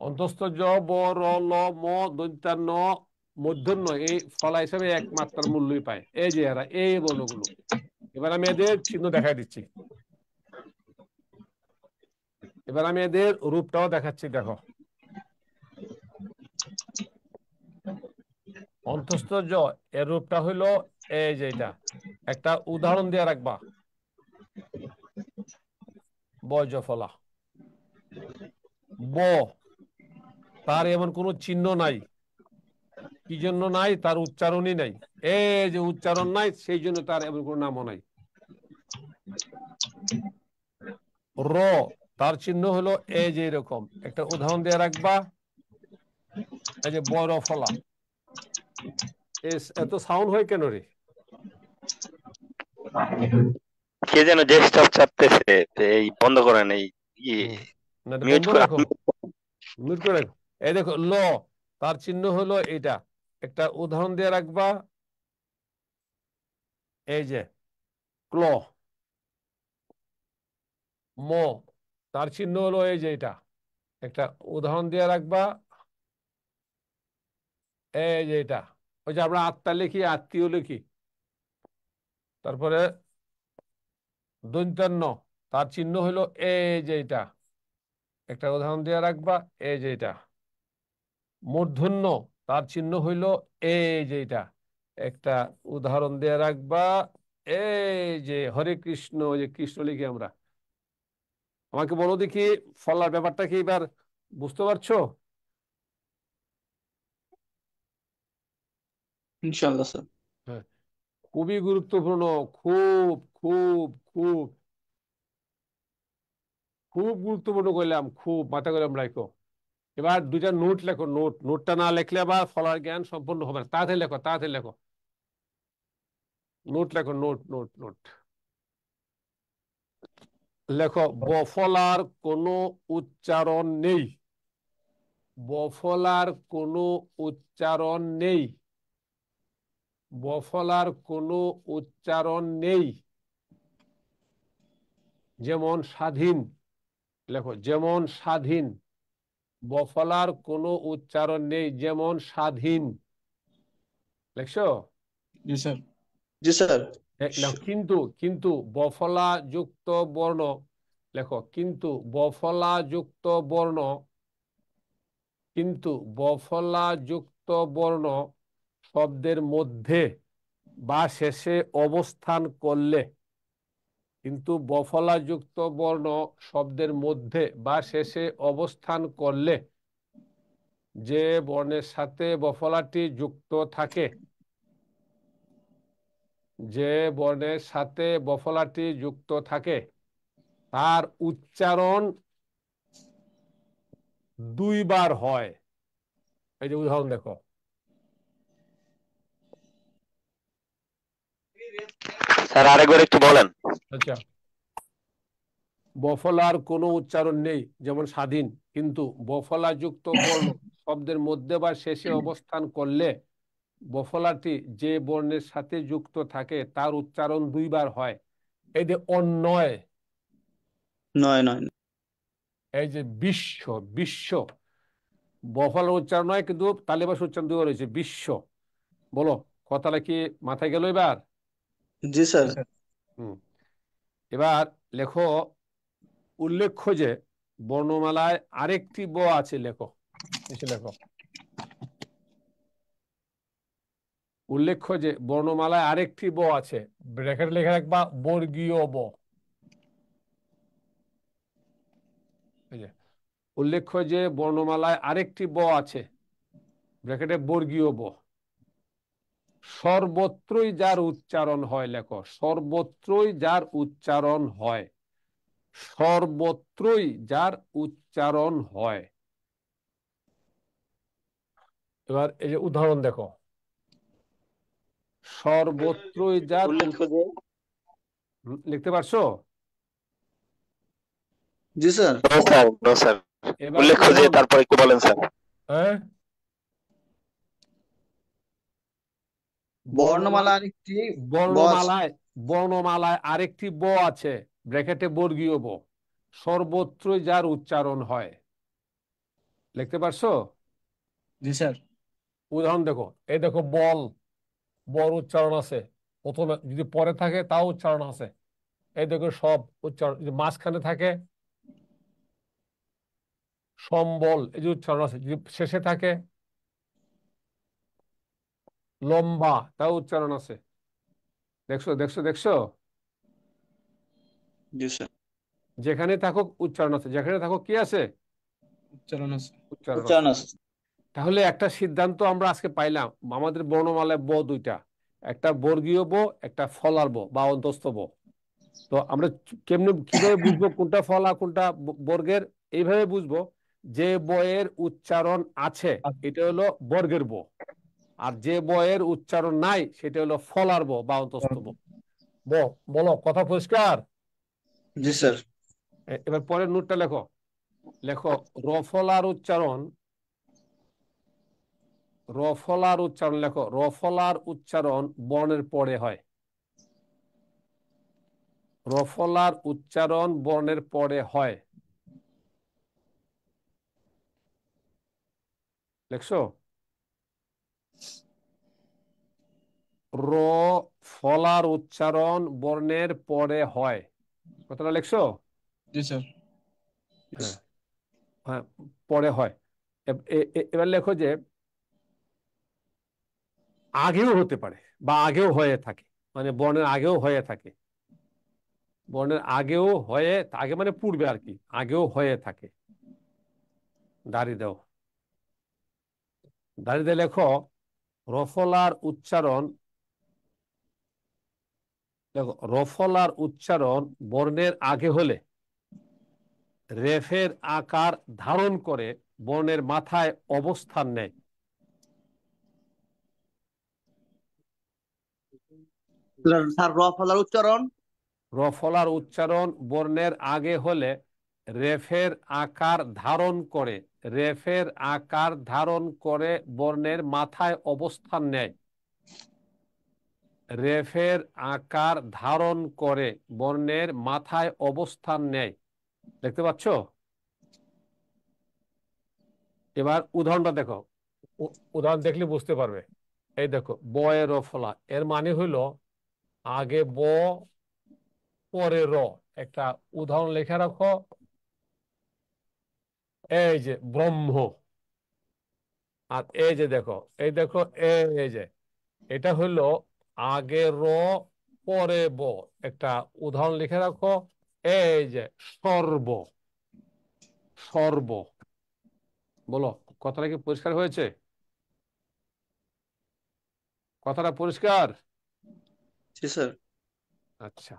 অন্তস্থ জ ব র ল ম দন্তান্ন মূর্ধন্য এই ফলা হিসাবে একমাত্রার মূল্যই পায়, এই যে এরা এই বর্ণগুলো। এবার আমি এদের চিহ্ন দেখাই দিচ্ছি, এবার আমি এদের রূপটাও দেখাচ্ছি, দেখো। অন্তস্থ জ এর রূপটা হইলো এই যে এটা, একটা উদাহরণ দিয়ে রাখবা, বজ ফলা। ব, তার এমন কোনো চিহ্ন নাই, কি জন্য নাই? তার উচ্চারণই নাই, এই যে উচ্চারণ নাই, সেই জন্য তার এমন কোনো নামও নাই। র, তার চিহ্ন হলো এই যে এরকম, একটা উদাহরণ দিয়ে রাখবা, এই যে বড় ফলা। এত সাউন্ড হয় কেন রে? কে যেন ডেস্কটপ চাপতেছে, এই বন্ধ করেন, এই না এটা মিউট বন্ধ করে। রাখো, মিউট করে রাখো। এই দেখো ল, তার চিহ্ন হলো এটা, একটা উদাহরণ দিয়ে রাখবা, এই যে ক্ল। ম, তার চিহ্ন হলো এই যে এটা, একটা উদাহরণ দিয়ে রাখবা, এই যে এটা, ওই যে আমরা আত্মা লিখি, আত্মীয় লিখি। তারপরে দন্তান্ন, তার চিহ্ন হলো এই যে এটা, একটা উদাহরণ দিয়ে রাখবা, এই যে এটা। মূর্ধন্য, তার চিহ্ন হইল এই যে এটা, একটা উদাহরণ দিয়ে রাখবা, এই যে হরে কৃষ্ণ, যে কৃষ্ণ লিখি আমরা। আমাকে বলো দেখি, ফলার ব্যাপারটা কি এবার বুঝতে পারছো? ইনশাআল্লাহ স্যার। হ্যাঁ, খুবই গুরুত্বপূর্ণ, খুব খুব খুব খুব গুরুত্বপূর্ণ করলাম, খুব মাথা করলাম রাখো। এবার দুইটা নোট লেখো, নোটটা না লিখলে আবার ফলার জ্ঞান সম্পূর্ণ হবে না। তাড়াতাড়ি লেখো, তাড়াতাড়ি লেখো, নোট লেখো, নোট নোট নোট লেখো। বফলার কোনো উচ্চারণ নেই, বফলার কোনো উচ্চারণ নেই, বফলার কোনো উচ্চারণ নেই, যেমন স্বাধীন। লেখো যেমন স্বাধীন, বফলার কোনো উচ্চারণ নেই যেমন স্বাধীন। লেখছো? জি স্যার। জি স্যার। লেখো কিন্তু, কিন্তু বফলা যুক্ত বর্ণ, লেখো কিন্তু বফলা যুক্ত বর্ণ, কিন্তু বফলা যুক্ত বর্ণ শব্দের মধ্যে বা শেষে অবস্থান করলে, কিন্তু বফলা যুক্ত বর্ণ শব্দের মধ্যে বা শেষে অবস্থান করলে যে বর্ণের সাথে বফলাটি যুক্ত থাকে, যে বর্ণের সাথে বফলাটি যুক্ত থাকে তার উচ্চারণ দুইবার হয়। এই যে উদাহরণ দেখো, স্যার আরেকবার একটু বলেন। আচ্ছা, বফলার কোনো উচ্চারণ নেই যেমন স্বাধীন, কিন্তু বফলা যুক্ত বর্ণ শব্দের মধ্যে বা শেষে অবস্থান করলে বফলাটি যে বর্ণের সাথে যুক্ত থাকে তার উচ্চারণ দুইবার হয়। এই যে অন্যয়, নয় নয়। এই যে বিশ্ব, বিশ্ব বফলার উচ্চারণ নয় কিন্তু তালিবাস উচ্চারণ দুইবার রয়েছে, বিশ্ব। বলো কথাটা কি মাথায় গেল এবার? জি স্যার। জি স্যার। হুম। এবার লেখো উল্লেখ্য যে বর্ণমালায় আরেকটি ব আছে, লেখো এসে লেখো। উল্লেখ্য যে বর্ণমালায় আরেকটি ব আছে, ব্র্যাকেট লেখা রাখবা বর্গীয় ব। এই যে উল্লেখ্য যে বর্ণমালায় আরেকটি ব আছে, ব্র্যাকেটে বর্গীয় ব, সর্বত্রই যার উচ্চারণ হয়, লেখো সর্বত্রই যার উচ্চারণ হয়, সর্বত্রই যার উচ্চারণ হয়। এবার এই যে উদাহরণ দেখো, সর্বত্রই যার উল্লেখ্য যে, লিখতে পারছো? জি sir. No sir, no sir. এবার উল্লেখ্য যে, উদাহরণ, তারপর একটু বলেন স্যার। হ্যাঁ, বর্ণমালা আরেকটি বস। বর্ণমালায়, বর্ণমালায় আরেকটি ব আছে, ব্র্যাকেটে বর্গীয় ব, সর্বত্রই যার উচ্চারণ হয়। লিখতে পারছো? জি স্যার। উদাহরণ দেখো, এই দেখো বল, বর উচ্চারণ আছে প্রথমে, যদি পরে থাকে তাও উচ্চারণ আছে। এই দেখো সব উচ্চারণ, যদি মাঝখানে থাকে সম্বল, এই যে উচ্চারণ আছে, যদি শেষে থাকে লম্বা তাও উচ্চারণ আছে। দেখছো দেখছো দেখছো? জি স্যার। যেখানে থাকুক উচ্চারণ আছে, যেখানে থাকুক কি আছে? উচ্চারণ আছে। উচ্চারণ আছে। উচ্চারণ আছে। তাহলে একটা সিদ্ধান্ত আমরা আজকে পাইলাম, আমাদের বর্ণমালায় ব দুইটা, একটা বর্গীয় ব, একটা ফলার ব বা অন্তস্থ ব। তো আমরা কেমনে কিভাবে বুঝবো কোনটা ফলা কোনটা বর্গের? এইভাবে বুঝবো, যে বয়ের উচ্চারণ আছে এটা হলো বর্গের ব, আর যে বয়ের উচ্চারণ নাই সেটা হলো ফলার ব বা অন্তস্থ ব। বলো কথা পরিষ্কার? জি স্যার। এবার পরের নোটটা লেখো, লেখো রফলার উচ্চারণ, রফলার উচ্চারণ লেখো, রফলার উচ্চারণ বর্ণের পরে হয়, রফলার উচ্চারণ বর্ণের পরে হয়। লেখছো? র ফলার উচ্চারণ বর্ণের পরে হয়, কথাটা লেখছো? জি স্যার। হ্যাঁ, হ্যাঁ পরে হয়। এবার লেখো যে আগেও হতে পারে বা আগেও হয়ে থাকে, মানে বর্ণের আগেও হয়ে থাকে, বর্ণের আগেও হয়ে, আগে মানে পূর্বে আর কি, আগেও হয়ে থাকে। দাঁড়িয়ে দাও, দাঁড়িয়ে দিয়ে লেখো রফলার উচ্চারণ, দেখো রফলার উচ্চারণ বর্ণের আগে হলে রেফের আকার ধারণ করে বর্ণের মাথায় অবস্থান নেয়। স্যার র ফলার উচ্চারণ, রফলার উচ্চারণ বর্ণের আগে হলে রেফের আকার ধারণ করে, রেফের আকার ধারণ করে বর্ণের মাথায় অবস্থান নেয়। রেফের আকার ধারণ করে বর্ণের মাথায় অবস্থান নেয়। দেখতে পাচ্ছ? এবার উদাহরণটা দেখো, উদাহরণ দেখলে বুঝতে পারবে। এই দেখো, ব এ র ফলা, এর মানে হইলো আগে ব পরে র। একটা উদাহরণ লেখা রাখো, এই যে ব্রহ্ম। আর এই যে দেখো, এই দেখো, এই যে এটা হইলো আগে র পরে ব। একটা উদাহরণ লিখে রাখো, এই যে সর্ব। সর্ব। বলো, কথাটা কি পরিষ্কার হয়েছে? কথাটা পরিষ্কার? জি স্যার। আচ্ছা,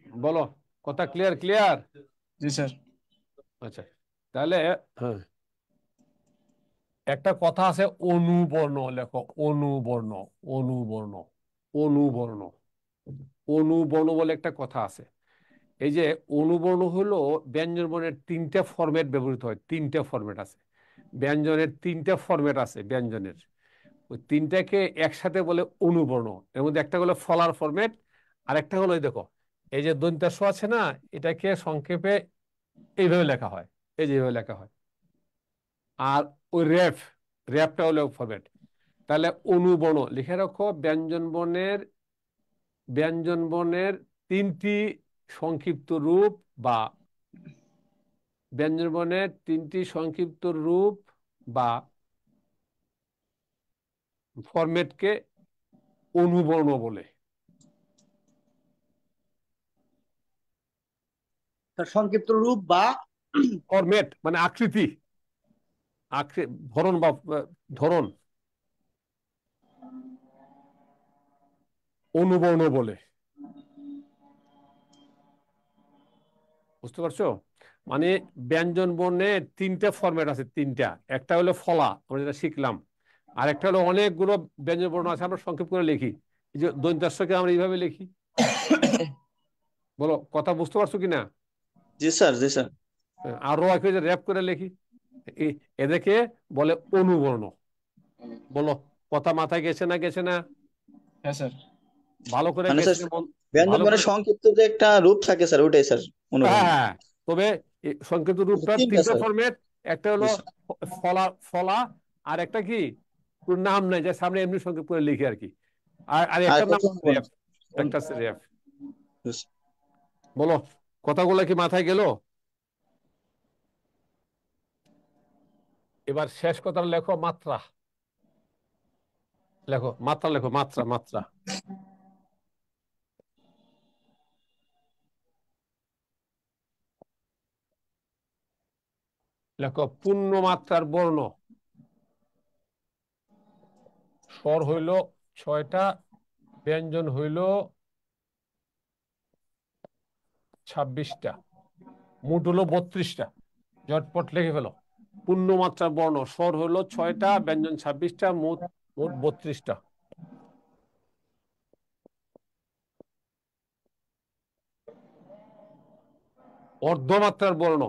বলো, কথা ক্লিয়ার? ক্লিয়ার? জি স্যার। আচ্ছা, তাহলে হ্যাঁ, একটা কথা আছে অনুবর্ণ। লেখো অনুবর্ণ। অনুবর্ণ। অনুবর্ণ। অনুবর্ণ বলে একটা কথা আছে। এই যে অনুবর্ণ হলো ব্যঞ্জন বর্ণের তিনটা ফরম্যাট ব্যবহৃত হয়। তিনটা ফরম্যাট আছে ব্যঞ্জনের, তিনটা ফরম্যাট আছে ব্যঞ্জনের। ওই তিনটাকে একসাথে বলে অনুবর্ণ। এর মধ্যে একটা হলো ফলার ফরম্যাট, আর একটা হলো এই দেখো, এই যে দন্ত্যাংশ আছে না, এটাকে সংক্ষেপে এইভাবে লেখা হয়, এই যে এইভাবে লেখা হয়। আর ওই র্যাপটা হলো ফরম্যাট। তাহলে অনুবর্ণ লিখে রাখো, ব্যঞ্জন বর্ণের তিনটি সংক্ষিপ্ত রূপ বা ব্যঞ্জন বর্ণের তিনটি সংক্ষিপ্ত রূপ বা ফরম্যাটকে অনুবর্ণ বলে। সংক্ষিপ্ত রূপ বা ফরম্যাট মানে আকৃতি, ধরন বা ধরন, অনুবর্ণ বলে। বুঝতে পারছো? মানে ব্যঞ্জন বর্ণের তিনটা ফরম্যাট আছে, তিনটা। একটা হলো ফলা, আমরা যেটা শিখলাম। আর একটা হলো অনেকগুলো ব্যঞ্জন বর্ণ আছে, আমরা সংক্ষেপ করে লিখি। এই যে দন্ত্যাংশকে আমরা এইভাবে লিখি। বলো, কথা বুঝতে পারছো কিনা? জি স্যার। জি স্যার। আর র্যাপ করে লিখি। এদেরকে বলে অনুবর্ণ। বলো, কথা মাথায় গেছে না গেছে না? হ্যাঁ স্যার। ভালো করে মানে গেছে স্যার না? ব্যঞ্জন ভালো করে। বর্ণের সংক্ষিপ্ত যে একটা রূপ থাকে স্যার, ওটাই স্যার অনুবর্ণ। হ্যাঁ, তবে সংক্ষিপ্ত রূপটার তিনটা তিনটা স্যার। ফরম্যাট। একটা জি হলো স্যার। ফলা, ফলা। আর একটা কি, পুরো নাম নাই, যে সামনে এমনি সংক্ষেপ করে লিখি আর কি। আর আর আর একটা একটা নাম হচ্ছে অনুবর্ণ। র্যাপ। একটা আছে র্যাপ। জি স্যার। বলো, কথাগুলো কি মাথায় গেল? এবার শেষ কথা লেখো, মাত্রা। লেখো মাত্রা, লেখো মাত্রা। মাত্রা লেখো, পূর্ণ মাত্রার বর্ণ। স্বর হইল 6টা, ব্যঞ্জন হইল 26টা, মোট হলো 32টা। ঝটপট লিখে ফেলো। পূর্ণমাত্রার বর্ণ, স্বর হলো 6টা, ব্যঞ্জন 26টা, মোট 32টা। অর্ধমাত্রার বর্ণ,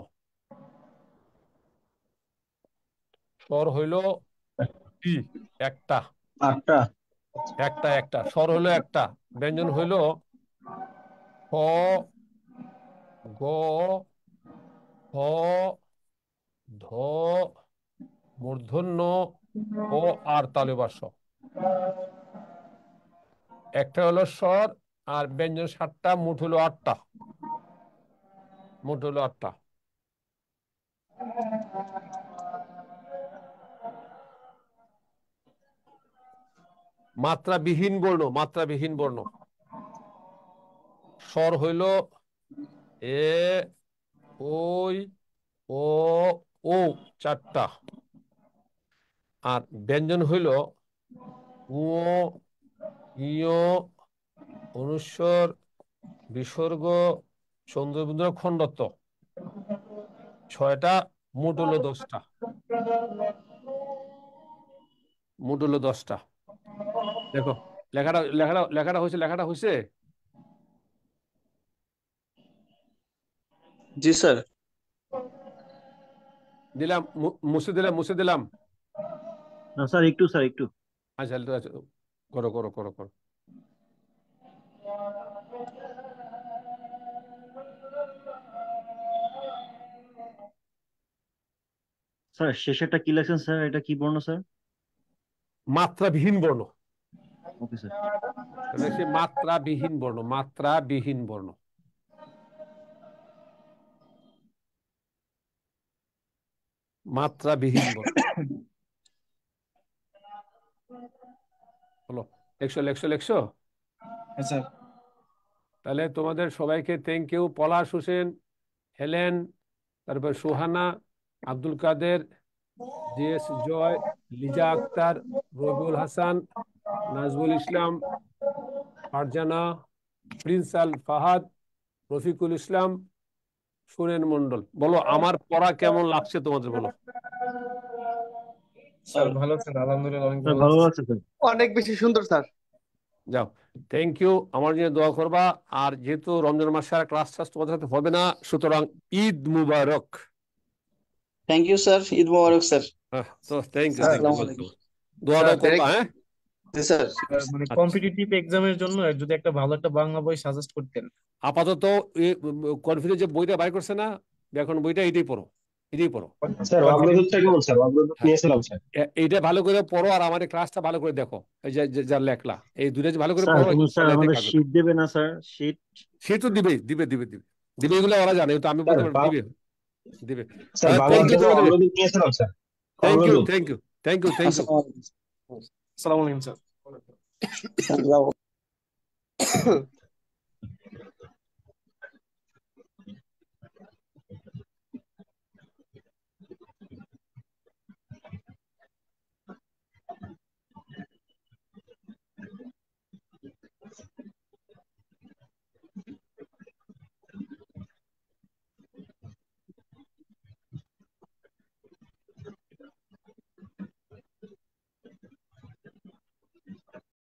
স্বর হইল কি? একটা। আটটা। একটা স্বর হইলো একটা, ব্যঞ্জন হইল খ, গ, হ, ধ, মূর্ধন্য, ও আর তালব্য শ। একটা হলো স্বর, আর ব্যঞ্জন 7টা, মোট হলো 8টা। মোট হলো 8টা। মাত্রাবিহীন বর্ণ, মাত্রাবিহীন বর্ণ, স্বর হইল এ, ওই, ও, ও, 4টা। আর ব্যঞ্জন হইল উ, ইয়, অনুস্বর, বিসর্গ, চন্দ্রবিন্দু, খণ্ডত্ব, 6টা। মোট হলো 10টা। মোট হলো 10টা। দেখো লেখাটা হয়েছে। জি স্যার। দিলাম, মুছে দিলাম। না স্যার, একটু। আচ্ছা আচ্ছা, করো। স্যার শেষেরটা কি লেখছেন স্যার? এটা কি বর্ণ স্যার? মাত্রাবিহীন বর্ণ। Okay sir. সে মাত্রাবিহীন বর্ণ, মাত্রাবিহীন বর্ণ। মাত্রাবিহীন বর্ণ। হলো, লেখছো। হ্যাঁ স্যার। তাহলে তোমাদের সবাইকে thank you. Palash Hossain, Helen, তারপর সুহানা, আব্দুল কাদের, জিএস জয়, লিজা আক্তার, রবিউল হাসান, নাজমুল ইসলাম, ফারজানা, প্রিন্স আল ফাহাদ, রফিকুল ইসলাম, সুরেন মন্ডল। বলো আমার পড়া কেমন লাগছে তোমাদের, বলো। স্যার ভালো স্যার, আলহামদুলিল্লাহ অনেক স্যার ভালো ভালো লাগছে। লাগছে স্যার। অনেক বেশি সুন্দর স্যার। যাও, থ্যাংক ইউ। আমার জন্য দোয়া করবা। আর যেহেতু রমজান মাসে আর ক্লাস তোমাদের সাথে হবে না, সুতরাং ঈদ মুবারক। থ্যাংক ইউ স্যার, ঈদ মোবারক স্যার। তো থ্যাংক ইউ, আসসালামু আলাইকুম। দোয়া স্যার, করবা। হ্যাঁ জি স্যার। মানে আচ্ছা। কম্পিটিটিভ এক্সামের জন্য যদি একটা ভালো একটা বাংলা বই সাজেস্ট করতেন। আপাতত কনফিডেন্স যে বইটা বাই করছে না, এখন বইটা এটাই পড়ো। স্যার অগ্রদূতটা কেমন স্যার? অগ্রদূত হ্যাঁ, নিয়েছিলাম স্যার। এইটা ভালো করে পড়ো, আর আমাদের ক্লাসটা ভালো করে দেখো। এই যা লেখলা, এই দুটো ভালো করে স্যার পড়ো, তুমি স্যার ইনশাআল্লাহ এতে আমাদের কাজ হবে। শীট দেবে না স্যার? শীট সে তো দিবে। এগুলো ওরা জানে, তো আমি বলতে স্যার পারবো, দিবে। স্যার থ্যাংক বাংলার ইউ জন্য তোমাদের, অগ্রদূত নিয়েছিলাম স্যার। Thank you. অগ্রদূত। আসসালামু আলাইকুম আসসালামু আলাইকুম স্যার। স্যার।